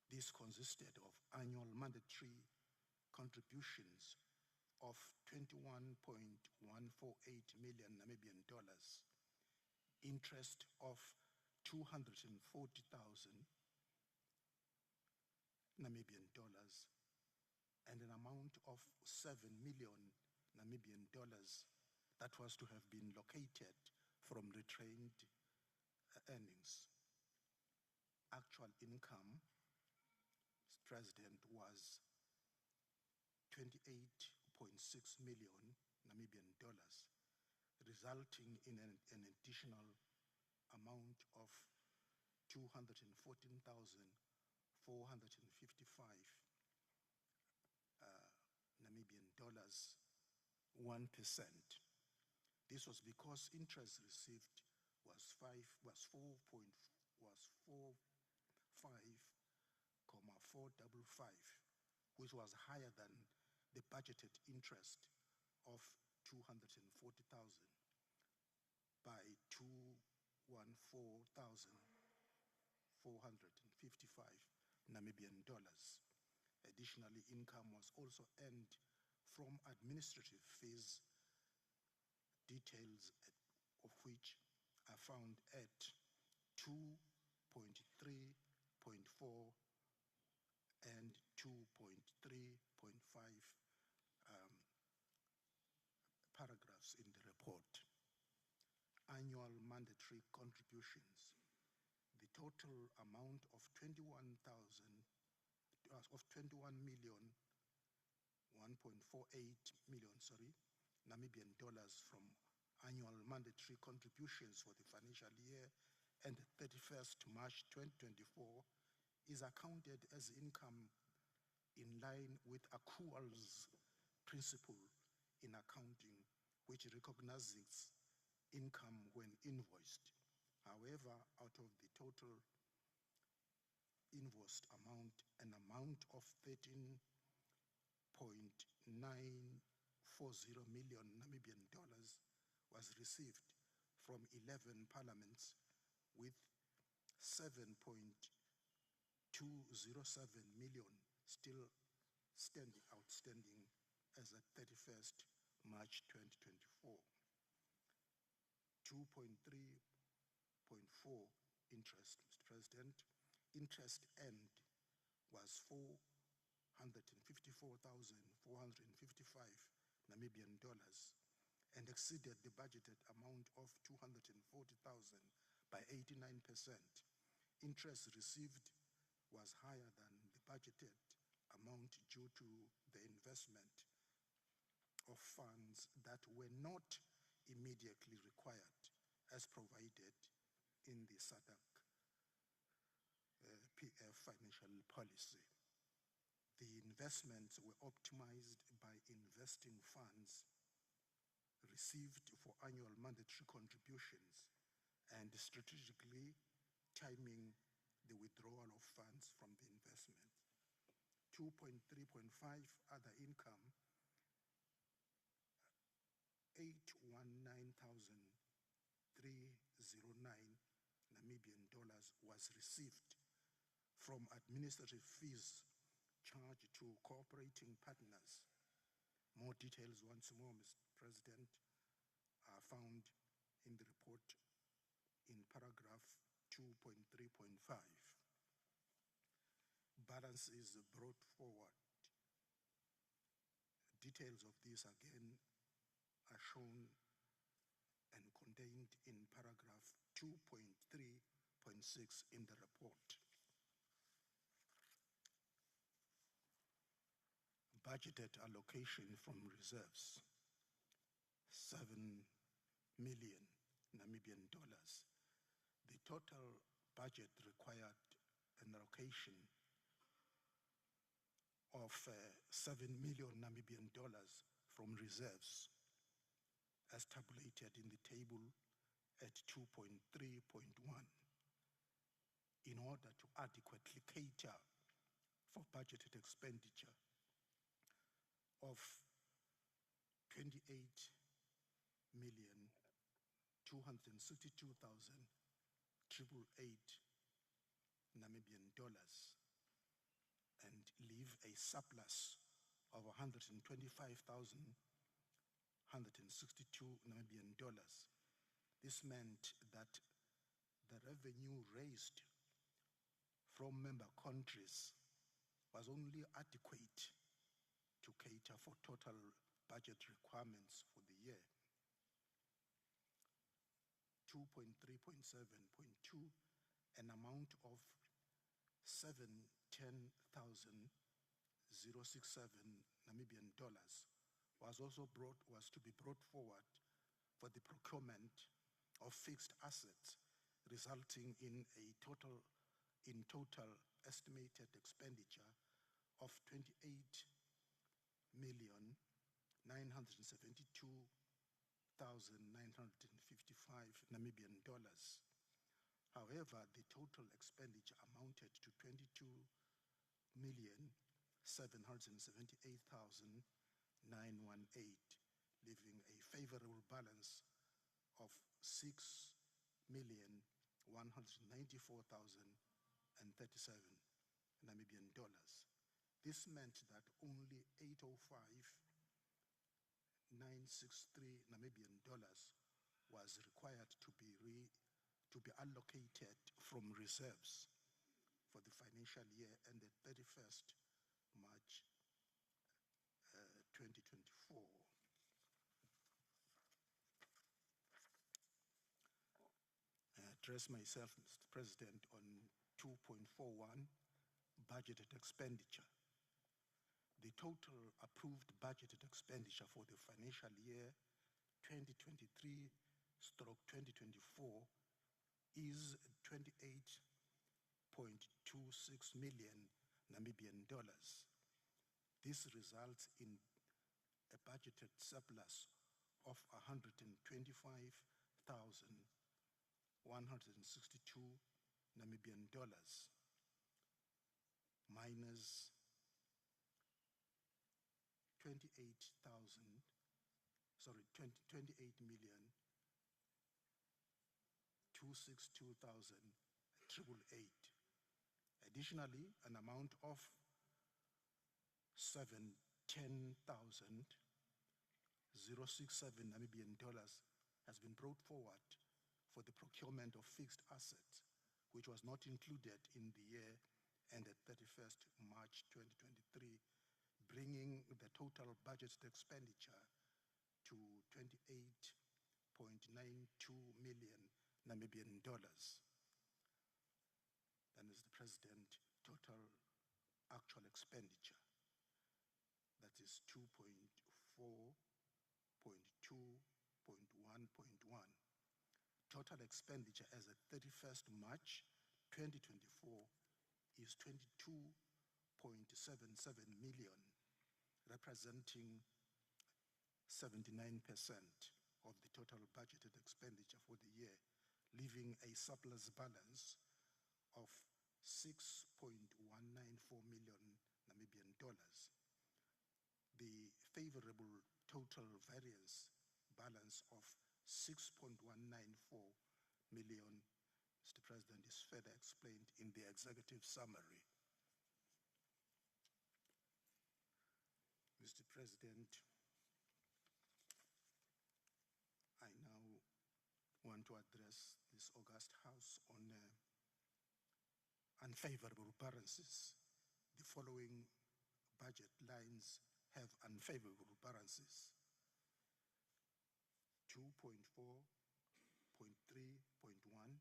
This consisted of annual mandatory contributions of 21.148 million Namibian dollars, interest of 240,000 Namibian dollars, and an amount of 7 million Namibian dollars that was to have been located from retained earnings. Actual income, Mr. President, was 28.6 million Namibian dollars, resulting in an additional amount of 214,455 Namibian dollars, 1%. This was because interest received was 4,555, which was higher than the budgeted interest of 240,000 by 214,455 Namibian dollars. Additionally, income was also earned from administrative fees, details of which are found at 2.3.4 and 2.3.5 paragraphs in the report. Annual mandatory contributions. The total amount of 1.48 million, Namibian dollars from annual mandatory contributions for the financial year and 31st March 2024 is accounted as income in line with accruals principle in accounting, which recognizes income when invoiced. However, out of the total invoiced amount, an amount of 13.940 million Namibian dollars was received from 11 parliaments, with 7.207 million still outstanding as at 31st March 2024. 2.3.4 interest, Mr. President. Interest earned was 454,455 Namibian dollars and exceeded the budgeted amount of 240,000 by 89%. Interest received was higher than the budgeted amount due to the investment of funds that were not immediately required as provided in the SADC-PF financial policy. The investments were optimized by investing funds received for annual mandatory contributions and strategically timing the withdrawal of funds from the investment. 2.3.5 other income, 819,309 Namibian dollars was received from administrative fees charged to cooperating partners. More details once more, Mr. President, are found in the report in paragraph 2.3.5. Balance is brought forward. Details of this again are shown and contained in paragraph 2.3.6 in the report. Budgeted allocation from reserves, 7 million Namibian dollars. The total budget required an allocation of 7 million Namibian dollars from reserves, as tabulated in the table at 2.3.1, in order to adequately cater for budgeted expenditure of 28,262,888 Namibian dollars, and leave a surplus of 125,162 Namibian dollars. This meant that the revenue raised from member countries was only adequate to cater for total budget requirements for the year. 2.3.7.2, an amount of 710,067 Namibian dollars was to be brought forward for the procurement of fixed assets, resulting in a total estimated expenditure of 28,972,955 Namibian dollars. However, the total expenditure amounted to 22,778,918, leaving a favorable balance of 6,194,037 Namibian dollars. This meant that only 805,963 Namibian dollars was required to be allocated from reserves for the financial year ended 31st March 2024. I address myself, Mr. President, on 2.41, budgeted expenditure. The total approved budgeted expenditure for the financial year 2023/2024 is 28.26 million Namibian dollars. This results in a budgeted surplus of 125,162 Namibian dollars, minus 28,262,888. Additionally, an amount of 710,067 Namibian dollars has been brought forward for the procurement of fixed assets, which was not included in the year ended 31st March 2023, bringing the total budgeted expenditure to 28.92 million Namibian dollars. Then, Mr. President, total actual expenditure, that is 2.4.2.1.1. Total expenditure as at 31st March 2024 is 22.77 million, representing 79% of the total budgeted expenditure for the year, leaving a surplus balance of 6.194 million Namibian dollars. The favorable total variance balance of 6.194 million, Mr. President, is further explained in the executive summary. Mr. President, I now want to address this august House on unfavorable balances. The following budget lines have unfavorable balances. 2.4.3.1,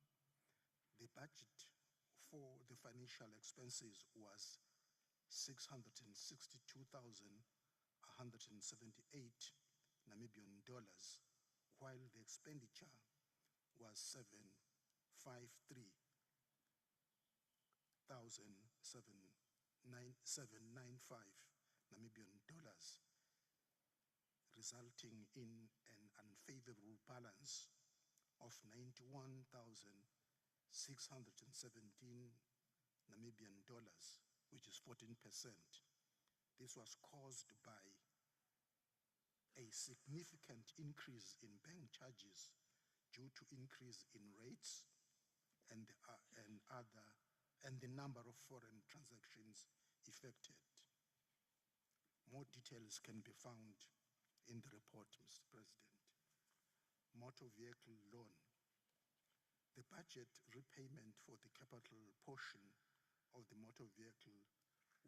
the budget for the financial expenses was 662,178 Namibian dollars, while the expenditure was 795 Namibian dollars, resulting in an unfavorable balance of 91,617 Namibian dollars, which is 14%. This was caused by a significant increase in bank charges due to increase in rates and the number of foreign transactions effected. More details can be found in the report, Mr. President. Motor vehicle loan. The budget repayment for the capital portion of the motor vehicle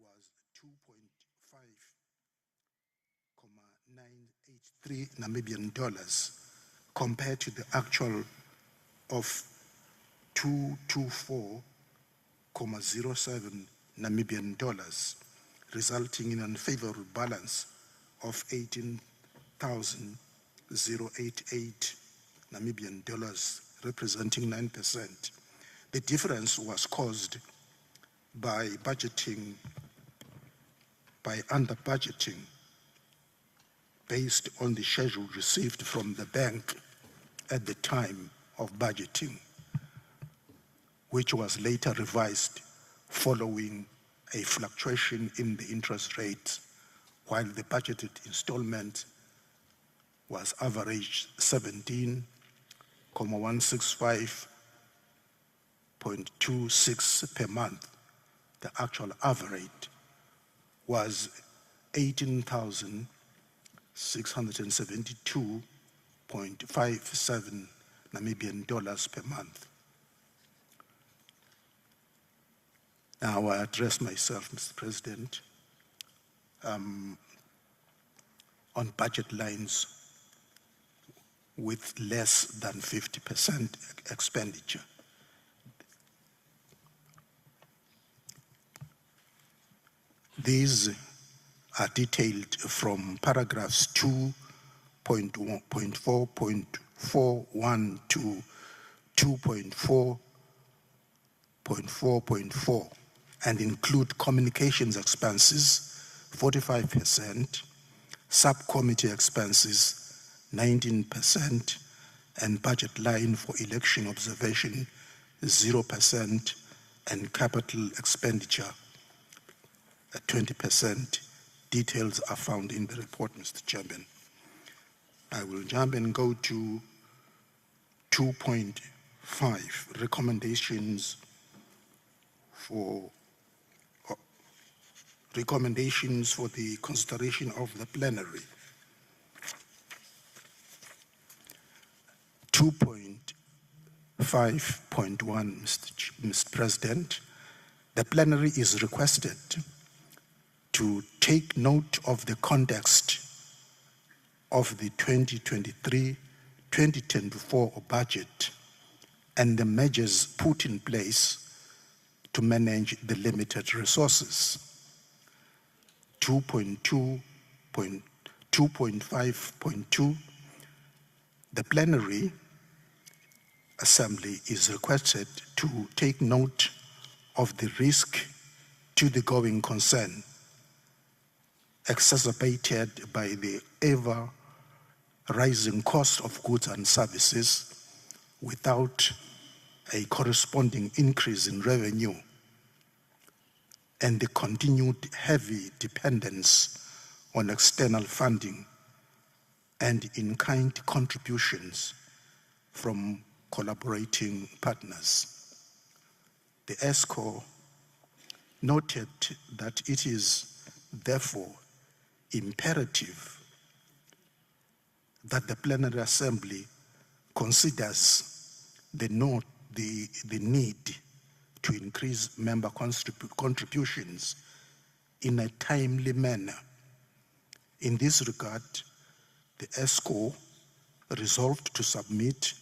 was 2.5,983 Namibian dollars compared to the actual of 224,07 Namibian dollars, resulting in an unfavorable balance of 18,088 Namibian dollars, representing 9%. The difference was caused by under budgeting based on the schedule received from the bank at the time of budgeting, which was later revised following a fluctuation in the interest rate, while the budgeted installment was averaged 17,165.26 per month. The actual average was 18,672.57 Namibian dollars per month. Now I address myself, Mr. President, on budget lines with less than 50% expenditure. These are detailed from paragraphs 2.4.41 to 2.4.4.4 and include communications expenses 45%, subcommittee expenses 19%, and budget line for election observation 0%, and capital expenditure at 20%. Details are found in the report, Mr. Chairman. I will jump and go to 2.5, recommendations for the consideration of the plenary. 2.5.1, Mr. President, the plenary is requested to take note of the context of the 2023-2024 budget and the measures put in place to manage the limited resources. 2.5.2, the plenary assembly is requested to take note of the risk to the going concern exacerbated by the ever-rising cost of goods and services without a corresponding increase in revenue, and the continued heavy dependence on external funding and in-kind contributions from collaborating partners. The ESCO noted that it is therefore imperative that the Plenary Assembly considers the need to increase member contributions in a timely manner. In this regard, the ESCO resolved to submit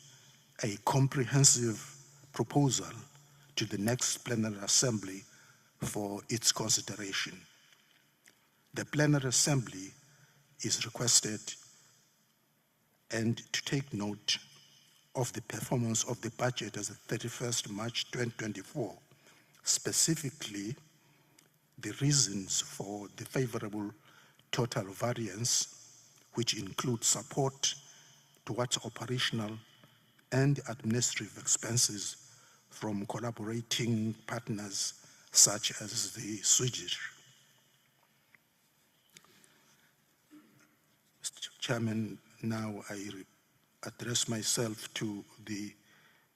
a comprehensive proposal to the next Plenary Assembly for its consideration. The Plenary Assembly is requested and to take note of the performance of the budget as of 31st March 2024, specifically the reasons for the favorable total variance, which includes support towards operational and administrative expenses from collaborating partners such as the Swedish. Mr. Chairman, now I address myself to the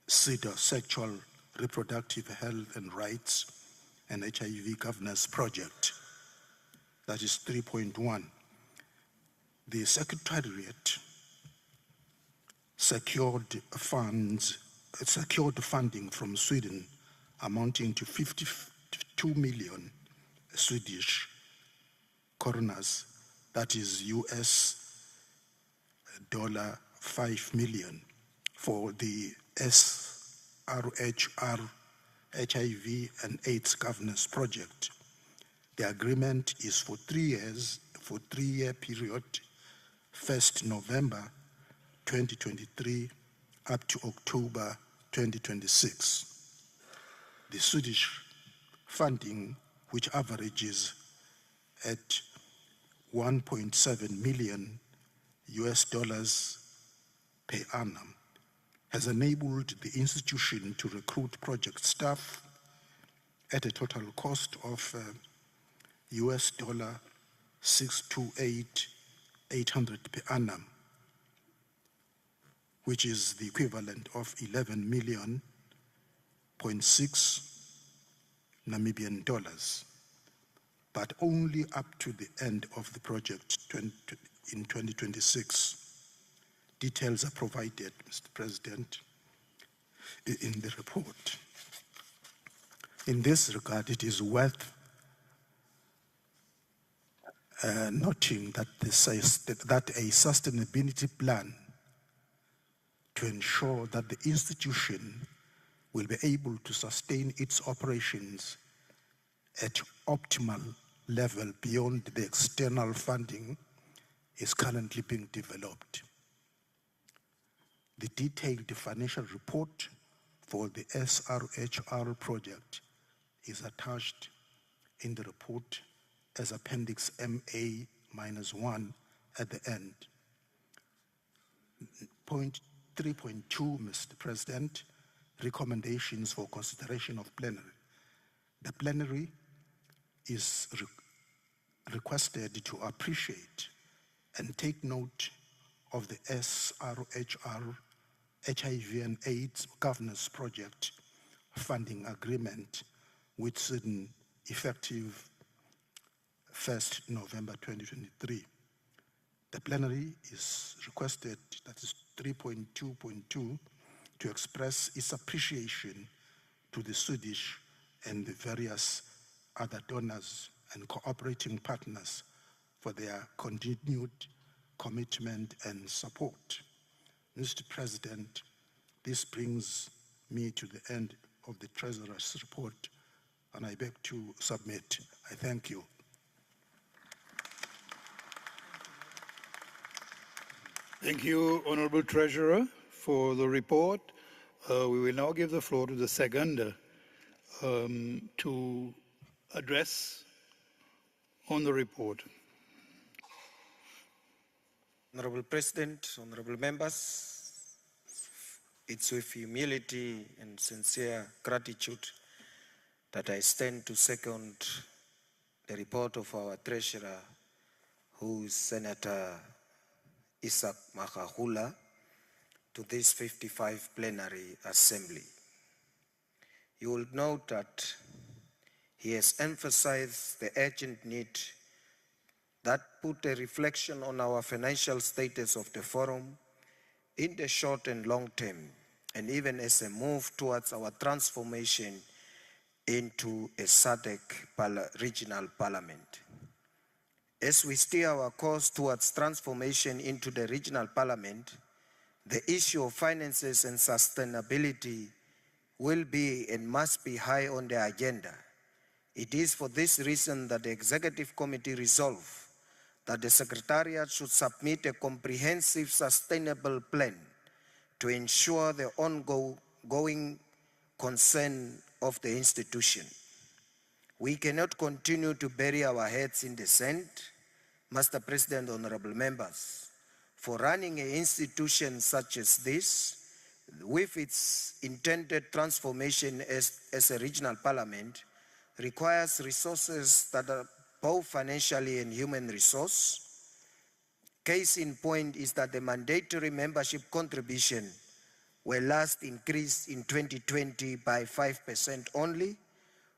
SIDA, Sexual Reproductive Health and Rights and HIV Governance Project. That is 3.1. The Secretariat secured funding from Sweden amounting to 52 million Swedish kronor, that is US $5 million, for the SRHR HIV and AIDS Governance Project. The agreement is for 3 years, for 3-year period, 1st November 2023 up to October 2026. The Swedish funding, which averages at $1.7 million US per annum, has enabled the institution to recruit project staff at a total cost of US $628,800 per annum, which is the equivalent of 11.6 million Namibian dollars, but only up to the end of the project in 2026. Details are provided, Mr. President, in the report. In this regard, it is worth noting that a sustainability plan to ensure that the institution will be able to sustain its operations at optimal level beyond the external funding is currently being developed. The detailed financial report for the SRHR project is attached in the report as Appendix MA-1 at the end. Point 3.2, Mr. President, recommendations for consideration of plenary. The plenary is requested to appreciate and take note of the SRHR HIV and AIDS Governance Project funding agreement with Sweden effective 1st November 2023. The plenary is requested, that is 3.2.2, to express its appreciation to the Swedish and the various other donors and cooperating partners for their continued commitment and support. Mr. President, this brings me to the end of the Treasurer's report, and I beg to submit. I thank you. Thank you, Honorable Treasurer, for the report. We will now give the floor to the seconder to address on the report. Honorable President, honorable members, it's with humility and sincere gratitude that I stand to second the report of our Treasurer, who is Senator Isaac Makahula, to this 55th Plenary Assembly. You will note that he has emphasized the urgent need that put a reflection on our financial status of the forum in the short and long term, and even as a move towards our transformation into a SADC regional parliament. As we steer our course towards transformation into the regional parliament, the issue of finances and sustainability will be and must be high on the agenda. It is for this reason that the Executive Committee resolved that the Secretariat should submit a comprehensive sustainable plan to ensure the ongoing concern of the institution. We cannot continue to bury our heads in the sand, Mr. President, honorable members. For running an institution such as this, with its intended transformation as a regional parliament, requires resources that are both financially and human resource. Case in point is that the mandatory membership contribution were last increased in 2020 by 5% only,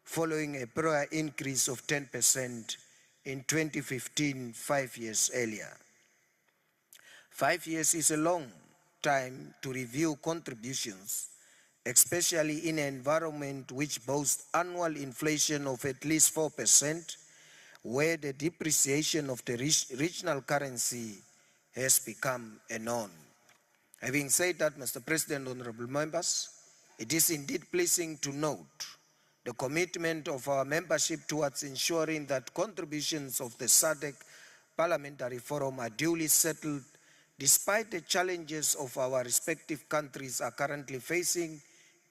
following a prior increase of 10% in 2015, 5 years earlier. 5 years is a long time to review contributions, especially in an environment which boasts annual inflation of at least 4%, where the depreciation of the regional currency has become a norm. Having said that, Mr. President, honorable members, it is indeed pleasing to note the commitment of our membership towards ensuring that contributions of the SADC Parliamentary Forum are duly settled despite the challenges of our respective countries are currently facing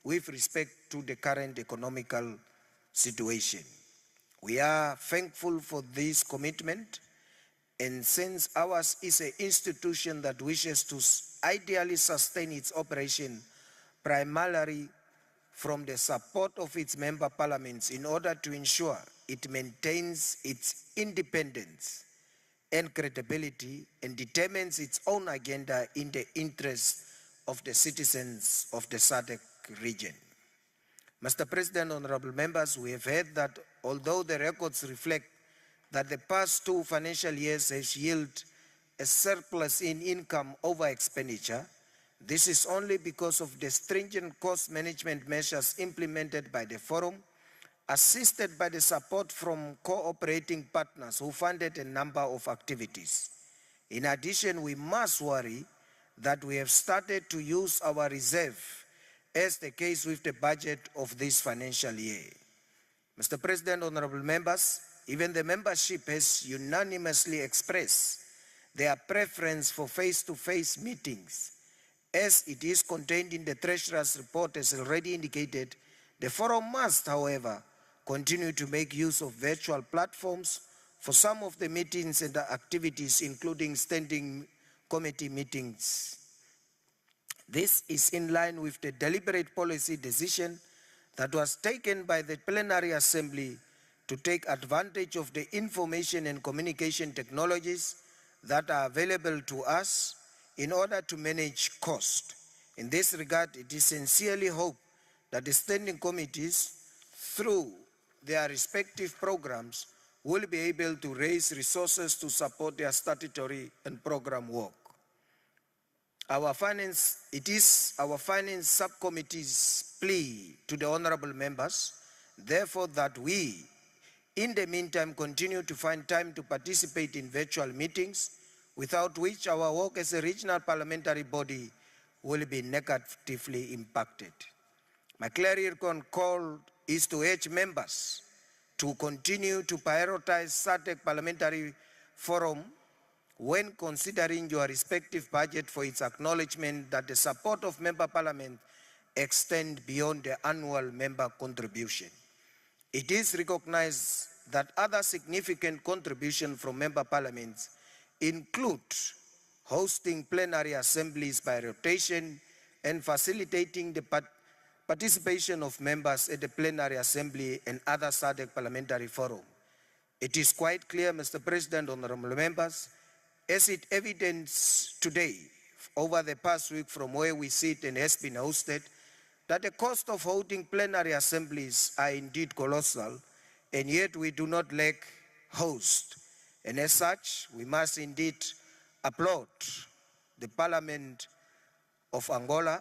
with respect to the current economical situation. We are thankful for this commitment, and since ours is an institution that wishes to ideally sustain its operation primarily from the support of its member parliaments in order to ensure it maintains its independence and credibility and determines its own agenda in the interest of the citizens of the SADC region. Mr. President, honorable members, we have heard that although the records reflect that the past 2 financial years has yielded a surplus in income over expenditure, this is only because of the stringent cost management measures implemented by the Forum, assisted by the support from cooperating partners who funded a number of activities. In addition, we must worry that we have started to use our reserve, as the case with the budget of this financial year. Mr. President, honorable members, even the membership has unanimously expressed their preference for face-to-face meetings. As it is contained in the Treasurer's report as already indicated, the Forum must, however, continue to make use of virtual platforms for some of the meetings and the activities, including standing committee meetings. This is in line with the deliberate policy decision that was taken by the Plenary Assembly to take advantage of the information and communication technologies that are available to us in order to manage cost. In this regard, it is sincerely hoped that the standing committees, through their respective programs, will be able to raise resources to support their statutory and program work. It is our finance subcommittee's plea to the honorable members, therefore, that we, in the meantime, continue to find time to participate in virtual meetings, without which our work as a regional parliamentary body will be negatively impacted. My clarion call is to urge members to continue to prioritize SADC Parliamentary Forum when considering your respective budget, for its acknowledgement that the support of member parliament extend beyond the annual member contribution. It is recognized that other significant contributions from member parliaments include hosting plenary assemblies by rotation and facilitating the participation of members at the plenary assembly and other SADC parliamentary forum. It is quite clear, Mr. President, honorable members, as it evidenced today over the past week from where we sit and has been hosted, that the cost of holding plenary assemblies are indeed colossal, and yet we do not lack host. And as such, we must indeed applaud the Parliament of Angola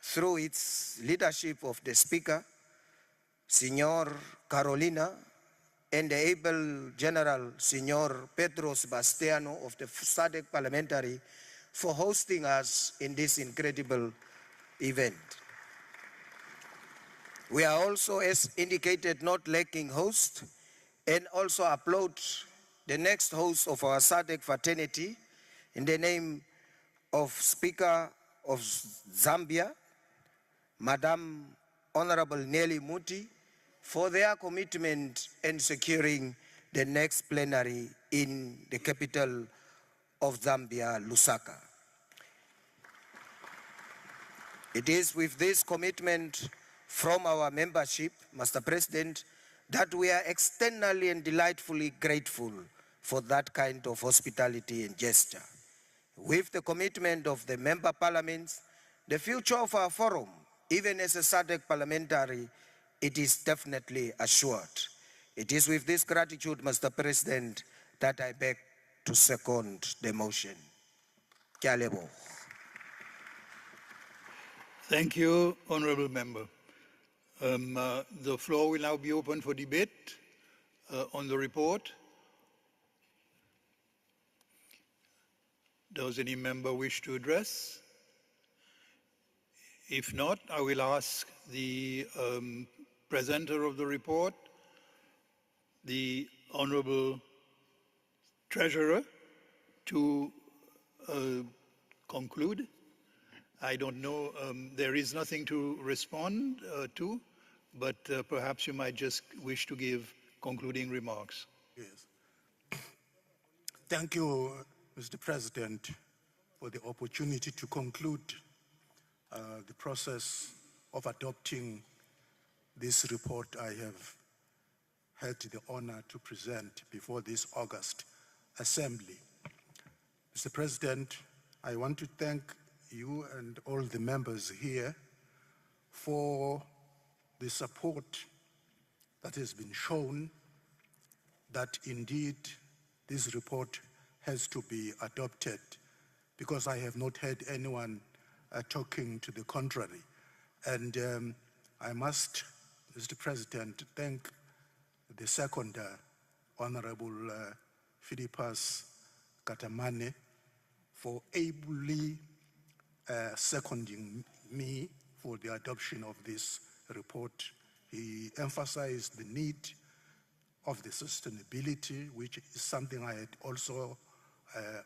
through its leadership of the Speaker, Senor Carolina, and the able General Senor Pedro Sebastiano of the SADC Parliamentary for hosting us in this incredible event. We are also, as indicated, not lacking hosts, and also applaud the next host of our SADC fraternity in the name of Speaker of Zambia, Madam Honorable Nelly Muti, for their commitment in securing the next plenary in the capital of Zambia, Lusaka. It is with this commitment from our membership, Mr. President, that we are externally and delightfully grateful for that kind of hospitality and gesture. With the commitment of the member parliaments, the future of our forum, even as a SADC parliamentary, it is definitely assured. It is with this gratitude, Mr. President, that I beg to second the motion. Ke a leboha. Thank you, Honorable Member. The floor will now be open for debate on the report. Does any member wish to address? If not, I will ask the presenter of the report, the Honorable Treasurer, to conclude. I don't know, there is nothing to respond to, but perhaps you might just wish to give concluding remarks. Yes. Thank you, Mr. President, for the opportunity to conclude the process of adopting this report I have had the honor to present before this August Assembly. Mr. President, I want to thank you and all the members here for the support that has been shown that indeed this report has to be adopted, because I have not heard anyone talking to the contrary. And I must, Mr. President, thank the seconder, Honorable Philippus Katjavivi, for ably seconding me for the adoption of this report. He emphasized the need of the sustainability, which is something I had also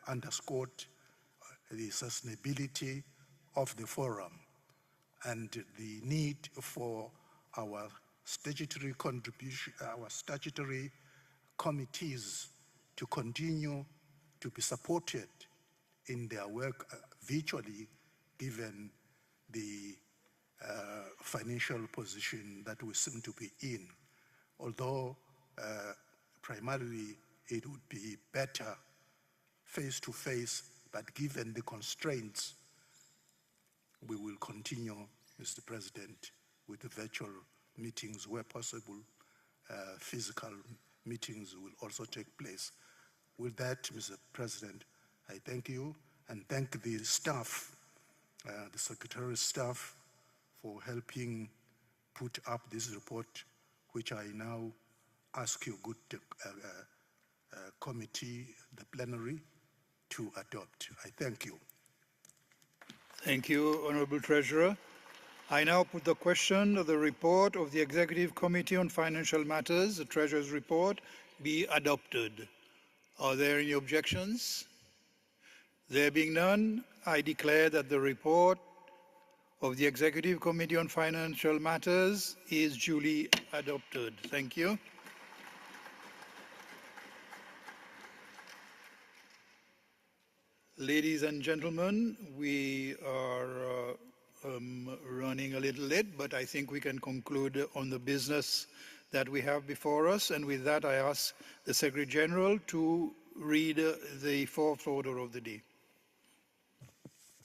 underscored, the sustainability of the forum and the need for our statutory contribution, our statutory committees to continue to be supported in their work virtually, given the financial position that we seem to be in. Although primarily it would be better face-to-face, but given the constraints, we will continue, Mr. President, with the virtual meetings where possible. Physical meetings will also take place. With that, Mr. President, I thank you and thank the staff, the Secretariat staff, for helping put up this report, which I now ask you, good committee, the plenary, to adopt. I thank you. Thank you, Honorable Treasurer. I now put the question of the report of the Executive Committee on Financial Matters, the Treasurer's report, be adopted. Are there any objections? There being none, I declare that the report of the Executive Committee on Financial Matters is duly adopted. Thank you. Ladies and gentlemen, we are running a little late, but I think we can conclude on the business that we have before us. And with that, I ask the Secretary General to read the fourth order of the day.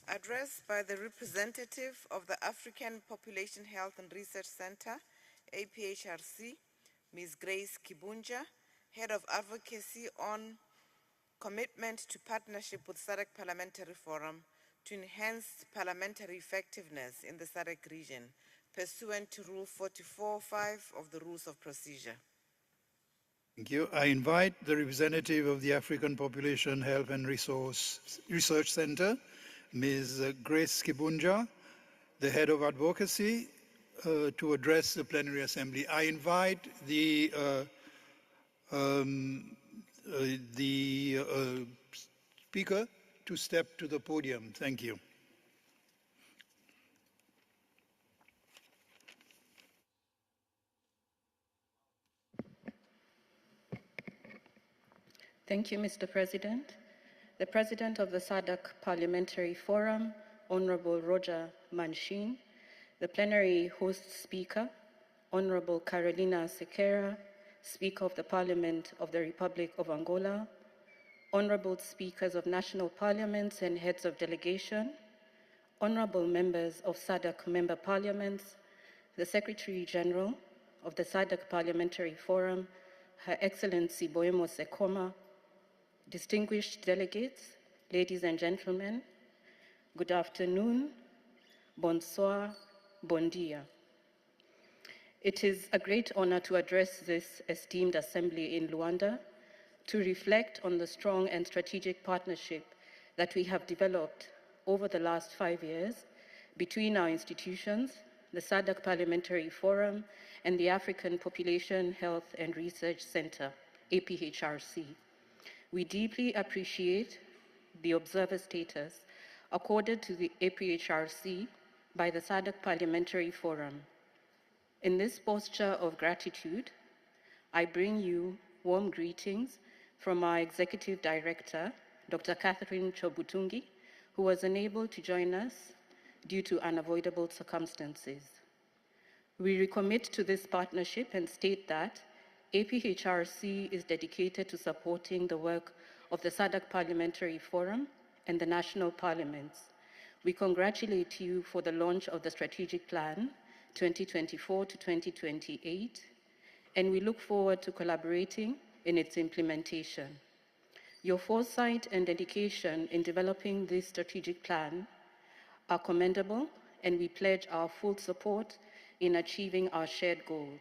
Address by the representative of the African Population Health and Research Center, APHRC, Ms. Grace Kibunja, Head of Advocacy on commitment to partnership with SADC Parliamentary Forum to enhance parliamentary effectiveness in the SADC region, pursuant to Rule 44.5 of the Rules of Procedure. Thank you. I invite the representative of the African Population Health and Research Center, Ms. Grace Kibunja, the head of advocacy, to address the Plenary Assembly. I invite the speaker to step to the podium. Thank you. Thank you, Mr. President. The President of the SADC Parliamentary Forum, Honorable Roger Manchin, the Plenary Host Speaker, Honorable Carolina Sequeira, Speaker of the Parliament of the Republic of Angola, Honorable Speakers of National Parliaments and Heads of Delegation, Honorable Members of SADC Member Parliaments, the Secretary General of the SADC Parliamentary Forum, Her Excellency Boemo Sekoma, distinguished delegates, ladies and gentlemen, good afternoon, bonsoir, bon dia. It is a great honor to address this esteemed assembly in Luanda to reflect on the strong and strategic partnership that we have developed over the last 5 years between our institutions, the SADC Parliamentary Forum and the African Population Health and Research Center, APHRC. We deeply appreciate the observer status accorded to the APHRC by the SADC Parliamentary Forum. In this posture of gratitude, I bring you warm greetings from our Executive Director, Dr. Catherine Chobutungi, who was unable to join us due to unavoidable circumstances. We recommit to this partnership and state that APHRC is dedicated to supporting the work of the SADC Parliamentary Forum and the national parliaments. We congratulate you for the launch of the Strategic Plan 2024 to 2028, and we look forward to collaborating in its implementation. Your foresight and dedication in developing this strategic plan are commendable, and we pledge our full support in achieving our shared goals.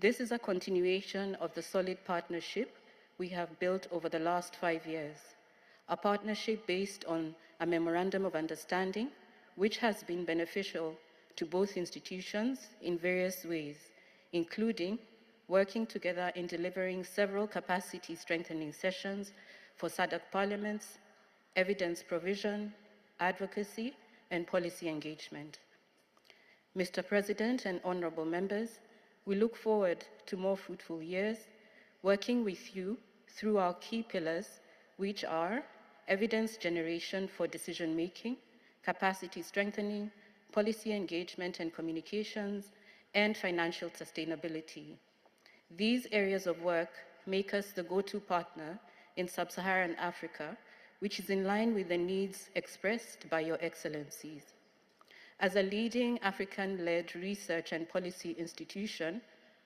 This is a continuation of the solid partnership we have built over the last 5 years, a partnership based on a memorandum of understanding which has been beneficial to both institutions in various ways, including working together in delivering several capacity strengthening sessions for SADC parliaments, evidence provision, advocacy, and policy engagement. Mr. President and honorable members, we look forward to more fruitful years working with you through our key pillars, which are evidence generation for decision-making, capacity strengthening, policy engagement and communications, and financial sustainability. These areas of work make us the go-to partner in sub-Saharan Africa, which is in line with the needs expressed by your excellencies. As a leading African-led research and policy institution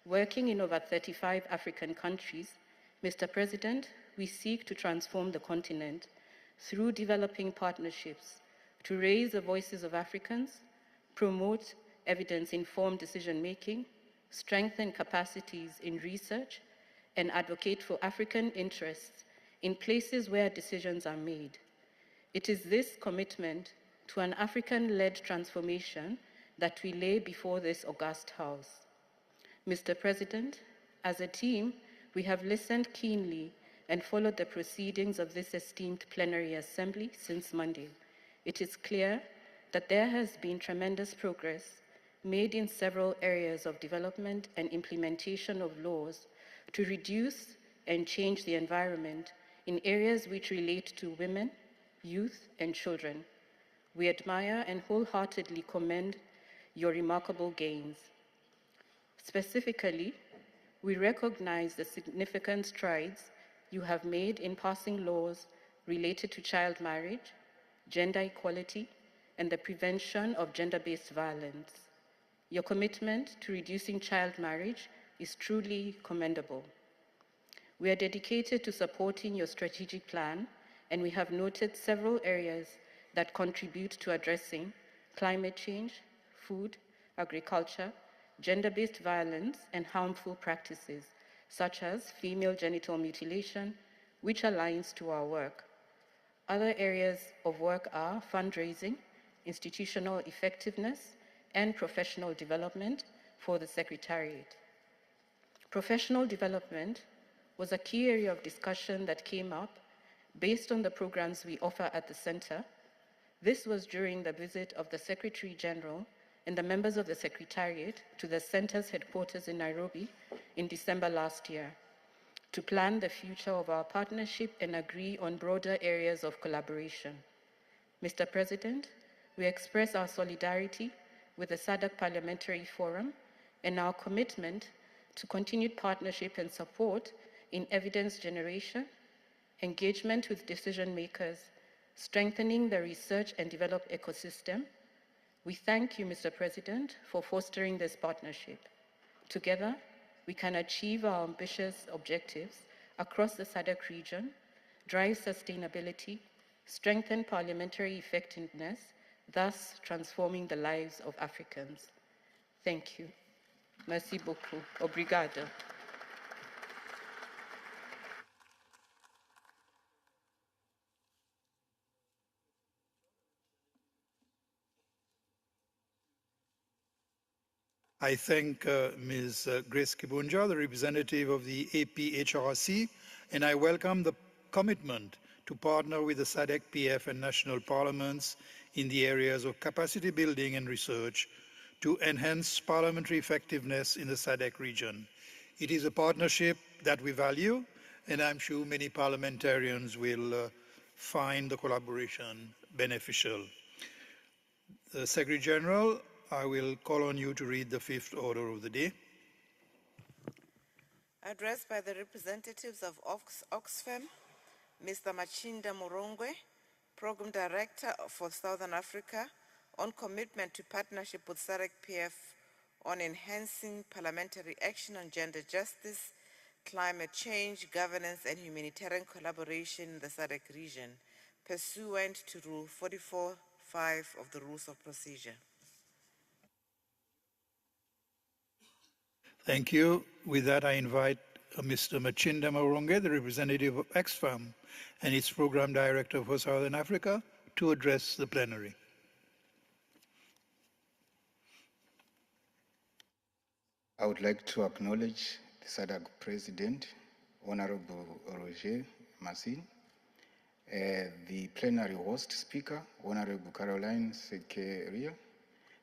working in over 35 African countries, Mr. President, we seek to transform the continent through developing partnerships to raise the voices of Africans, promote evidence-informed decision-making, strengthen capacities in research, and advocate for African interests in places where decisions are made. It is this commitment to an African-led transformation that we lay before this august House. Mr. President, as a team, we have listened keenly and followed the proceedings of this esteemed plenary assembly since Monday. It is clear that there has been tremendous progress made in several areas of development and implementation of laws to reduce and change the environment in areas which relate to women, youth, and children. We admire and wholeheartedly commend your remarkable gains. Specifically, we recognize the significant strides you have made in passing laws related to child marriage, gender equality, and the prevention of gender-based violence. Your commitment to reducing child marriage is truly commendable. We are dedicated to supporting your strategic plan, and we have noted several areas that contribute to addressing climate change, food, agriculture, gender-based violence, and harmful practices, such as female genital mutilation, which aligns to our work. Other areas of work are fundraising, institutional effectiveness, and professional development for the Secretariat. Professional development was a key area of discussion that came up based on the programs we offer at the Center. This was during the visit of the Secretary General and the members of the Secretariat to the Center's headquarters in Nairobi in December last year to plan the future of our partnership and agree on broader areas of collaboration. Mr. President, we express our solidarity with the SADC Parliamentary Forum and our commitment to continued partnership and support in evidence generation, engagement with decision makers, strengthening the research and development ecosystem. We thank you, Mr. President, for fostering this partnership. Together, we can achieve our ambitious objectives across the SADC region, drive sustainability, strengthen parliamentary effectiveness, thus transforming the lives of Africans. Thank you. Merci beaucoup. Obrigado. I thank Ms. Grace Kibunja, the representative of the APHRC, and I welcome the commitment to partner with the SADC PF and national parliaments in the areas of capacity building and research to enhance parliamentary effectiveness in the SADC region. It is a partnership that we value, and I'm sure many parliamentarians will find the collaboration beneficial. The Secretary General, I will call on you to read the fifth order of the day. Addressed by the representatives of Oxfam, Mr. Machinda Murongwe, Program Director for Southern Africa, on commitment to partnership with SADC PF on enhancing parliamentary action on gender justice, climate change, governance, and humanitarian collaboration in the SADC region, pursuant to Rule 44.5 of the Rules of Procedure. Thank you. With that, I invite Mr. Machinda Murongwe, the representative of Oxfam and its Program Director for Southern Africa, to address the plenary. I would like to acknowledge the SADC President, Honorable Roger Massin, the plenary host speaker, Honorable Caroline Sekeria,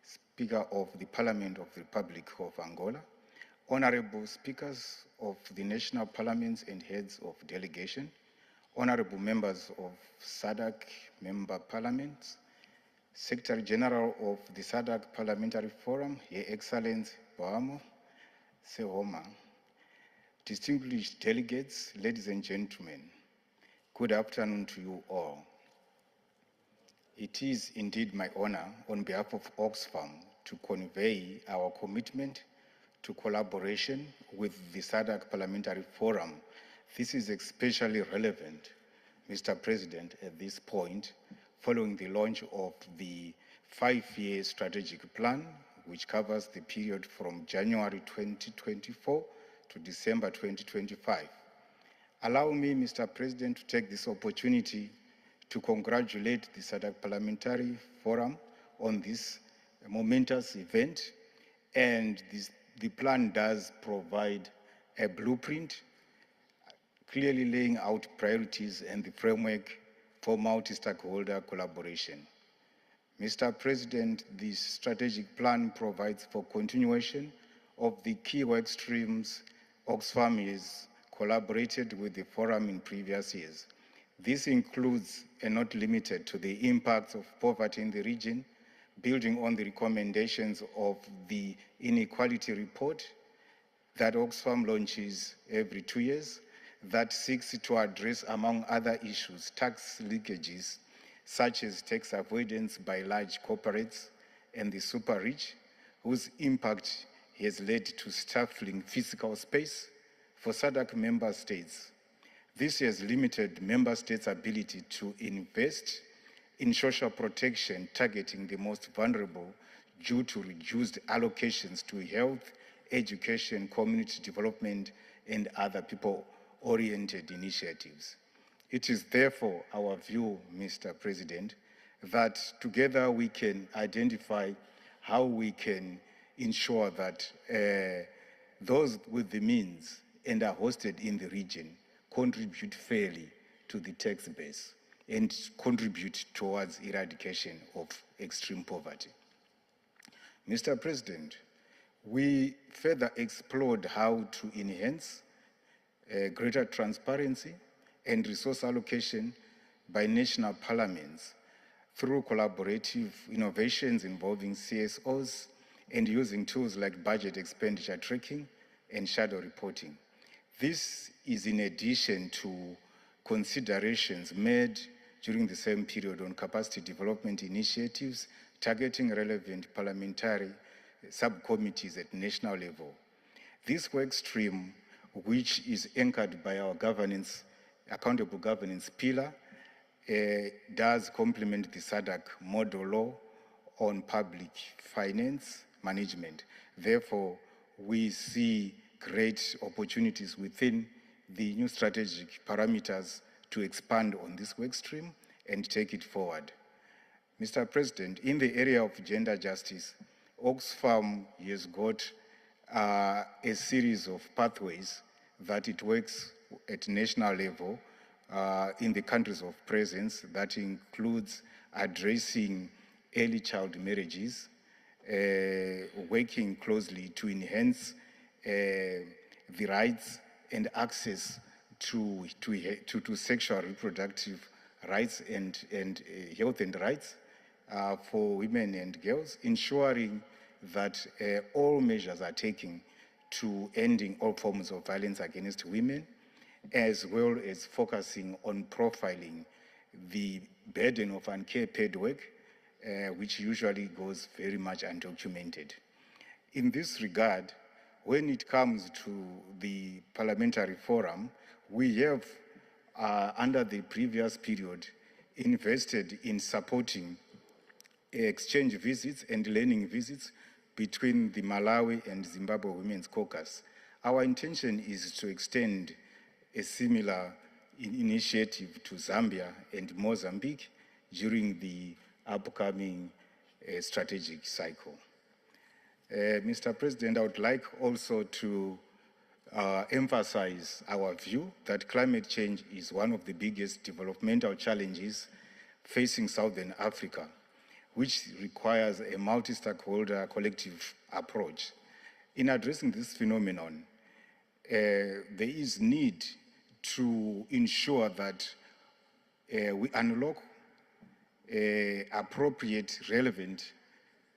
Speaker of the Parliament of the Republic of Angola, Honorable Speakers of the National Parliaments and Heads of Delegation, Honorable Members of SADC Member Parliaments, Secretary General of the SADC Parliamentary Forum, Her Excellency Boamo Sehoma, distinguished delegates, ladies and gentlemen, good afternoon to you all. It is indeed my honor on behalf of Oxfam to convey our commitment to collaboration with the SADC Parliamentary Forum. This is especially relevant, Mr. President, at this point, following the launch of the 5-year strategic plan, which covers the period from January 2024 to December 2025. Allow me, Mr. President, to take this opportunity to congratulate the SADC Parliamentary Forum on this momentous event, and the plan does provide a blueprint clearly laying out priorities and the framework for multi-stakeholder collaboration. Mr. President, this strategic plan provides for continuation of the key work streams Oxfam has collaborated with the forum in previous years. This includes, and not limited to, the impacts of poverty in the region, building on the recommendations of the inequality report that Oxfam launches every 2 years, that seeks to address, among other issues, tax leakages, such as tax avoidance by large corporates and the super rich, whose impact has led to stifling physical space for SADC member states. This has limited member states' ability to invest in social protection targeting the most vulnerable due to reduced allocations to health, education, community development, and other people-oriented initiatives. It is therefore our view, Mr. President, that together we can identify how we can ensure that those with the means and are hosted in the region contribute fairly to the tax base and contribute towards eradication of extreme poverty. Mr. President, we further explored how to enhance greater transparency and resource allocation by national parliaments through collaborative innovations involving CSOs and using tools like budget expenditure tracking and shadow reporting. This is in addition to considerations made during the same period on capacity development initiatives targeting relevant parliamentary subcommittees at national level. This work stream, which is anchored by our accountable governance pillar, does complement the SADC model law on public finance management. Therefore, we see great opportunities within the new strategic parameters to expand on this work stream and take it forward. Mr. President, in the area of gender justice, Oxfam has got a series of pathways that it works at national level in the countries of presence that includes addressing early child marriages, working closely to enhance the rights and access to sexual reproductive rights and health and rights for women and girls, ensuring that all measures are taken to ending all forms of violence against women, as well as focusing on profiling the burden of uncared paid work, which usually goes very much undocumented. In this regard, when it comes to the parliamentary forum, we have, under the previous period, invested in supporting exchange visits and learning visits between the Malawi and Zimbabwe Women's Caucus. Our intention is to extend a similar initiative to Zambia and Mozambique during the upcoming strategic cycle. Mr. President, I would like also to emphasize our view that climate change is one of the biggest developmental challenges facing Southern Africa, which requires a multi-stakeholder collective approach. In addressing this phenomenon, there is need to ensure that we unlock appropriate, relevant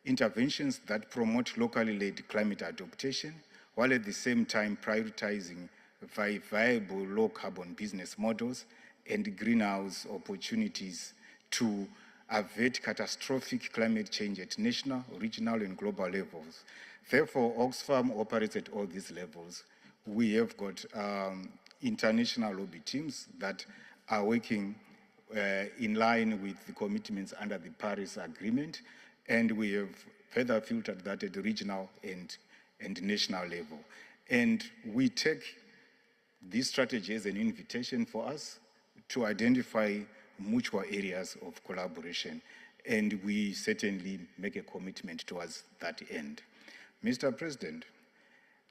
interventions that promote locally led climate adaptation, while at the same time prioritizing viable low carbon business models and greenhouse opportunities to avert catastrophic climate change at national, regional, and global levels. Therefore, Oxfam operates at all these levels. We have got international lobby teams that are working in line with the commitments under the Paris Agreement, and we have further filtered that at the regional and national level. And we take this strategy as an invitation for us to identify mutual areas of collaboration, and we certainly make a commitment towards that end. Mr. President,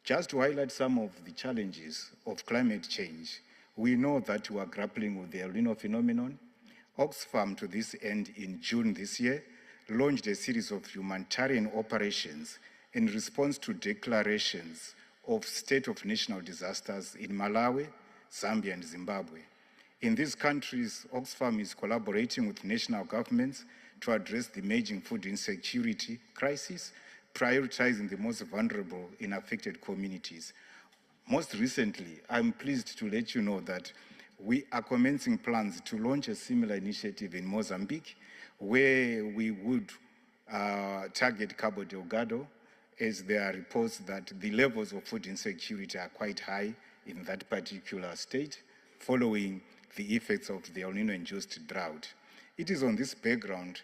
just to highlight some of the challenges of climate change, we know that we are grappling with the El Nino phenomenon. Oxfam, to this end, in June this year, launched a series of humanitarian operations in response to declarations of state of national disasters in Malawi, Zambia, and Zimbabwe. In these countries, Oxfam is collaborating with national governments to address the emerging food insecurity crisis, prioritizing the most vulnerable in affected communities. Most recently, I'm pleased to let you know that we are commencing plans to launch a similar initiative in Mozambique, where we would target Cabo Delgado, as there are reports that the levels of food insecurity are quite high in that particular state, following the effects of the El Nino-induced drought. It is on this background,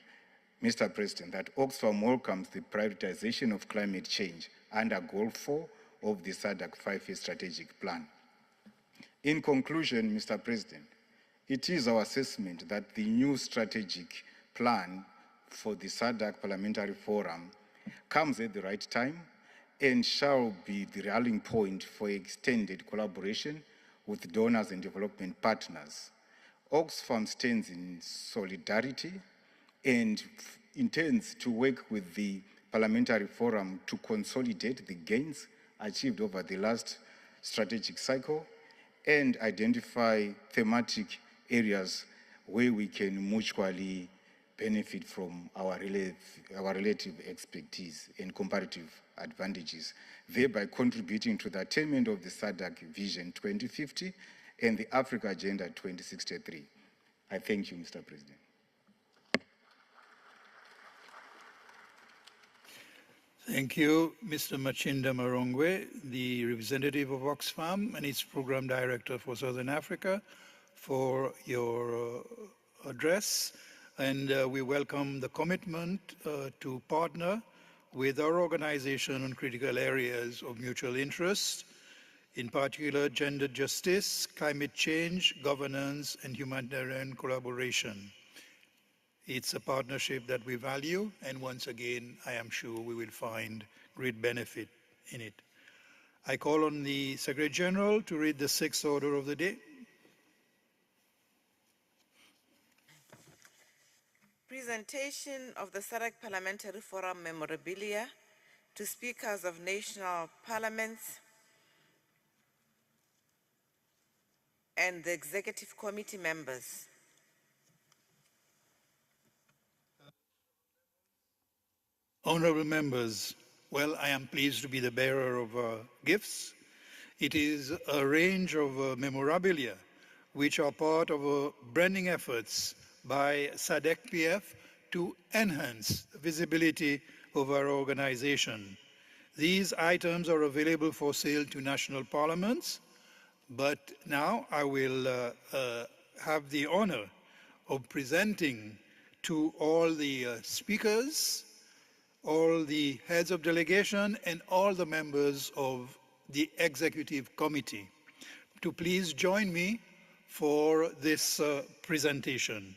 Mr. President, that Oxfam welcomes the prioritization of climate change under Goal 4 of the SADC 5-year strategic plan. In conclusion, Mr. President, it is our assessment that the new strategic plan for the SADC Parliamentary Forum comes at the right time and shall be the rallying point for extended collaboration with donors and development partners. Oxfam stands in solidarity and intends to work with the Parliamentary Forum to consolidate the gains achieved over the last strategic cycle and identify thematic areas where we can mutually benefit from our relative expertise and comparative advantages, thereby contributing to the attainment of the SADC Vision 2050 and the Africa Agenda 2063. I thank you, Mr. President. Thank you, Mr. Machinda Marongwe, the representative of Oxfam and its program director for Southern Africa, for your address. And we welcome the commitment to partner with our organization on critical areas of mutual interest, in particular gender justice, climate change, governance, and humanitarian collaboration. It's a partnership that we value, and once again, I am sure we will find great benefit in it. I call on the Secretary General to read the sixth order of the day. Presentation of the SADC Parliamentary Forum memorabilia to speakers of national parliaments and the executive committee members. Honorable members, well, I am pleased to be the bearer of gifts. It is a range of memorabilia which are part of branding efforts by SADC-PF to enhance the visibility of our organization. These items are available for sale to national parliaments, but now I will have the honor of presenting to all the speakers, all the heads of delegation, and all the members of the executive committee to please join me for this presentation.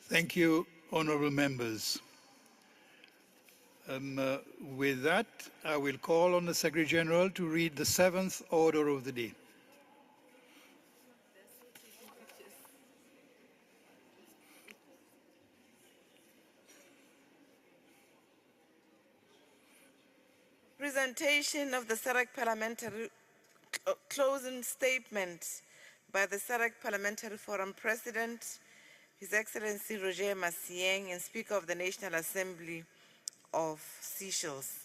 Thank you, honorable members. With that, I will call on the Secretary General to read the 7th order of the day. Presentation of the SADC Parliamentary closing statement by the SADC Parliamentary Forum President, His Excellency Roger Masieng, and Speaker of the National Assembly of Seychelles.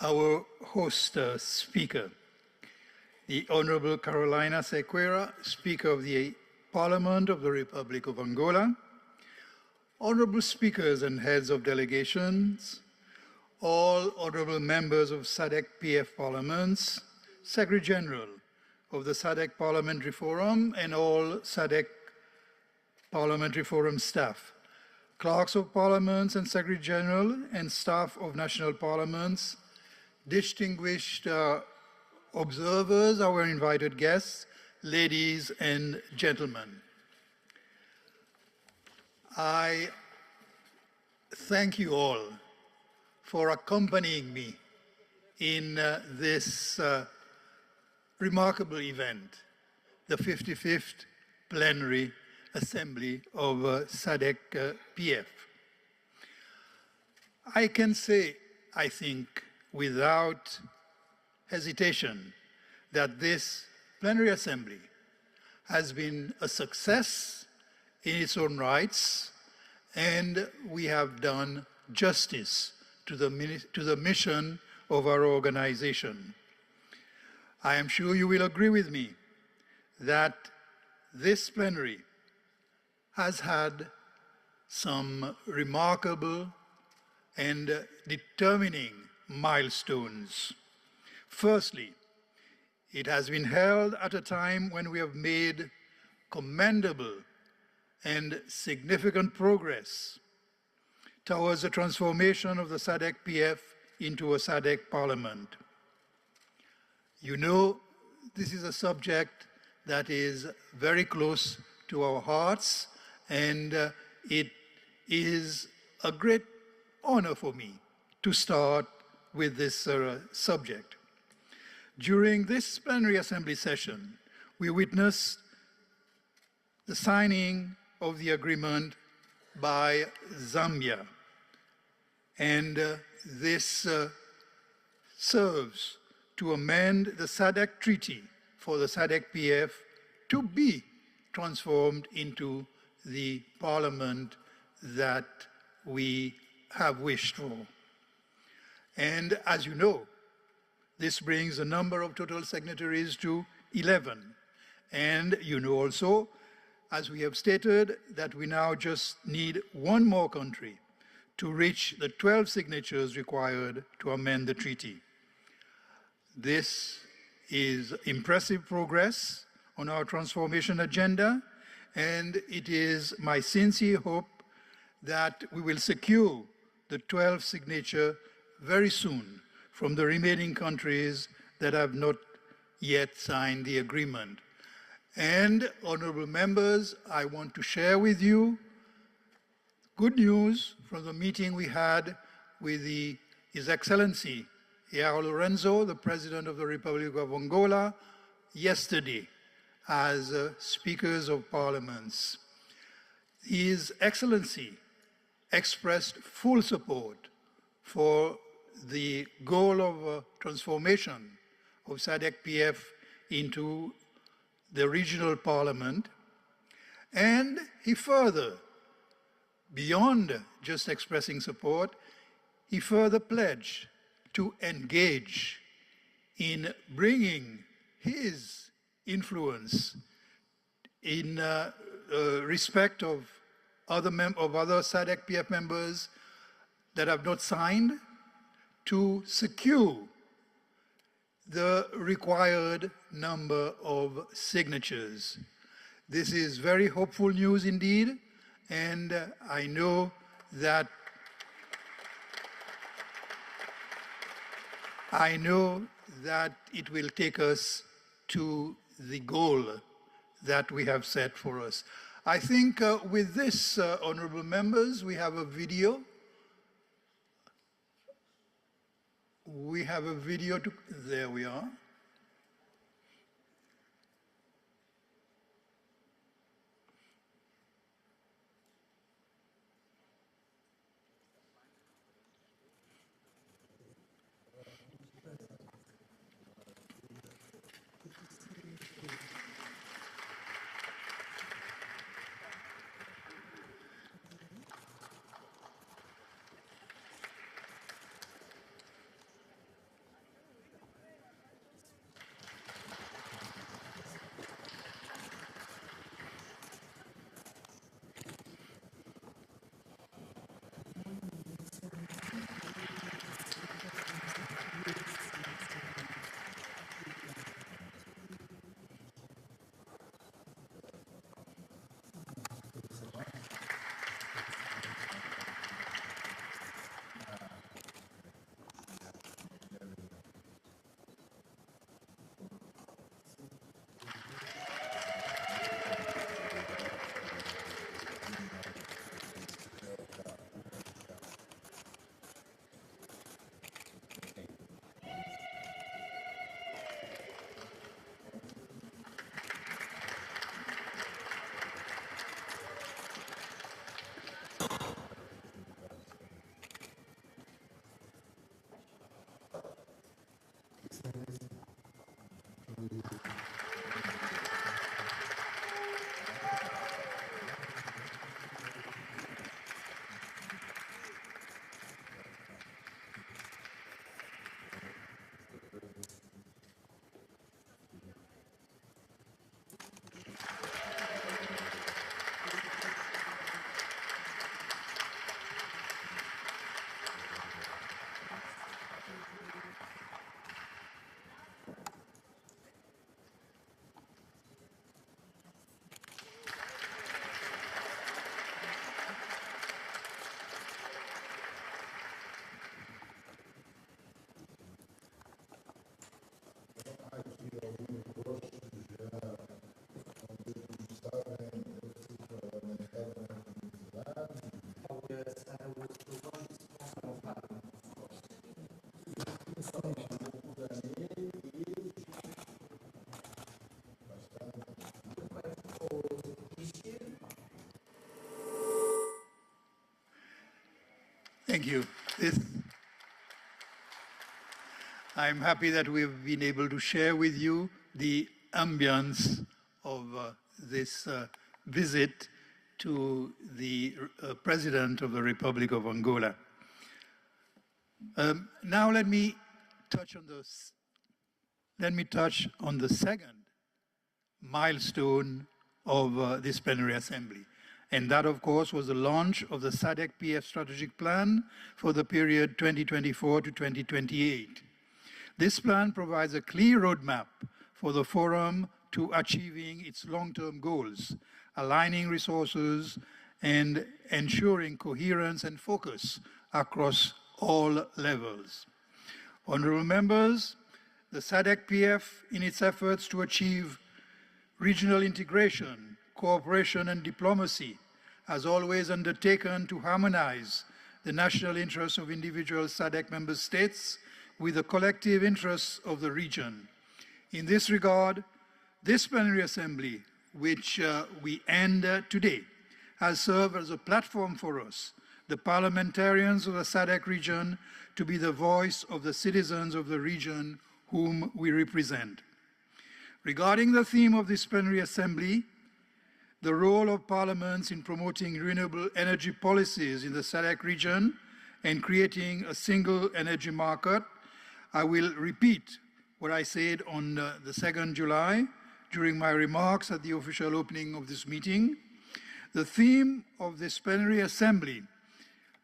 Our host speaker, the Honorable Carolina Sequeira, Speaker of the Parliament of the Republic of Angola, honorable speakers and heads of delegations, all honorable members of SADC-PF parliaments, Secretary General of the SADC Parliamentary Forum, and all SADC Parliamentary Forum staff, clerks of parliaments and Secretary General and staff of national parliaments, distinguished observers, our invited guests, ladies and gentlemen. I thank you all for accompanying me in this remarkable event, the 55th Plenary Assembly of SADC-PF. I can say, I think, without hesitation, that this plenary assembly has been a success in its own rights, and we have done justice to the mission of our organization. I am sure you will agree with me that this plenary has had some remarkable and determining milestones. Firstly, it has been held at a time when we have made commendable and significant progress towards the transformation of the SADC-PF into a SADC parliament. You know, this is a subject that is very close to our hearts, and it is a great honor for me to start with this subject. During this plenary assembly session, we witnessed the signing of the agreement by Zambia, and this serves to amend the SADC treaty for the SADC-PF to be transformed into the parliament that we have wished for. And as you know, this brings the number of total signatories to 11. And you know also, as we have stated, that we now just need one more country to reach the 12 signatures required to amend the treaty. This is impressive progress on our transformation agenda, and it is my sincere hope that we will secure the 12 signature very soon from the remaining countries that have not yet signed the agreement. And, honorable members, I want to share with you good news from the meeting we had with His Excellency João Lourenço, the President of the Republic of Angola, yesterday as speakers of parliaments. His Excellency expressed full support for the goal of transformation of SADC-PF into the regional parliament, and he further, beyond just expressing support, he further pledged to engage in bringing his influence in respect of other SADC PF members that have not signed to secure the required number of signatures. This is very hopeful news indeed, and I know that it will take us to the goal that we have set for us. I think with this, honorable members, we have a video. There we are. Thank you. I'm happy that we've been able to share with you the ambience of this visit to the President of the Republic of Angola. Now let me touch on the second milestone of this plenary assembly. And that, of course, was the launch of the SADC PF strategic plan for the period 2024 to 2028. This plan provides a clear roadmap for the forum to achieving its long-term goals, aligning resources and ensuring coherence and focus across all levels. Honorable members, the SADC PF, in its efforts to achieve regional integration, cooperation and diplomacy, has always undertaken to harmonize the national interests of individual SADC member states with the collective interests of the region. In this regard, this plenary assembly, which we end today, has served as a platform for us, the parliamentarians of the SADC region, to be the voice of the citizens of the region whom we represent. Regarding the theme of this plenary assembly, the role of parliaments in promoting renewable energy policies in the SADC region and creating a single energy market, I will repeat what I said on the 2nd July during my remarks at the official opening of this meeting. The theme of this plenary assembly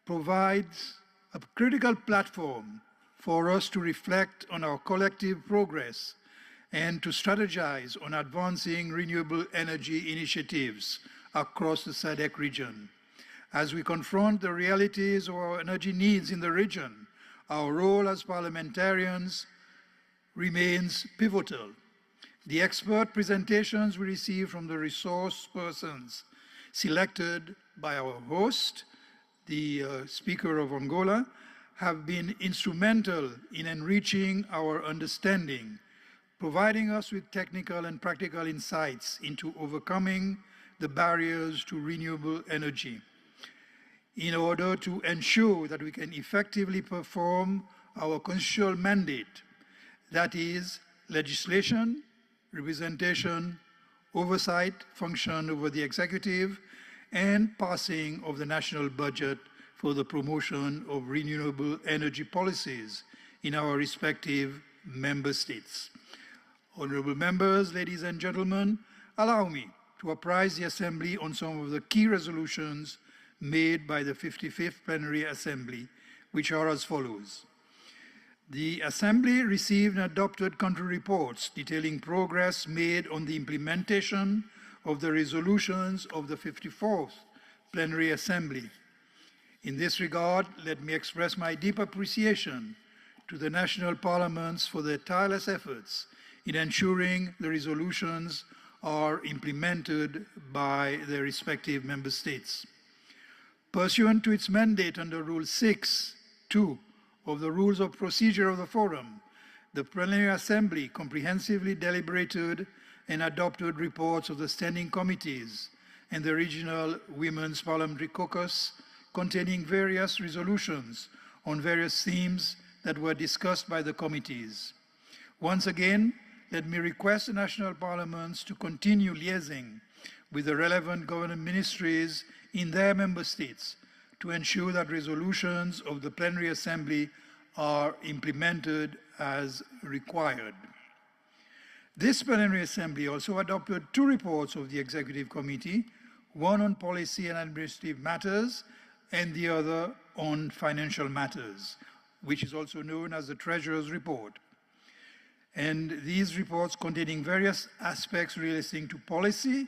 provides a critical platform for us to reflect on our collective progress and to strategize on advancing renewable energy initiatives across the SADC region. As we confront the realities of our energy needs in the region, our role as parliamentarians remains pivotal. The expert presentations we receive from the resource persons selected by our host, the Speaker of Angola, have been instrumental in enriching our understanding, providing us with technical and practical insights into overcoming the barriers to renewable energy in order to ensure that we can effectively perform our constitutional mandate, that is, legislation, representation, oversight function over the executive, and passing of the national budget for the promotion of renewable energy policies in our respective member states. Honorable members, ladies and gentlemen, allow me to apprise the Assembly on some of the key resolutions made by the 55th Plenary Assembly, which are as follows. The Assembly received and adopted country reports detailing progress made on the implementation of the resolutions of the 54th Plenary Assembly. In this regard, let me express my deep appreciation to the national parliaments for their tireless efforts in ensuring the resolutions are implemented by their respective member states. Pursuant to its mandate under Rule 6(2) of the Rules of Procedure of the Forum, the Plenary Assembly comprehensively deliberated and adopted reports of the standing committees and the Regional Women's Parliamentary Caucus containing various resolutions on various themes that were discussed by the committees. Once again, let me request the national parliaments to continue liaising with the relevant government ministries in their member states to ensure that resolutions of the Plenary Assembly are implemented as required. This Plenary Assembly also adopted 2 reports of the Executive Committee, one on policy and administrative matters and the other on financial matters, which is also known as the Treasurer's Report. And these reports containing various aspects relating to policy,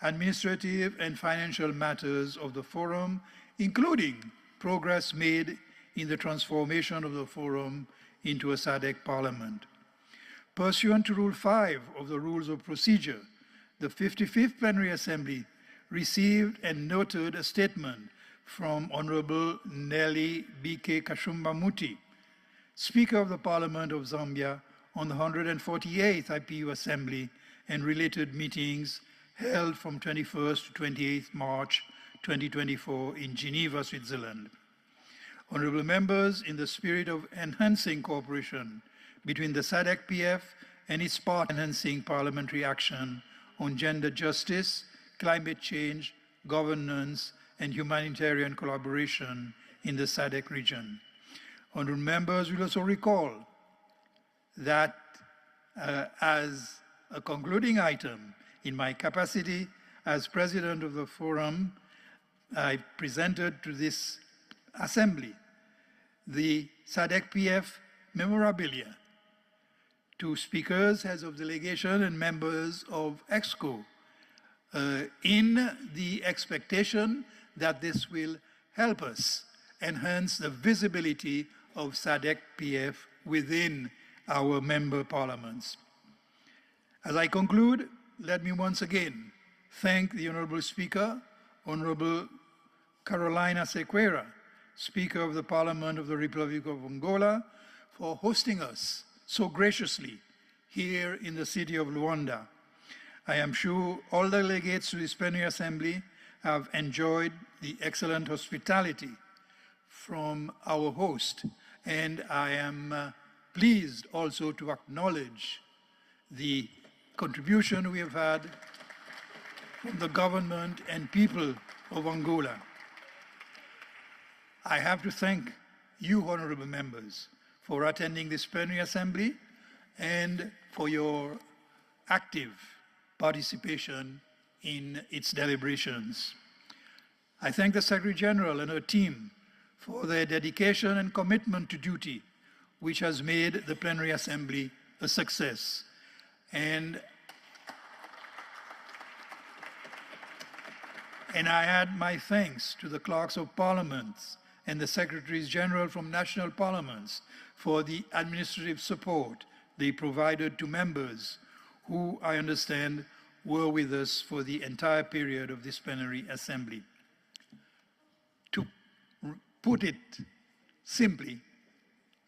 administrative and financial matters of the Forum, including progress made in the transformation of the Forum into a SADC Parliament. Pursuant to Rule 5 of the Rules of Procedure, the 55th Plenary Assembly received and noted a statement from Honorable Nelly B.K. Kashumba Muti, Speaker of the Parliament of Zambia, on the 148th IPU Assembly and related meetings held from 21st to 28th March 2024 in Geneva, Switzerland. Honorable members, in the spirit of enhancing cooperation between the SADC-PF and its part enhancing parliamentary action on gender justice, climate change, governance, and humanitarian collaboration in the SADC region. Honorable members will also recall that as a concluding item, in my capacity as President of the Forum, I presented to this Assembly the SADC-PF memorabilia to speakers, heads of delegation, and members of EXCO in the expectation that this will help us enhance the visibility of SADC-PF within our member parliaments. As I conclude, let me once again thank the Honorable Speaker, Honorable Carolina Sequeira, Speaker of the Parliament of the Republic of Angola, for hosting us so graciously here in the city of Luanda. I am sure all delegates to this Plenary Assembly have enjoyed the excellent hospitality from our host, and I am pleased also to acknowledge the contribution we have had from the government and people of Angola. I have to thank you, honorable members, for attending this Plenary Assembly and for your active participation in its deliberations. I thank the Secretary General and her team for their dedication and commitment to duty, which has made the Plenary Assembly a success. And I add my thanks to the clerks of parliaments and the secretaries general from national parliaments for the administrative support they provided to members who, I understand, were with us for the entire period of this plenary assembly. To put it simply,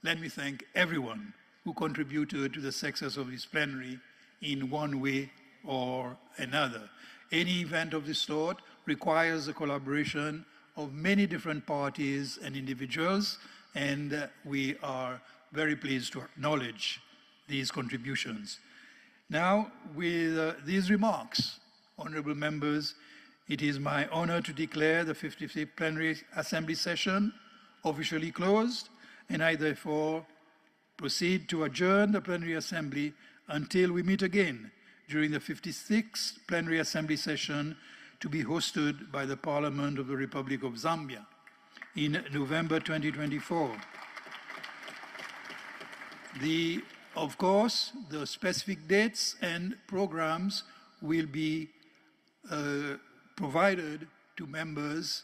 let me thank everyone who contributed to the success of this plenary in one way or another. Any event of this sort requires the collaboration of many different parties and individuals, and we are very pleased to acknowledge these contributions. Now, with these remarks, honorable members, it is my honor to declare the 55th Plenary Assembly Session officially closed, and I therefore proceed to adjourn the Plenary Assembly until we meet again during the 56th Plenary Assembly Session to be hosted by the Parliament of the Republic of Zambia in November 2024. Of course, the specific dates and programs will be provided to members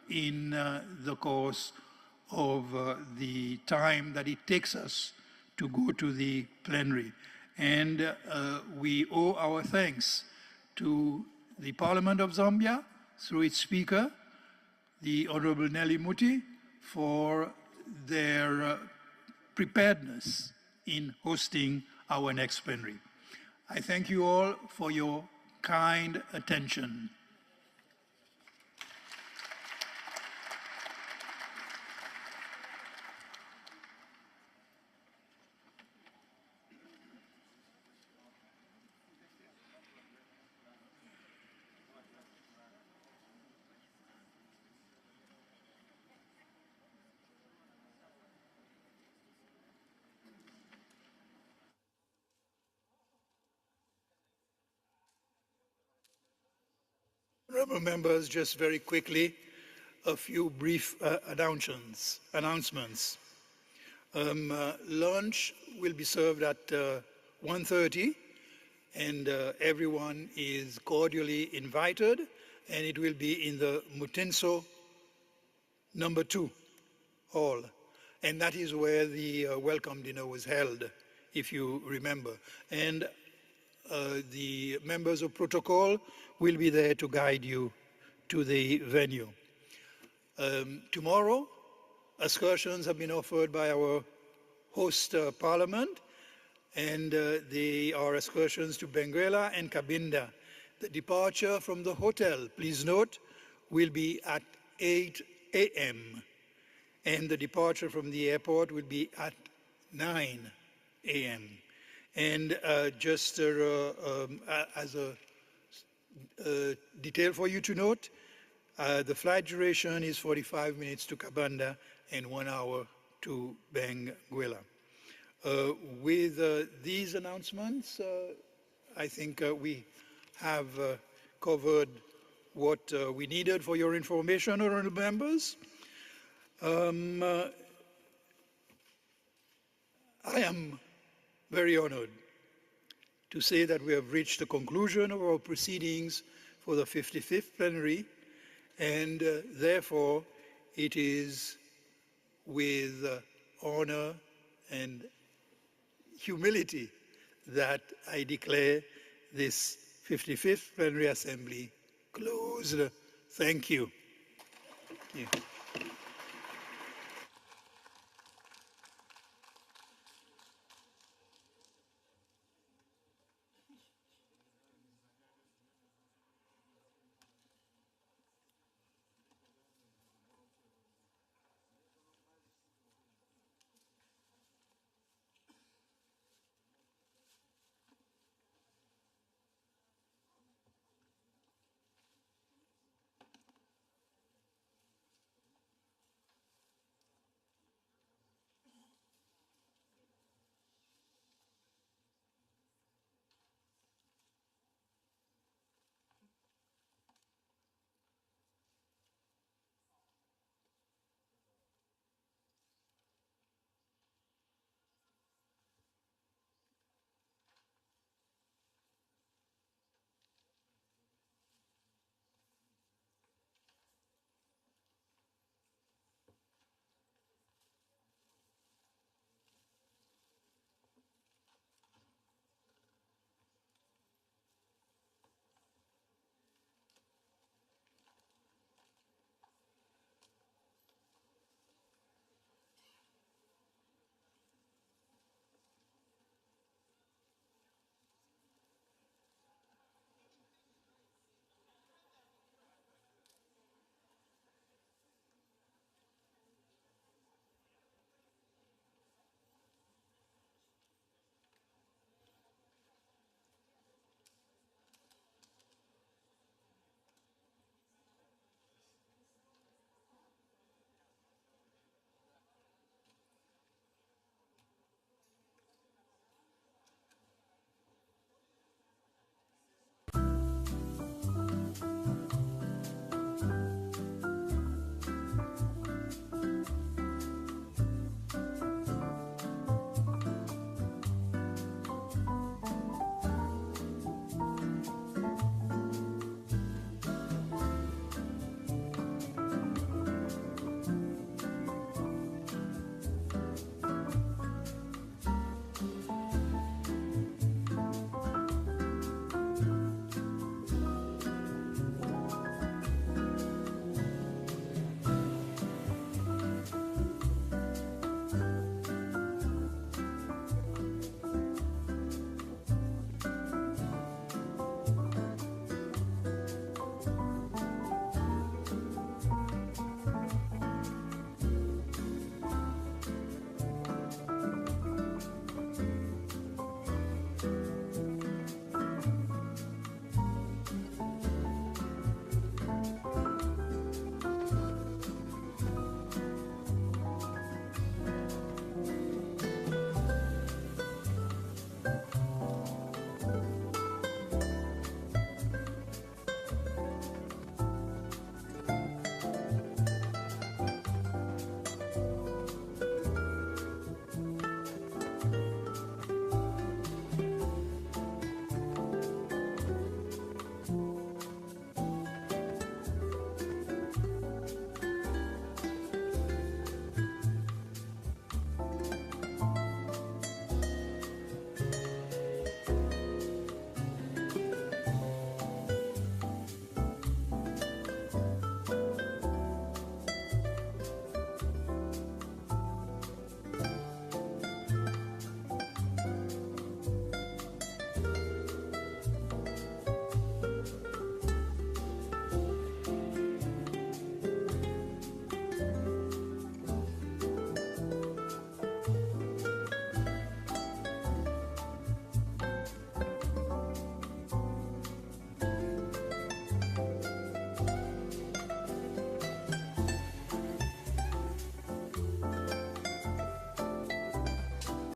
in the course of the time that it takes us to go to the plenary. And we owe our thanks to the Parliament of Zambia, through its Speaker, the Honorable Nelly Muti, for their preparedness in hosting our next plenary. I thank you all for your kind attention. Honourable members, just very quickly, a few brief announcements. Lunch will be served at 1:30, and everyone is cordially invited, and it will be in the Mutenso number 2 hall, and that is where the welcome dinner was held, if you remember. And the members of protocol will be there to guide you to the venue. Tomorrow, excursions have been offered by our host parliament, and they are excursions to Benguela and Cabinda. The departure from the hotel, please note, will be at 8 a.m. and the departure from the airport will be at 9 a.m. And just as a detail for you to note, the flight duration is 45 minutes to Cabinda and 1 hour to Benguela. With these announcements, I think we have covered what we needed for your information, honorable members. I am very honored to say that we have reached the conclusion of our proceedings for the 55th plenary, and therefore it is with honor and humility that I declare this 55th Plenary Assembly closed. Thank you. Thank you.